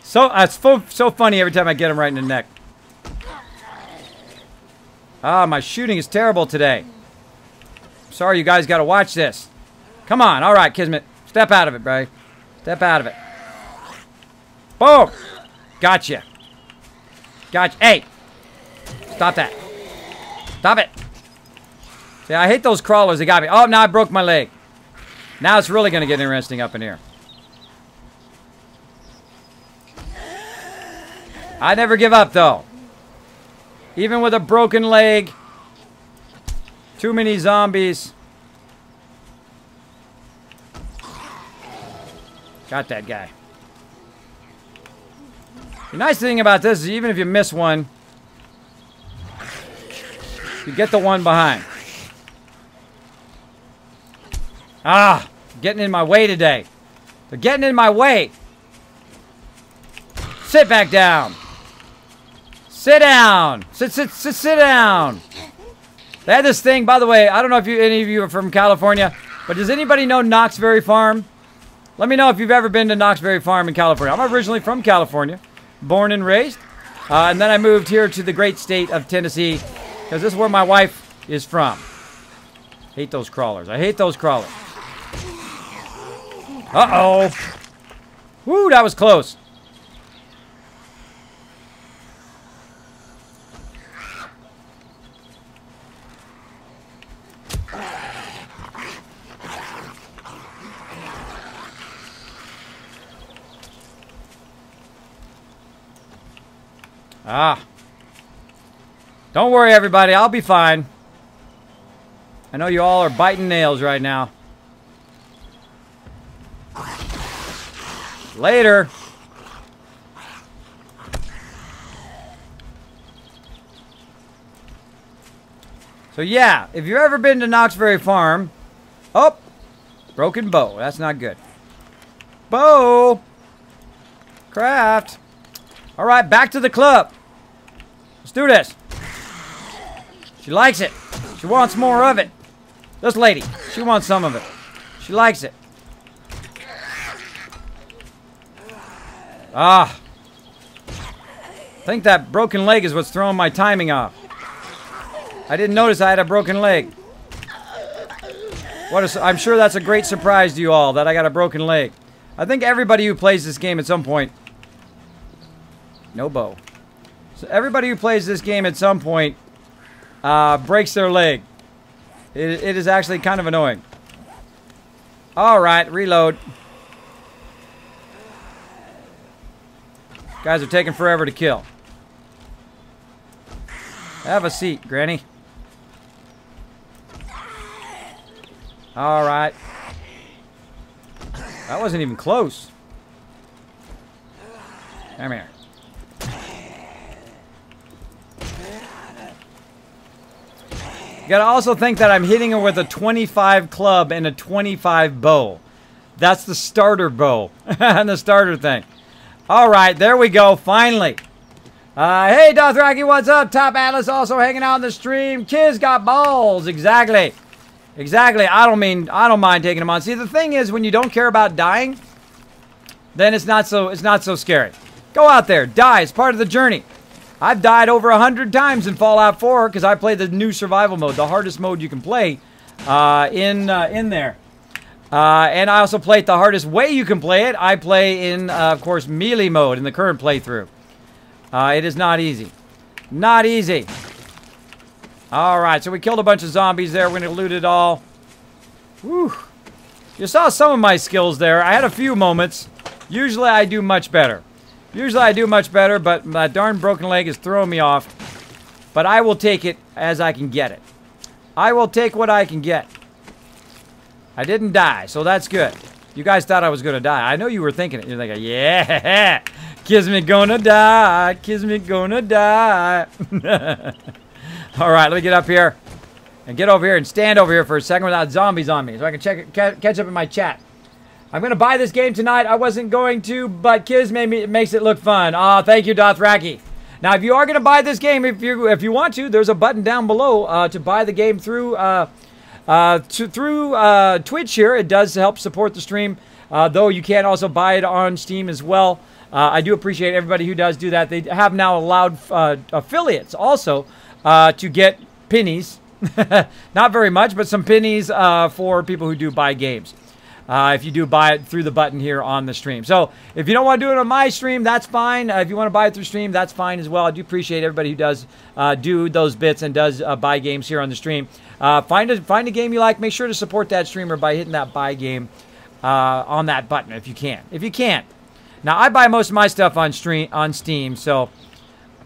So it's so funny every time I get him right in the neck. Ah, my shooting is terrible today. Sorry, you guys got to watch this. Come on, all right, Kismet, step out of it, bro. Step out of it. Boom! Gotcha. Gotcha. Hey, stop that. Stop it. See, I hate those crawlers. They got me. Oh, now I broke my leg. Now it's really gonna get interesting up in here. I never give up, though. Even with a broken leg. Too many zombies. Got that guy. The nice thing about this is even if you miss one, you get the one behind. Ah, getting in my way today. They're getting in my way. Sit back down. Sit down. Sit down. They had this thing, by the way, I don't know if any of you are from California, but does anybody know Knott's Berry Farm? Let me know if you've ever been to Knott's Berry Farm in California. I'm originally from California, born and raised. And then I moved here to the great state of Tennessee because this is where my wife is from. Hate those crawlers. I hate those crawlers. Uh-oh. Woo, that was close. Ah. Don't worry, everybody. I'll be fine. I know you all are biting nails right now. Later. So yeah, if you've ever been to Knott's Berry Farm, oh, broken bow. That's not good. Bow. Craft. All right, back to the club. Let's do this. She likes it. She wants more of it. This lady, she wants some of it. She likes it. Ah. I think that broken leg is what's throwing my timing off. I didn't notice I had a broken leg. I'm sure that's a great surprise to you all that I got a broken leg. I think everybody who plays this game at some point... No bow. So everybody who plays this game at some point breaks their leg. It is actually kind of annoying. Alright, reload. Guys are taking forever to kill. Have a seat, Granny. Alright. That wasn't even close. Come here. You gotta also think that I'm hitting her with a 25 club and a 25 bow. That's the starter bow. And the starter thing. Alright, there we go, finally. Hey, Dothraki, what's up? Top Atlas also hanging out on the stream. Kids got balls. Exactly. Exactly. I don't mind taking them on. See, the thing is, when you don't care about dying, then it's not so scary. Go out there, die. It's part of the journey. I've died over 100 times in Fallout 4 because I play the new survival mode, the hardest mode you can play in there. And I also play it the hardest way you can play it. I play in, of course, melee mode in the current playthrough. It is not easy. Not easy. Alright, so we killed a bunch of zombies there. We're going to loot it all. Whew. You saw some of my skills there. I had a few moments. Usually I do much better. But my darn broken leg is throwing me off. But I will take it as I can get it. I will take what I can get. I didn't die, so that's good. You guys thought I was going to die. I know you were thinking it. You're thinking, yeah, Kismet gonna die. Kismet gonna die. All right, let me get up here and get over here and stand over here for a second without zombies on me so I can catch up in my chat. I'm going to buy this game tonight. I wasn't going to, but Kismet makes it look fun. Aw, thank you, Dothraki. Now, if you are going to buy this game, if you want to, there's a button down below to buy the game through Twitch here. It does help support the stream, though you can also buy it on Steam as well. I do appreciate everybody who does do that. They have now allowed affiliates also to get pennies. Not very much, but some pennies for people who do buy games. If you do buy it through the button here on the stream. So if you don't want to do it on my stream, that's fine. If you want to buy it through stream, that's fine as well. I do appreciate everybody who does do those bits and does buy games here on the stream. Find a game you like. Make sure to support that streamer by hitting that buy game on that button if you can. If you can. Now, I buy most of my stuff on Steam, so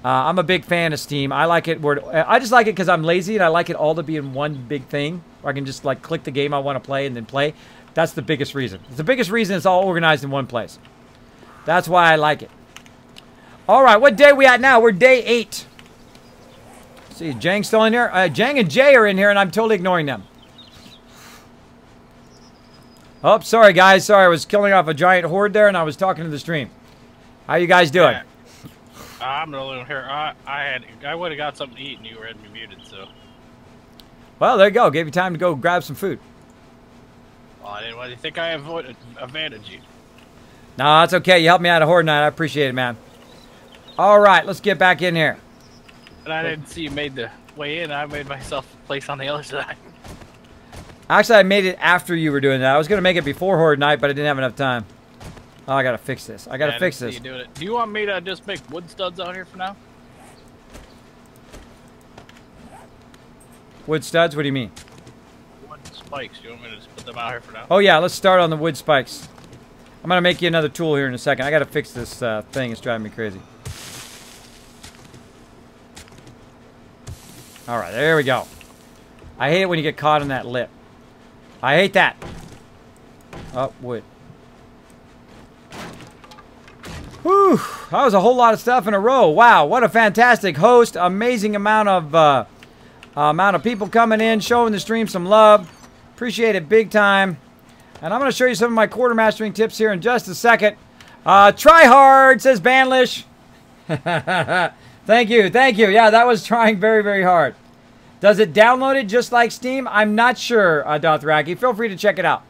I'm a big fan of Steam. I like it. I just like it because I'm lazy and I like it all to be in one big thing where I can just like click the game I want to play and then play. That's the biggest reason. It's the biggest reason it's all organized in one place. That's why I like it. All right, what day are we at now? We're day 8. See, Jang's still in here. Jang and Jay are in here, and I'm totally ignoring them. Oh, sorry, guys. Sorry, I was killing off a giant horde there, and I was talking to the stream. How you guys doing? Yeah. I'm the only one here. I would have got something to eat, and you were had me muted, so. Well, there you go. Gave you time to go grab some food. Well, I didn't want to think I advantage you. No, that's okay. You helped me out of horde night. I appreciate it, man. All right, let's get back in here. And I didn't see you made the way in. I made myself a place on the other side. Actually, I made it after you were doing that. I was going to make it before horde night, but I didn't have enough time. Oh, I got to fix this. I got to fix this. You doing it. Do you want me to just make wood studs out here for now? Wood studs? What do you mean? Wood spikes. You want me to just put them out here for now? Oh, yeah. Let's start on the wood spikes. I'm going to make you another tool here in a second. I got to fix this thing. It's driving me crazy. All right. There we go. I hate it when you get caught in that lip. I hate that. Oh, wood. Whew. That was a whole lot of stuff in a row. Wow. What a fantastic host. Amazing amount of people coming in, showing the stream some love. Appreciate it big time. And I'm going to show you some of my quarter mastering tips here in just a second. Try hard, says Banlish. Thank you. Thank you. Yeah, that was trying very, very hard. Does it download it just like Steam? I'm not sure, Dothraki. Feel free to check it out.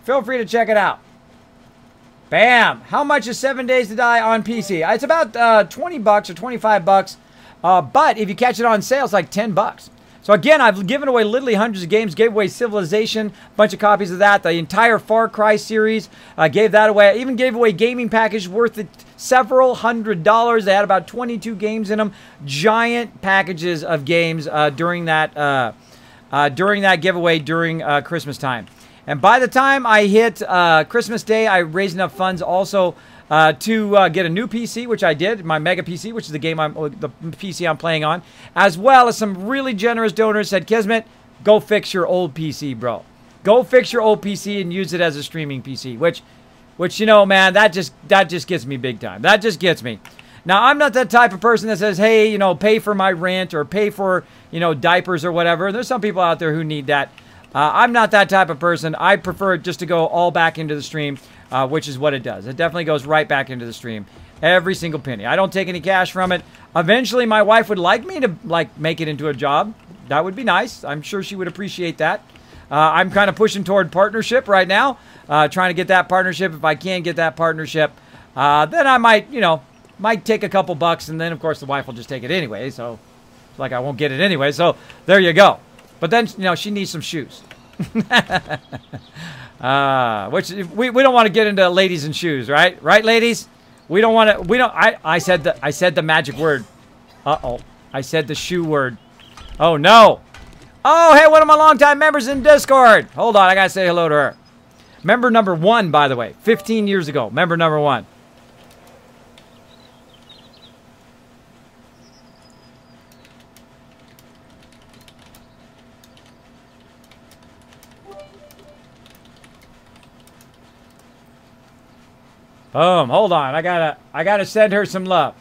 Feel free to check it out. Bam! How much is 7 Days to Die on PC? It's about 20 bucks or 25 bucks. But if you catch it on sale, it's like 10 bucks. So again, I've given away literally hundreds of games. Gave away Civilization, a bunch of copies of that. The entire Far Cry series, gave that away. I even gave away gaming package worth several $100s. They had about 22 games in them. Giant packages of games during that giveaway during Christmas time. And by the time I hit Christmas Day, I raised enough funds also to get a new PC, which I did, my Mega PC, which is the PC I'm playing on, as well as some really generous donors said, Kismet, go fix your old PC, bro. Go fix your old PC and use it as a streaming PC, which you know, man, that just gets me big time. That just gets me. Now, I'm not that type of person that says, hey, you know, pay for my rent or pay for, you know, diapers or whatever. There's some people out there who need that. I'm not that type of person. I prefer it just to go all back into the stream, which is what it does. It definitely goes right back into the stream. Every single penny. I don't take any cash from it. Eventually, my wife would like me to, make it into a job. That would be nice. I'm sure she would appreciate that. I'm kind of pushing toward partnership right now. Trying to get that partnership. If I can get that partnership, then I might, you know, take a couple bucks. And then, of course, the wife will just take it anyway. So, it's like I won't get it anyway. So, there you go. But then, you know, she needs some shoes. Which we don't want to get into ladies and shoes, right? Right, ladies? We don't want to. I said the magic word. Uh-oh. I said the shoe word. Oh, no. Oh, hey, one of my longtime members in Discord. Hold on, I got to say hello to her. Member number 1, by the way. 15 years ago. Member number 1. Boom. Hold on. I gotta send her some love.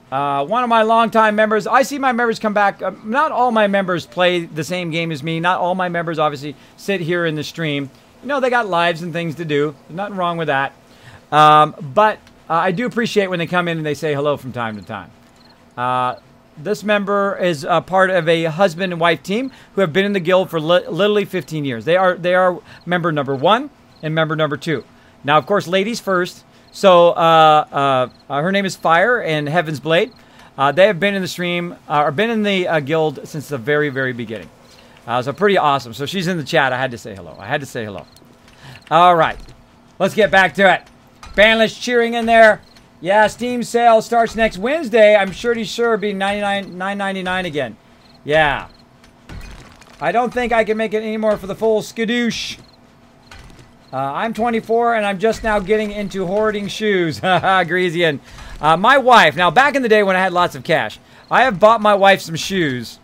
One of my longtime members. I see my members come back. Not all my members play the same game as me. Not all my members obviously sit here in the stream. You know, they got lives and things to do. There's nothing wrong with that. But I do appreciate when they come in and they say hello from time to time. This member is a part of a husband and wife team who have been in the guild for literally 15 years. They are member number 1 and member number 2. Now, of course, ladies first. So, her name is Fire and Heaven's Blade. They have been in the stream, or been in the guild since the very, very beginning. So, pretty awesome. So, she's in the chat. I had to say hello. All right. Let's get back to it. Banlish cheering in there. Yeah, Steam sale starts next Wednesday. I'm pretty sure it'll be $9.99 again. Yeah. I don't think I can make it anymore for the full skadoosh. I'm 24 and I'm just now getting into hoarding shoes. Haha, Greasian. My wife, now back in the day when I had lots of cash, I have bought my wife some shoes,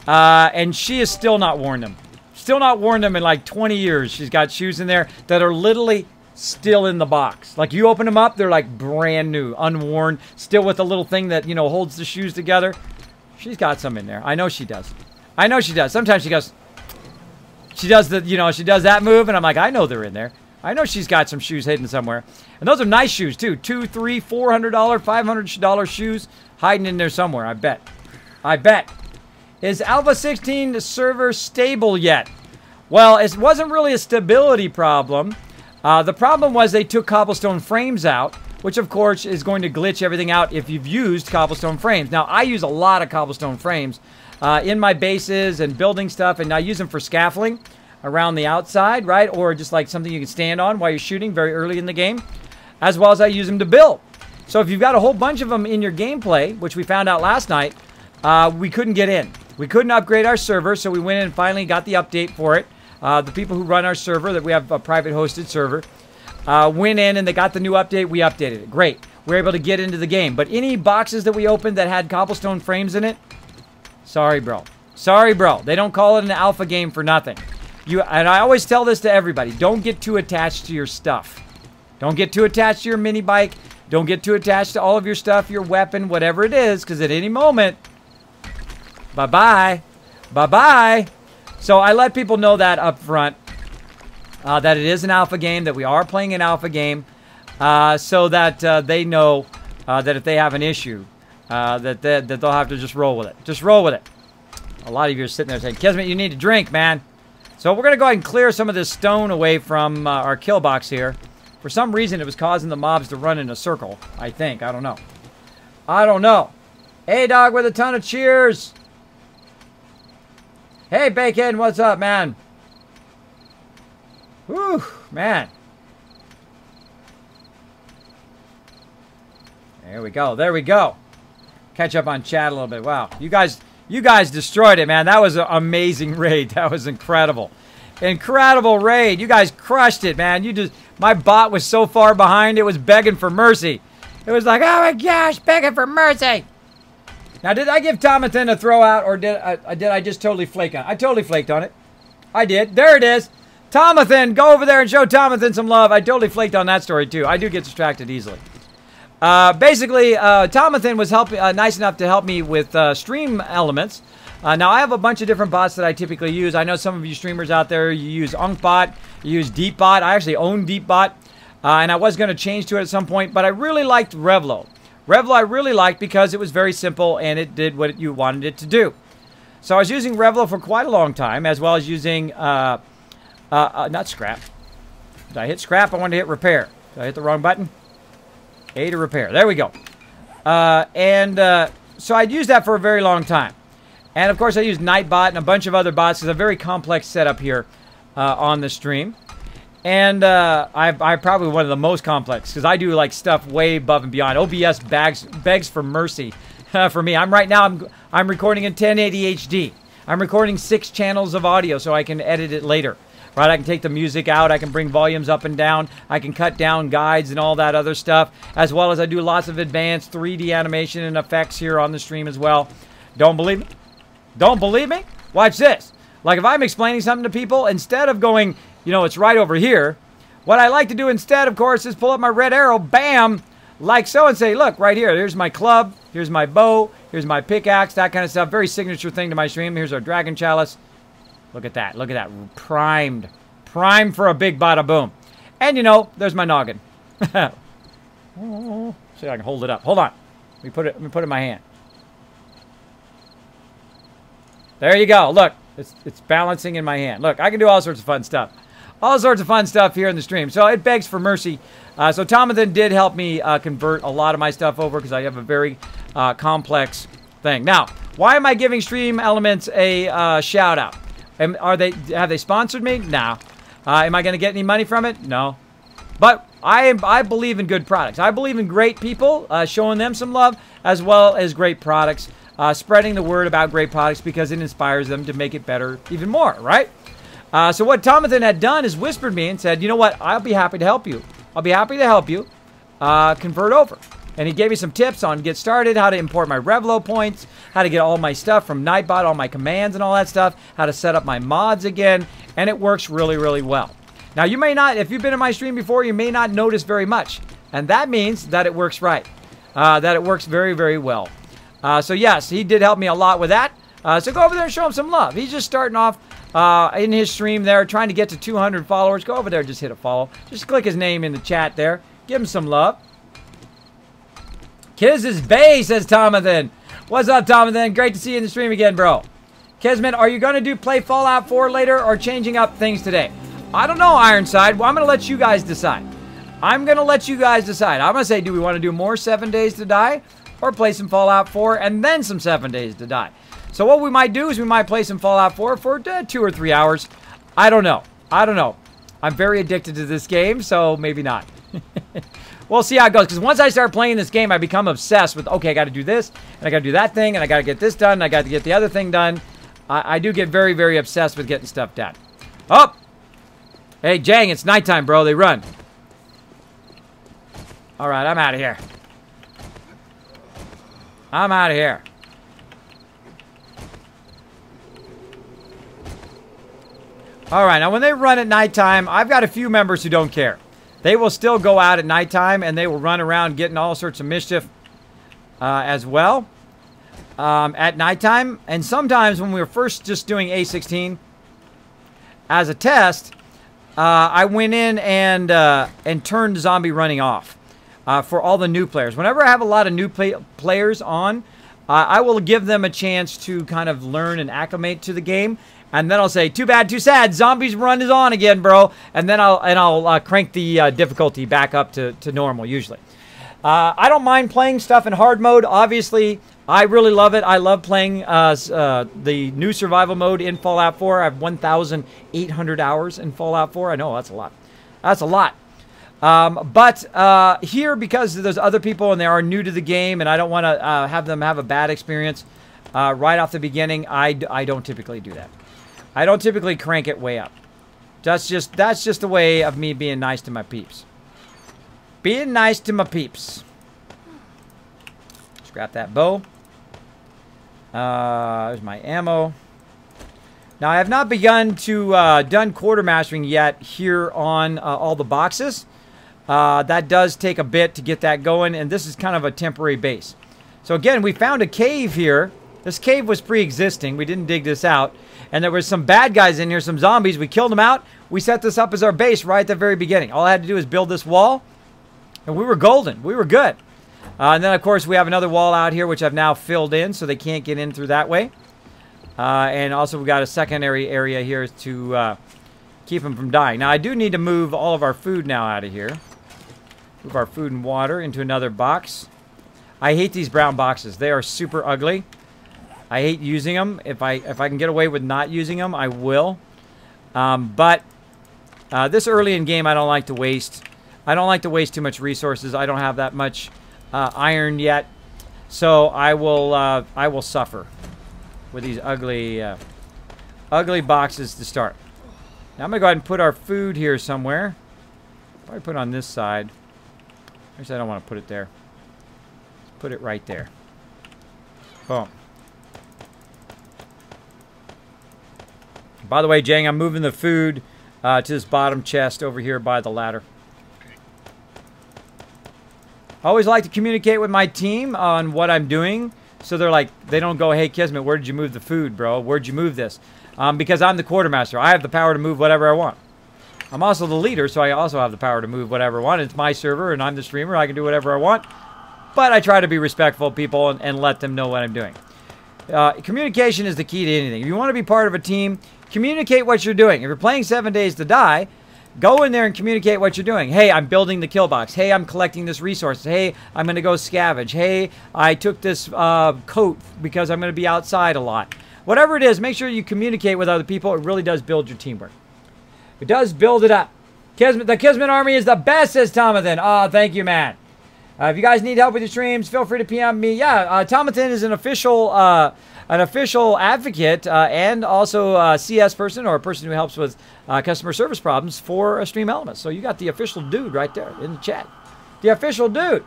and she has still not worn them. Still not worn them in like 20 years. She's got shoes in there that are literally still in the box. Like you open them up, they're like brand new, unworn, still with a little thing that, you know, holds the shoes together. She's got some in there. I know she does. I know she does. Sometimes she goes... She does the, you know, she does that move, and I'm like, I know they're in there. I know she's got some shoes hidden somewhere. And those are nice shoes, too. $200, $300, $400, $500 shoes hiding in there somewhere, I bet. I bet. Is Alpha 16 server stable yet? Well, it wasn't really a stability problem. The problem was they took cobblestone frames out, which of course is going to glitch everything out if you've used cobblestone frames. Now, I use a lot of cobblestone frames in my bases and building stuff, and I use them for scaffolding around the outside, right? Or just like something you can stand on while you're shooting very early in the game, as well as I use them to build. So if you've got a whole bunch of them in your gameplay, which we found out last night, we couldn't get in. We couldn't upgrade our server, so we went in and finally got the update for it. The people who run our server, that we have a private hosted server, went in and they got the new update. We updated it. Great. We were able to get into the game. But any boxes that we opened that had cobblestone frames in it, sorry, bro. Sorry, bro. They don't call it an alpha game for nothing. And I always tell this to everybody. Don't get too attached to your stuff. Don't get too attached to your mini bike. Don't get too attached to all of your stuff, your weapon, whatever it is, because at any moment, bye-bye. Bye-bye. So I let people know that up front, that it is an alpha game, that we are playing an alpha game, so that they know that if they have an issue, that they'll have to just roll with it. Just roll with it. A lot of you are sitting there saying, Kismet, you need to drink, man. So we're going to go ahead and clear some of this stone away from our kill box here. For some reason, it was causing the mobs to run in a circle, I think. I don't know. I don't know. Hey, dog, with a ton of cheers. Hey, Bacon, what's up, man? Whew, man. There we go. There we go. Catch up on chat a little bit. Wow. You guys destroyed it, man. That was an amazing raid. That was incredible. Incredible raid. You guys crushed it, man. My bot was so far behind, it was begging for mercy. It was like, oh my gosh, begging for mercy. Now, did I give Tomathan a throw out, or did I just totally flake on it? I totally flaked on it. I did. There it is. Tomathan, go over there and show Tomathan some love. I totally flaked on that story, too. I do get distracted easily. Basically, Tomathan was nice enough to help me with stream elements. Now, I have a bunch of different bots that I typically use. I know some of you streamers out there, you use UnkBot, you use DeepBot. I actually own DeepBot, and I was going to change to it at some point, but I really liked Revlo. Revlo I really liked because it was very simple, and it did what you wanted it to do. So I was using Revlo for quite a long time, as well as using, not scrap. Did I hit scrap? I wanted to hit repair. Did I hit the wrong button? A to repair. There we go. So I'd used that for a very long time. And, of course, I used Nightbot and a bunch of other bots. It's a very complex setup here on the stream. And I'm probably one of the most complex because I do, like, stuff way above and beyond. OBS begs for mercy for me. Right now, I'm recording in 1080 HD. I'm recording 6 channels of audio so I can edit it later. Right, I can take the music out, I can bring volumes up and down, I can cut down guides and all that other stuff, as well as I do lots of advanced 3D animation and effects here on the stream as well. Don't believe me? Don't believe me? Watch this. Like if I'm explaining something to people, instead of going, you know, it's right over here, what I like to do instead, of course, is pull up my red arrow, bam, like so, and say, look, right here, here's my club, here's my bow, here's my pickaxe, that kind of stuff. Very signature thing to my stream. Here's our dragon chalice. Look at that. Look at that. Primed. Primed for a big bada boom. And, you know, there's my noggin. See if I can hold it up. Hold on. Let me put it in my hand. There you go. Look. It's balancing in my hand. Look, I can do all sorts of fun stuff. All sorts of fun stuff here in the stream. So it begs for mercy. So Tomathan did help me convert a lot of my stuff over because I have a very complex thing. Now, why am I giving Stream Elements a shout out? Have they sponsored me? No. Am I going to get any money from it? No. But I believe in good products. I believe in great people, showing them some love, as well as great products, spreading the word about great products because it inspires them to make it better even more, right? So what Tomathan had done is whispered me and said, you know what, I'll be happy to help you. I'll be happy to help you convert over. And he gave me some tips on get started, how to import my Revlo points, how to get all my stuff from Nightbot, all my commands and all that stuff, how to set up my mods again, and it works really, really well. Now, you may not, if you've been in my stream before, you may not notice very much, and that means that it works right, that it works very, very well. So, yes, he did help me a lot with that. So go over there and show him some love. He's just starting off in his stream there, trying to get to 200 followers. Go over there, just hit a follow. Just click his name in the chat there. Give him some love. Kiz is Bay, says Tomathan. What's up, Tomathan? Great to see you in the stream again, bro. Kismet, are you going to play Fallout 4 later or changing up things today? I don't know, Ironside. Well, I'm going to let you guys decide. I'm going to say, do we want to do more 7 Days to Die or play some Fallout 4 and then some 7 Days to Die? So what we might do is we might play some Fallout 4 for 2 or 3 hours. I don't know. I'm very addicted to this game, so maybe not. We'll see how it goes, because once I start playing this game, I become obsessed with, okay, I got to do this, and I got to do that thing, and I got to get this done, and I got to get the other thing done. I do get very, very obsessed with getting stuff done. Oh! Hey, Jang, it's nighttime, bro. They run. All right, I'm out of here. I'm out of here. All right, now when they run at nighttime, I've got a few members who don't care. They will still go out at nighttime, and they will run around getting all sorts of mischief as well at nighttime. And sometimes when we were first just doing A16 as a test, I went in and turned zombie running off for all the new players. Whenever I have a lot of new players on, I will give them a chance to kind of learn and acclimate to the game. And then I'll say, too bad, too sad. Zombies run is on again, bro. And then I'll crank the difficulty back up to normal usually. I don't mind playing stuff in hard mode. Obviously, I really love it. I love playing the new survival mode in Fallout 4. I have 1,800 hours in Fallout 4. I know, that's a lot. That's a lot. But here, because there's other people and they are new to the game and I don't want to have them have a bad experience right off the beginning, I don't typically do that. I don't typically crank it way up. That's just a way of me being nice to my peeps. Being nice to my peeps. Scrap that bow. There's my ammo. Now, I have not begun to done quartermastering yet here on all the boxes. That does take a bit to get that going, and this is kind of a temporary base. So again, we found a cave here. This cave was pre-existing. We didn't dig this out. And there was some bad guys in here, some zombies. We killed them out. We set this up as our base right at the very beginning. All I had to do was build this wall, and we were golden. We were good. And then, of course, we have another wall out here, which I've now filled in, so they can't get in through that way. And also, we've got a secondary area here to keep them from dying. Now, I do need to move all of our food now out of here. Move our food and water into another box. I hate these brown boxes. They are super ugly. I hate using them. If I can get away with not using them, I will. But this early in game, I don't like to waste. I don't like to waste too much resources. I don't have that much iron yet, so I will suffer with these ugly boxes to start. Now I'm gonna go ahead and put our food here somewhere. Probably put it on this side. Actually, I don't want to put it there. Let's put it right there. Boom. By the way, Jang, I'm moving the food to this bottom chest over here by the ladder. I always like to communicate with my team on what I'm doing, so they don't go, hey, Kismet, where did you move the food, bro? Where'd you move this? Because I'm the quartermaster. I have the power to move whatever I want. I'm also the leader, so I also have the power to move whatever I want. It's my server, and I'm the streamer. I can do whatever I want. But I try to be respectful of people and let them know what I'm doing. Communication is the key to anything. If you want to be part of a team, communicate what you're doing. If you're playing 7 Days to Die, go in there and communicate what you're doing. Hey, I'm building the kill box. Hey, I'm collecting this resource. Hey, I'm going to go scavenge. Hey, I took this coat because I'm going to be outside a lot. Whatever it is, make sure you communicate with other people. It really does build your teamwork. It does build it up. Kismet, the Kismet Army is the best, says Tomathan. Oh, thank you, man. If you guys need help with your streams, feel free to PM me. Yeah, Tomathan is an official advocate and also a CS person or a person who helps with customer service problems for Stream Elements. So you got the official dude right there in the chat. The official dude.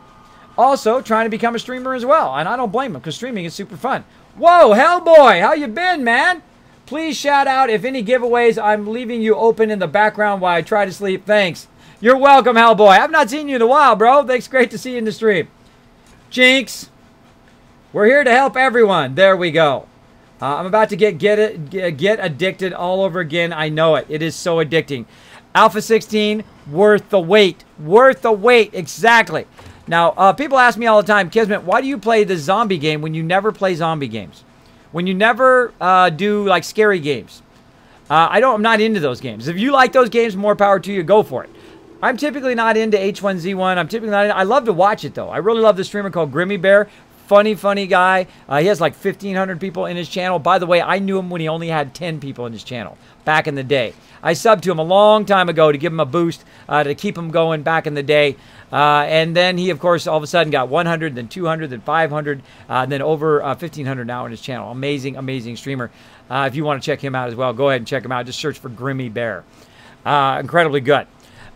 Also trying to become a streamer as well. And I don't blame him because streaming is super fun. Whoa, Hellboy, how you been, man? Please shout out if any giveaways. I'm leaving you open in the background while I try to sleep. Thanks. You're welcome, Hellboy. I've not seen you in a while, bro. Thanks. Great to see you in the stream. Jinx. We're here to help everyone. There we go. I'm about to get addicted all over again. I know it. It is so addicting. Alpha 16, worth the wait. Worth the wait, exactly. Now, people ask me all the time, Kismet, why do you play the zombie game when you never play zombie games? When you never do, like, scary games? I'm not into those games. If you like those games, more power to you, go for it. I'm typically not into H1Z1. I'm typically not into, I love to watch it, though. I really love this streamer called Grimmy Bear. Funny guy. He has like 1,500 people in his channel. By the way, I knew him when he only had 10 people in his channel back in the day. I subbed to him a long time ago to give him a boost, to keep him going back in the day. And then he, of course, all of a sudden got 100, then 200, then 500, then over 1,500 now in his channel. Amazing, amazing streamer. If you want to check him out as well, go ahead and check him out. Just search for Grimmy Bear. Incredibly good.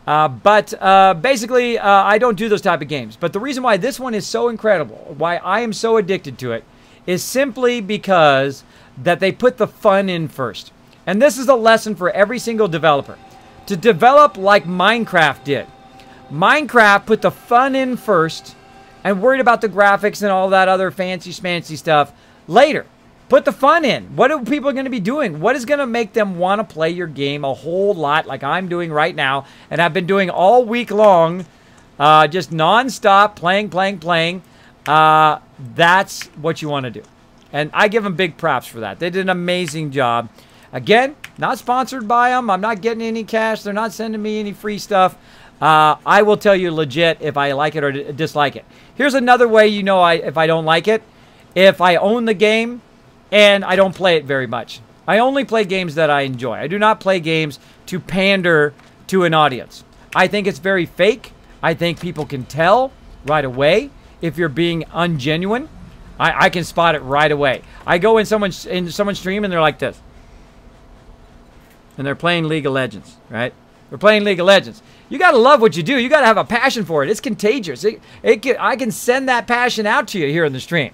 Basically, I don't do those type of games. But the reason why this one is so incredible, why I am so addicted to it, is simply because that they put the fun in first. And this is a lesson for every single developer. To develop like Minecraft did. Minecraft put the fun in first and worried about the graphics and all that other fancy schmancy stuff later. Put the fun in. What are people going to be doing? What is going to make them want to play your game a whole lot like I'm doing right now and I've been doing all week long, just non-stop playing. That's what you want to do. And I give them big props for that. They did an amazing job. Again, not sponsored by them. I'm not getting any cash. They're not sending me any free stuff. I will tell you legit if I like it or dislike it. Here's another way you know if I don't like it. If I own the game and I don't play it very much. I only play games that I enjoy. I do not play games to pander to an audience. I think it's very fake. I think people can tell right away if you're being ungenuine. I can spot it right away. I go in someone's stream and they're like this. And they're playing League of Legends, right? They're playing League of Legends. You got to love what you do. You got to have a passion for it. It's contagious. I can send that passion out to you here in the stream.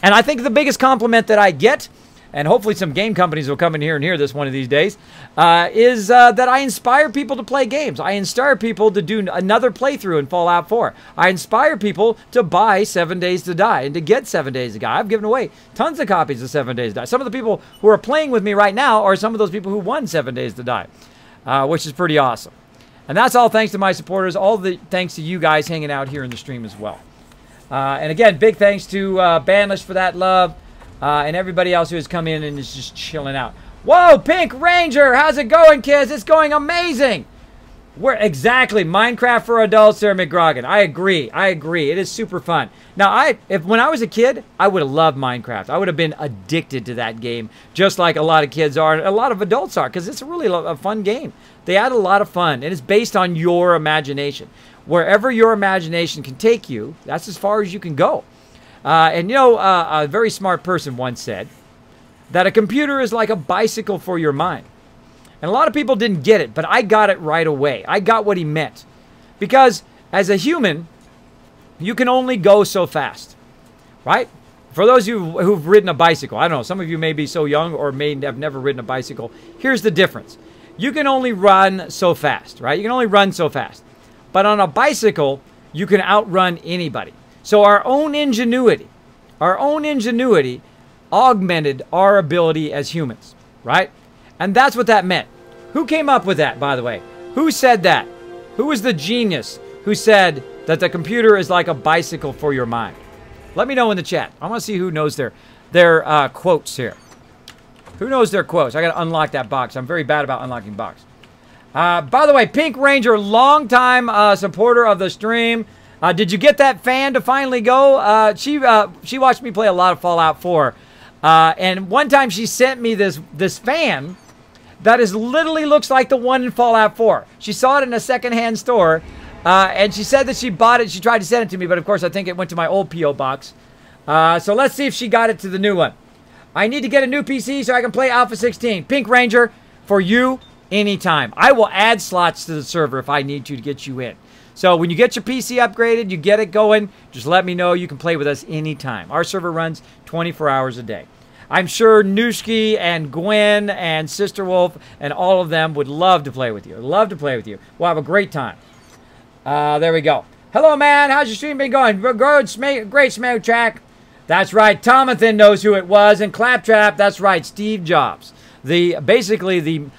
And I think the biggest compliment that I get, and hopefully some game companies will come in here and hear this one of these days, is that I inspire people to play games. I inspire people to do another playthrough in Fallout 4. I inspire people to buy 7 Days to Die and to get 7 Days to Die. I've given away tons of copies of 7 Days to Die. Some of the people who are playing with me right now are some of those people who won 7 Days to Die, which is pretty awesome. And that's all thanks to my supporters. All the thanks to you guys hanging out here in the stream as well. And again, big thanks to Banlish for that love. And everybody else who has come in and is just chilling out. Whoa, Pink Ranger! How's it going, kids? It's going amazing! Exactly, Minecraft for adults there, McGrogan. I agree. It is super fun. Now, when I was a kid, I would have loved Minecraft. I would have been addicted to that game, just like a lot of kids are and a lot of adults are, because it's really a fun game. They add a lot of fun, and it's based on your imagination. Wherever your imagination can take you, that's as far as you can go. And you know, a very smart person once said that a computer is like a bicycle for your mind. And a lot of people didn't get it, but I got it right away. I got what he meant. Because as a human, you can only go so fast, right? For those of you who've ridden a bicycle, I don't know, some of you may be so young or may have never ridden a bicycle. Here's the difference. You can only run so fast, right? You can only run so fast. But on a bicycle, you can outrun anybody. So our own ingenuity augmented our ability as humans, right? And that's what that meant. Who came up with that, by the way? Who said that? Who was the genius who said that the computer is like a bicycle for your mind? Let me know in the chat. I want to see who knows their quotes here. Who knows their quotes? I got to unlock that box. I'm very bad about unlocking box. By the way, Pink Ranger, longtime supporter of the stream. Did you get that fan to finally go? She watched me play a lot of Fallout 4. And one time she sent me this fan that literally looks like the one in Fallout 4. She saw it in a secondhand store, and she said that she bought it. She tried to send it to me, but of course I think it went to my old P.O. box. So let's see if she got it to the new one. I need to get a new PC so I can play Alpha 16. Pink Ranger, for you, anytime. I will add slots to the server if I need to get you in. So when you get your PC upgraded, you get it going, just let me know. You can play with us anytime. Our server runs 24 hours a day. I'm sure Nooshki and Gwen and Sister Wolf and all of them would love to play with you. Love to play with you. We'll have a great time. There we go. Hello, man. How's your stream been going? Good, great Smack Track. That's right. Tomathan knows who it was, and Claptrap. That's right. Steve Jobs, basically the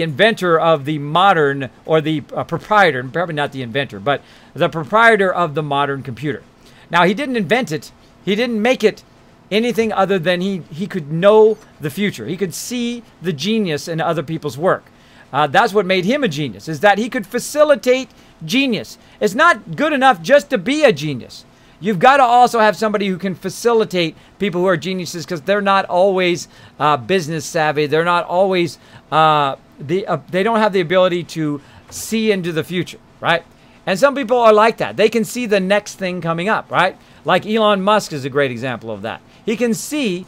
inventor of the modern, or the proprietor, probably not the inventor, but the proprietor of the modern computer. Now, he didn't invent it. He didn't make it anything other than he could know the future. He could see the genius in other people's work. That's what made him a genius, is that he could facilitate genius. It's not good enough just to be a genius. You've got to also have somebody who can facilitate people who are geniuses, because they're not always business savvy. They're not always, they don't have the ability to see into the future, right? And some people are like that. They can see the next thing coming up, right? Like Elon Musk is a great example of that. He can see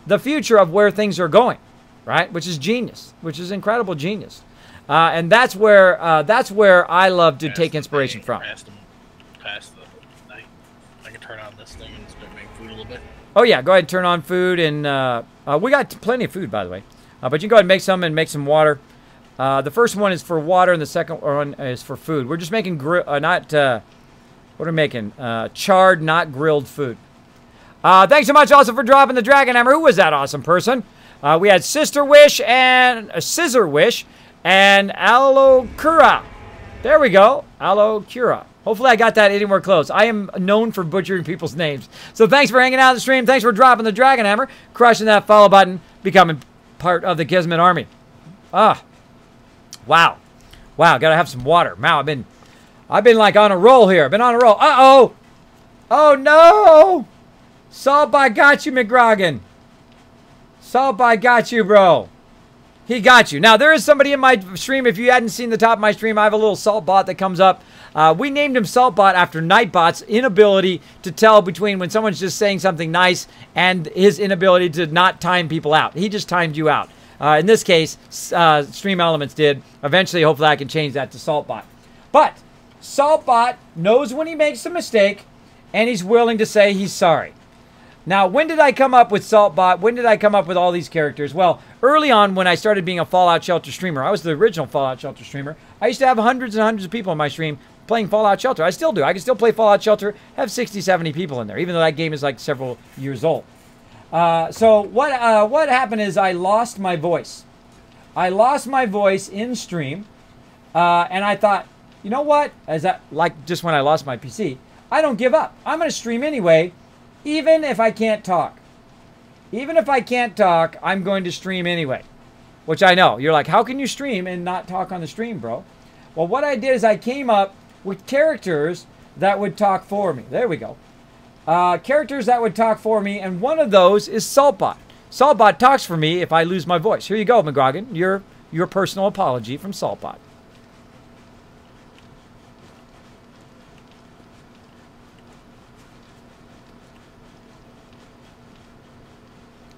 the future of where things are going, right? Which is genius, which is incredible genius. And that's where I love to take inspiration from. I can turn on this thing and start making food a little bit. Oh yeah, go ahead and turn on food, and we got plenty of food, by the way. But you can go ahead and make some, and make some water. The first one is for water, and the second one is for food. We're just making what are we making? Charred, not grilled food. Thanks so much also for dropping the Dragon Hammer. Who was that awesome person? We had Sister Wish and Scissor Wish and Alokura. There we go. Alokura. Hopefully I got that anywhere close. I am known for butchering people's names. So thanks for hanging out on the stream. Thanks for dropping the Dragon Hammer, crushing that follow button, becoming part of the Kismet army. Wow. Wow, gotta have some water. Wow, I've been like on a roll here. I've been on a roll. Uh-oh. Oh no. Saltbot got you, McGrogan. Saltbot got you, bro. He got you. Now, there is somebody in my stream. If you hadn't seen the top of my stream, I have a little Saltbot that comes up. We named him Saltbot after Nightbot's inability to tell between when someone's just saying something nice and his inability to not time people out. He just timed you out. In this case, Stream Elements did. Eventually, hopefully, I can change that to Saltbot. But Saltbot knows when he makes a mistake, and he's willing to say he's sorry. Now, when did I come up with Saltbot? When did I come up with all these characters? Well, early on when I started being a Fallout Shelter streamer, I was the original Fallout Shelter streamer. I used to have hundreds and hundreds of people on my stream playing Fallout Shelter. I still do. I can still play Fallout Shelter, have 60, 70 people in there, even though that game is like several years old. So what happened is I lost my voice. I lost my voice in stream, and I thought, you know what? Like just when I lost my PC, I don't give up. I'm going to stream anyway, even if I can't talk. Even if I can't talk, I'm going to stream anyway. Which I know. You're like, how can you stream and not talk on the stream, bro? Well, what I did is I came up with characters that would talk for me. There we go. Characters that would talk for me, and one of those is Saltbot. Saltbot talks for me if I lose my voice. Here you go, McGrogan. Your personal apology from Saltbot.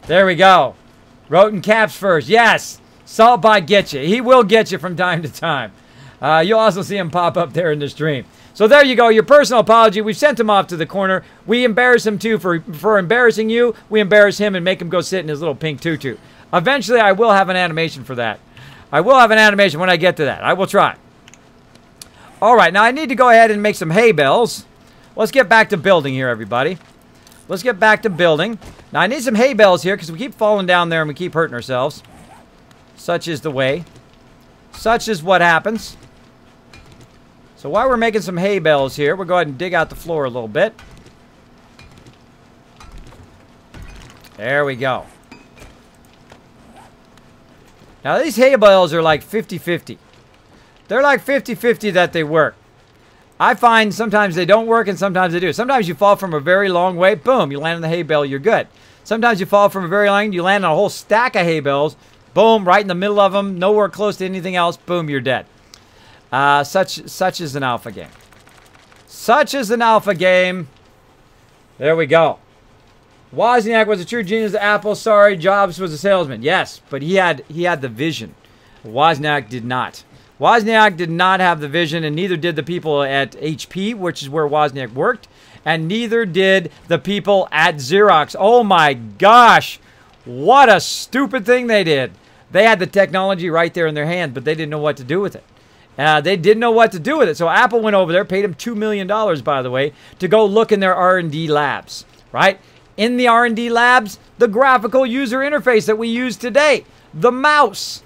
There we go. Wrote in caps first. Yes, Saltbot gets you. He will get you from time to time. You'll also see him pop up there in the stream. So there you go, your personal apology. We've sent him off to the corner. We embarrass him too for embarrassing you. We embarrass him and make him go sit in his little pink tutu. Eventually, I will have an animation for that. I will have an animation when I get to that. I will try. All right, now I need to go ahead and make some hay bales. Let's get back to building here, everybody. Let's get back to building. Now, I need some hay bales here because we keep falling down there and we keep hurting ourselves. Such is the way. Such is what happens. So while we're making some hay bales here, we'll go ahead and dig out the floor a little bit. There we go. Now, these hay bales are like 50-50. They're like 50-50 that they work. I find sometimes they don't work and sometimes they do. Sometimes you fall from a very long way, boom, you land in the hay bale, you're good. Sometimes you fall from a very long, you land on a whole stack of hay bales, boom, right in the middle of them, nowhere close to anything else, boom, you're dead. Such is an alpha game. Such is an alpha game. There we go. Wozniak was a true genius at Apple. Sorry, Jobs was a salesman. Yes, but he had the vision. Wozniak did not. Wozniak did not have the vision, and neither did the people at HP, which is where Wozniak worked, and neither did the people at Xerox. Oh my gosh, what a stupid thing they did. They had the technology right there in their hand, but they didn't know what to do with it. They didn't know what to do with it. So Apple went over there, paid him $2 million, by the way, to go look in their R&D labs, right? in the R&D labs, the graphical user interface that we use today, the mouse.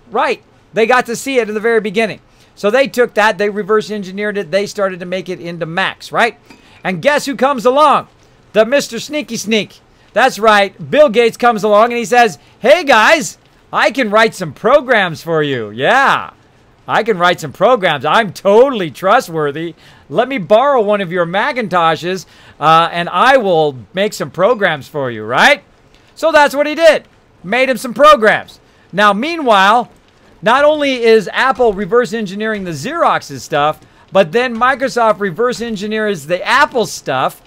Right. They got to see it in the very beginning. So they took that, they reverse engineered it, they started to make it into Macs, right? And guess who comes along? The Mr. Sneaky Sneak. That's right. Bill Gates comes along and he says, hey guys, I can write some programs for you. Yeah, I can write some programs. I'm totally trustworthy. Let me borrow one of your Macintoshes and I will make some programs for you, right? So that's what he did. Made him some programs. Now, meanwhile, not only is Apple reverse engineering the Xerox's stuff, but then Microsoft reverse engineers the Apple stuff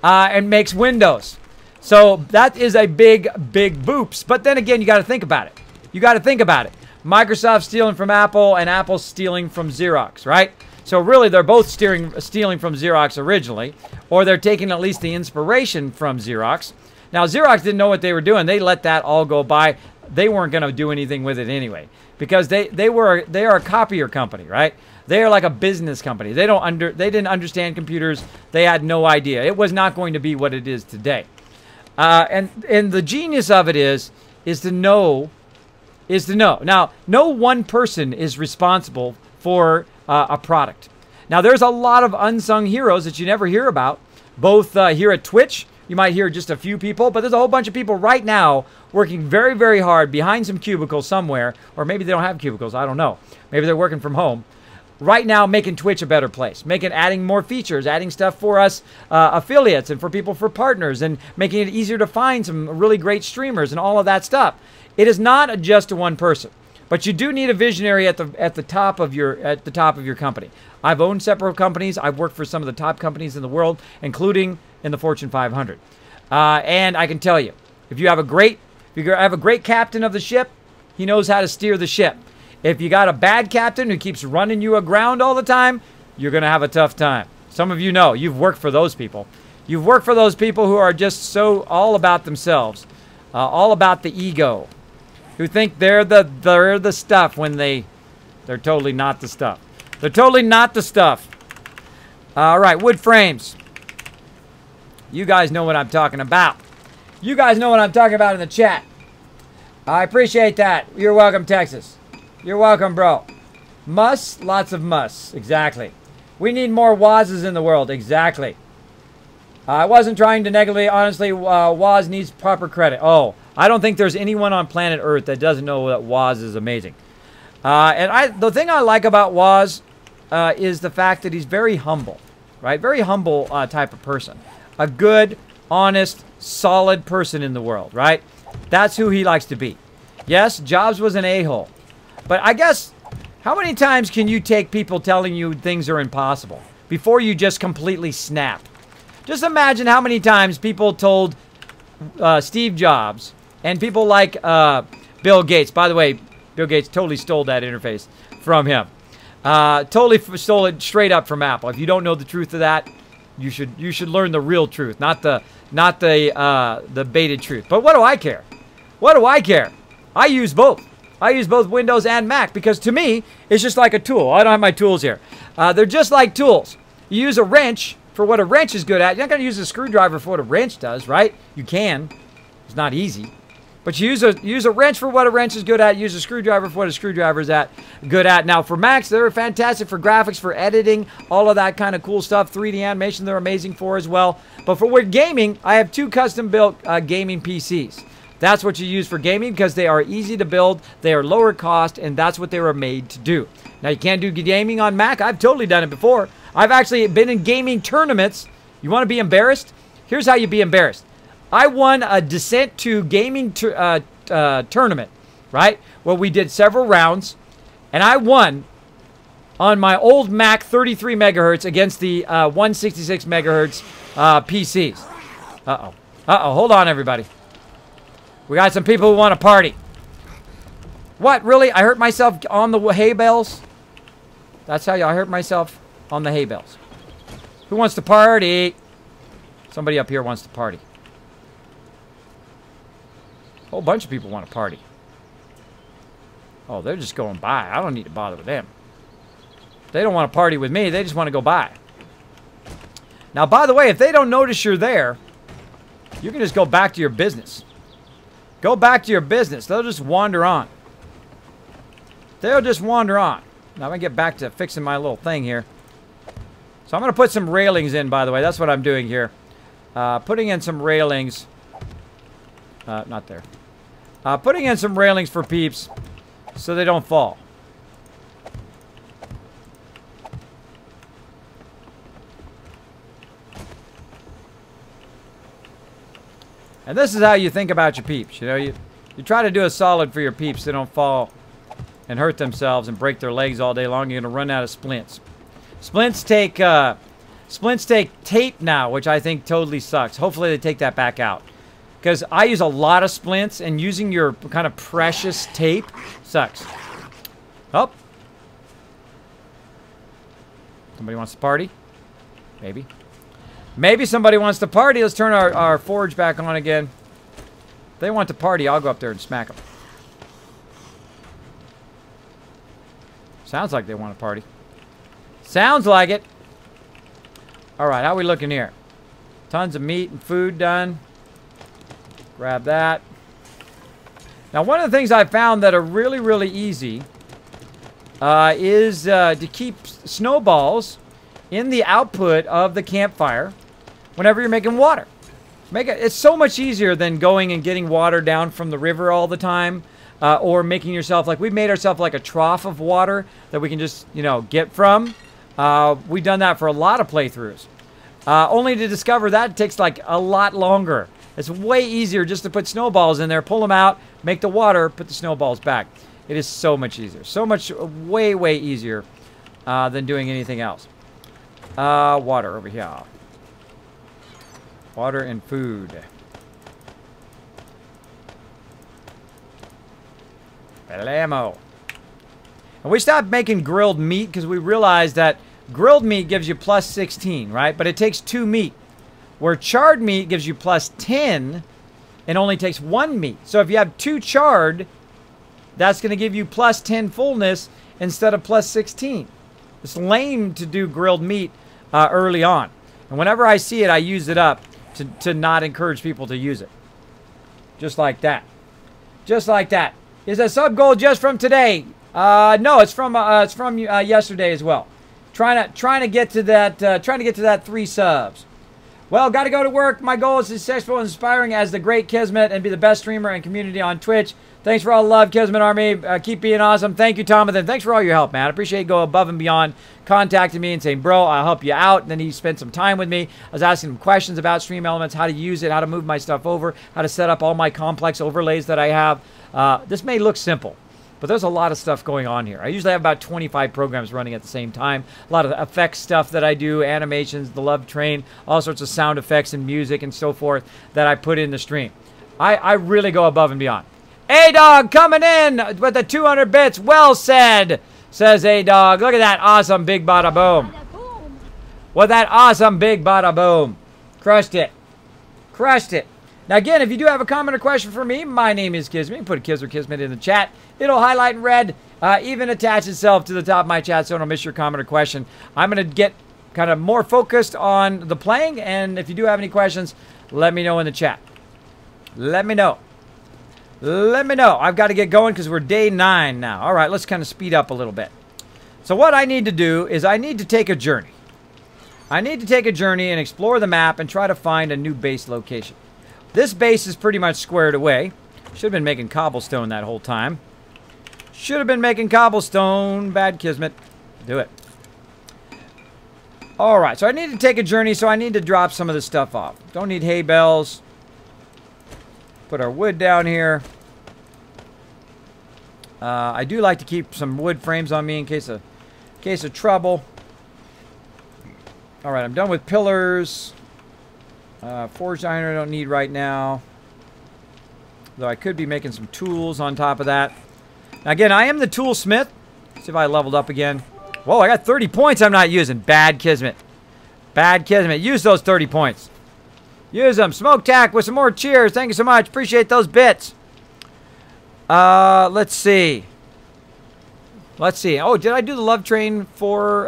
and makes Windows. So that is a big, big boops. But then again, you got to think about it. You got to think about it. Microsoft stealing from Apple and Apple stealing from Xerox, right? So really, they're both stealing from Xerox originally, or they're taking at least the inspiration from Xerox. Now, Xerox didn't know what they were doing. They let that all go by. They weren't going to do anything with it anyway, because they are a copier company, right? They are like a business company. They didn't understand computers. They had no idea. It was not going to be what it is today. And the genius of it is to know. Now, no one person is responsible for a product. Now, there's a lot of unsung heroes that you never hear about, both here at Twitch. You might hear just a few people, but there's a whole bunch of people right now working very, very hard behind some cubicles somewhere, or maybe they don't have cubicles. I don't know. Maybe they're working from home. Right now, making Twitch a better place, adding more features, adding stuff for us affiliates and for people, for partners, and making it easier to find some really great streamers and all of that stuff. It is not just to one person, but you do need a visionary at the top of your company. I've owned several companies. I've worked for some of the top companies in the world, including in the Fortune 500. And I can tell you, if you have a great captain of the ship, he knows how to steer the ship. If you got a bad captain who keeps running you aground all the time, you're going to have a tough time. Some of you know, you've worked for those people. You've worked for those people who are just so all about themselves, all about the ego, who think they're the stuff when they're totally not the stuff. They're totally not the stuff. All right, wood frames. You guys know what I'm talking about. You guys know what I'm talking about in the chat. I appreciate that. You're welcome, Texas. You're welcome, bro. Musts, lots of musts. Exactly. We need more Wazes in the world. Exactly. I wasn't trying to negatively. Honestly, Waz needs proper credit. Oh, I don't think there's anyone on planet Earth that doesn't know that Waz is amazing. And the thing I like about Waz is the fact that he's very humble, right? Very humble type of person. A good, honest, solid person in the world, right? That's who he likes to be. Yes, Jobs was an a-hole. But I guess, how many times can you take people telling you things are impossible before you just completely snap? Just imagine how many times people told Steve Jobs and people like Bill Gates. By the way, Bill Gates totally stole that interface from him. Totally stole it straight up from Apple. If you don't know the truth of that, you should learn the real truth, not the baited truth. But what do I care? What do I care? I use both. I use both Windows and Mac because to me, it's just like a tool. I don't have my tools here. They're just like tools. You use a wrench for what a wrench is good at. You're not going to use a screwdriver for what a wrench does, right? You can. It's not easy. But you use a wrench for what a wrench is good at. Use a screwdriver for what a screwdriver is good at. Now, for Macs, they're fantastic for graphics, for editing, all of that kind of cool stuff. 3D animation, they're amazing for as well. But for gaming, I have two custom-built gaming PCs. That's what you use for gaming because they are easy to build, they are lower cost, and that's what they were made to do. Now, you can't do gaming on Mac. I've totally done it before. I've actually been in gaming tournaments. You want to be embarrassed? Here's how you be embarrassed. I won a Descent to Gaming tournament, right? Well, we did several rounds, and I won on my old Mac 33 megahertz against the 166 megahertz PCs. Uh-oh. Uh-oh. Hold on, everybody. We got some people who want to party. What? Really? I hurt myself on the hay bales? That's how I hurt myself on the hay bales. Who wants to party? Somebody up here wants to party. A whole bunch of people want to party. Oh, they're just going by. I don't need to bother with them. They don't want to party with me. They just want to go by. Now, by the way, if they don't notice you're there, You can just go back to your business. Go back to your business. They'll just wander on. They'll just wander on. Now I'm going to get back to fixing my little thing here. So I'm going to put some railings in, by the way. That's what I'm doing here. Putting in some railings. Not there. Putting in some railings for peeps so they don't fall. And this is how you think about your peeps. You know, you try to do a solid for your peeps so they don't fall and hurt themselves and break their legs all day long. You're going to run out of splints. Splints take tape now, which I think totally sucks. Hopefully they take that back out. Because I use a lot of splints, and using your kind of precious tape sucks. Oh. Somebody wants to party? Maybe. Maybe somebody wants to party. Let's turn our forge back on again. If they want to party, I'll go up there and smack them. Sounds like they want to party. Sounds like it. All right, how are we looking here? Tons of meat and food done. Grab that. Now, one of the things I found that are really, really easy is to keep snowballs in the output of the campfire whenever you're making water. It's so much easier than going and getting water down from the river all the time, or making yourself, like, we've made ourselves like a trough of water that we can just, you know, get from. We've done that for a lot of playthroughs. Only to discover that takes like a lot longer. It's way easier just to put snowballs in there, pull them out, make the water, put the snowballs back. It is so much easier. So much, way, way easier than doing anything else. Water over here. Water and food. Ammo. And we stopped making grilled meat because we realized that grilled meat gives you plus 16, right? But it takes 2 meat. Where charred meat gives you plus 10 and only takes 1 meat. So if you have 2 charred, that's going to give you plus 10 fullness instead of plus 16. It's lame to do grilled meat early on. And whenever I see it, I use it up to not encourage people to use it. Just like that. Just like that. Is a sub goal just from today? No, it's from yesterday as well. Trying to get to that 3 subs. Well, got to go to work. My goal is successful and inspiring as the great Kismet and be the best streamer and community on Twitch. Thanks for all the love, Kismet Army. Keep being awesome. Thank you, Thomathan. Thanks for all your help, man. I appreciate you go above and beyond, contacting me and saying, bro, I'll help you out. And then he spent some time with me. I was asking him questions about Stream Elements, how to use it, how to move my stuff over, how to set up all my complex overlays that I have. This may look simple, but there's a lot of stuff going on here. I usually have about 25 programs running at the same time. A lot of effects stuff that I do, animations, the love train, all sorts of sound effects and music and so forth that I put in the stream. I really go above and beyond. A-Dog coming in with the 200 bits. Well said, says A-Dog. Look at that awesome big bada boom. With that awesome big bada boom. Crushed it. Crushed it. Now, again, if you do have a comment or question for me, my name is Kismet. You can put a Kiz or Kismet in the chat. It'll highlight in red, even attach itself to the top of my chat so I don't miss your comment or question. I'm going to get kind of more focused on the playing, and if you do have any questions, let me know in the chat. Let me know. Let me know. I've got to get going because we're day 9 now. All right, let's kind of speed up a little bit. So what I need to do is I need to take a journey. I need to take a journey and explore the map and try to find a new base location. This base is pretty much squared away. Should have been making cobblestone that whole time. Should have been making cobblestone. Bad Kismet. Do it. Alright, so I need to take a journey, so I need to drop some of this stuff off. Don't need hay bales. Put our wood down here. I do like to keep some wood frames on me in case of trouble. Alright, I'm done with pillars. Forged iron I don't need right now. Though I could be making some tools on top of that. Now again, I am the toolsmith. See if I leveled up again. Whoa, I got 30 points I'm not using. Bad Kismet. Bad Kismet. Use those 30 points. Use them. Smoke Tack with some more cheers. Thank you so much. Appreciate those bits. Let's see. Let's see. Oh, did I do the love train for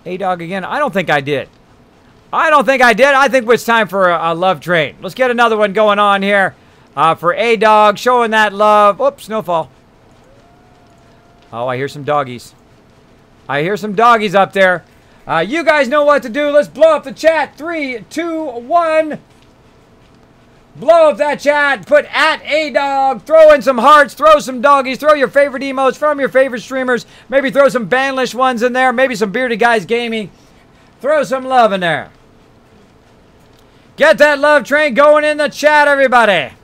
A-Dog again? I don't think I did. I don't think I did. I think it's time for a love train. Let's get another one going on here for A-Dog, showing that love. Oops, snowfall. Oh, I hear some doggies. I hear some doggies up there. You guys know what to do. Let's blow up the chat. 3, 2, 1. Blow up that chat. Put at A-Dog. Throw in some hearts. Throw some doggies. Throw your favorite emotes from your favorite streamers. Maybe throw some Banlish ones in there. Maybe some Bearded Guys Gaming. Throw some love in there. Get that love train going in the chat, everybody.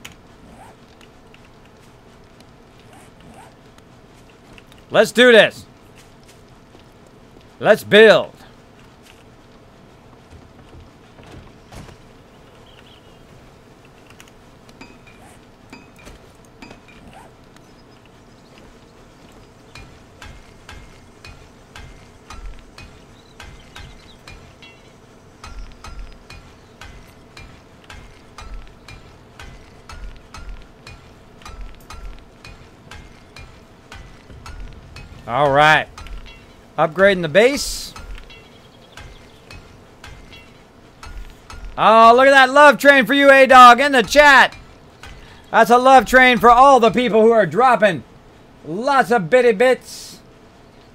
Let's do this. Let's build. All right. Upgrading the base. Oh, look at that love train for you, A-Dog, in the chat. That's a love train for all the people who are dropping lots of bitty bits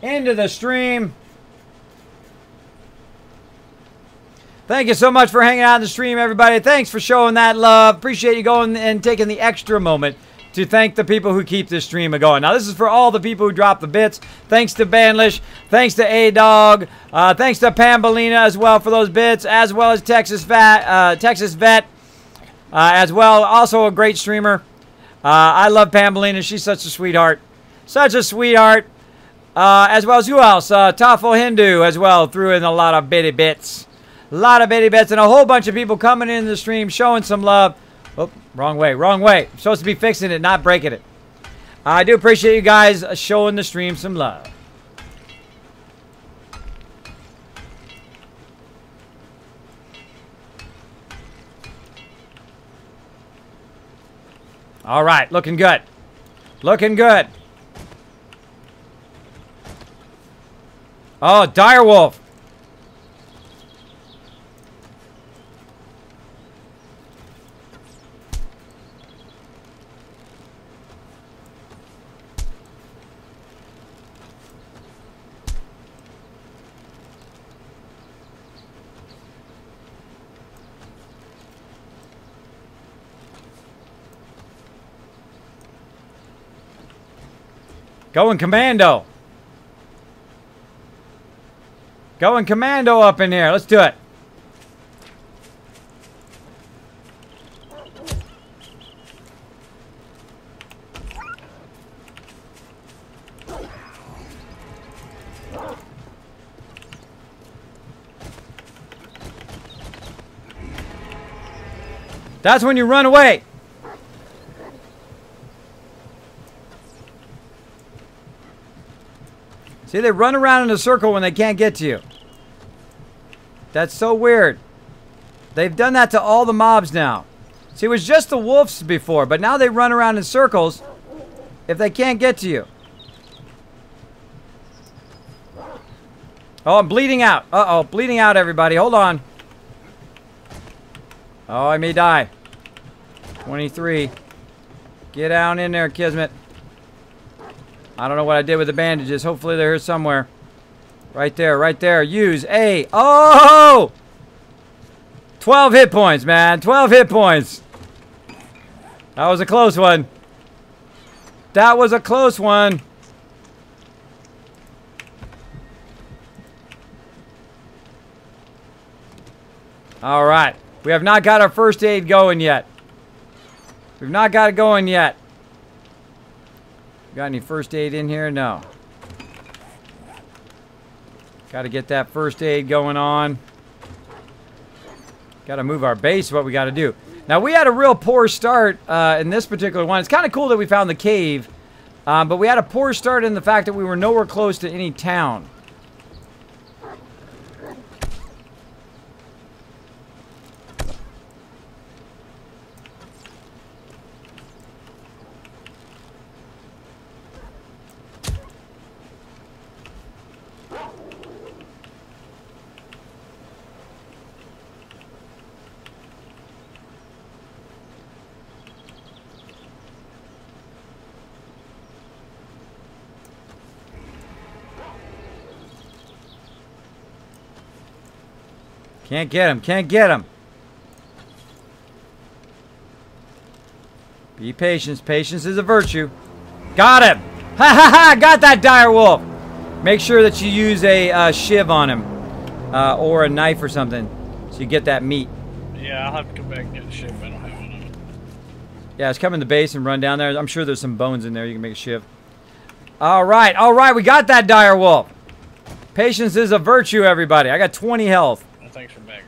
into the stream. Thank you so much for hanging out in the stream, everybody. Thanks for showing that love. Appreciate you going and taking the extra moment to thank the people who keep this stream going. Now, this is for all the people who drop the bits. Thanks to Banlish. Thanks to A-Dog. Thanks to Pambolina as well for those bits, as well as Texas Vet, as well. Also a great streamer. I love Pambolina. She's such a sweetheart. Such a sweetheart. As well as who else? Tafel Hindu as well threw in a lot of bitty bits. A lot of bitty bits and a whole bunch of people coming into the stream showing some love. Oh, wrong way, wrong way. I'm supposed to be fixing it, not breaking it. I do appreciate you guys showing the stream some love. All right, looking good. Looking good. Oh, Direwolf. Going commando. Going commando up in here. Let's do it. That's when you run away. See, they run around in a circle when they can't get to you. That's so weird. They've done that to all the mobs now. See, it was just the wolves before, but now they run around in circles if they can't get to you. Oh, I'm bleeding out. Uh-oh, bleeding out, everybody. Hold on. Oh, I may die. 23. Get down in there, Kismet. I don't know what I did with the bandages. Hopefully they're here somewhere. Right there, right there. Use A. Oh! 12 hit points, man. 12 hit points. That was a close one. That was a close one. All right. We have not got our first aid going yet. We've not got it going yet. Got any first aid in here? No. Got to get that first aid going on. Got to move our base, what we got to do. Now, we had a real poor start in this particular one. It's kind of cool that we found the cave. But we had a poor start in the fact that we were nowhere close to any town. Can't get him. Can't get him. Be patient. Patience is a virtue. Got him. Ha ha ha. Got that dire wolf. Make sure that you use a shiv on him. Or a knife or something. So you get that meat. Yeah, I'll have to come back and get a shiv. I don't have one of them. Yeah, just come in the base and run down there. I'm sure there's some bones in there. You can make a shiv. Alright. Alright. We got that dire wolf. Patience is a virtue, everybody. I got 20 health. Well, thanks for back.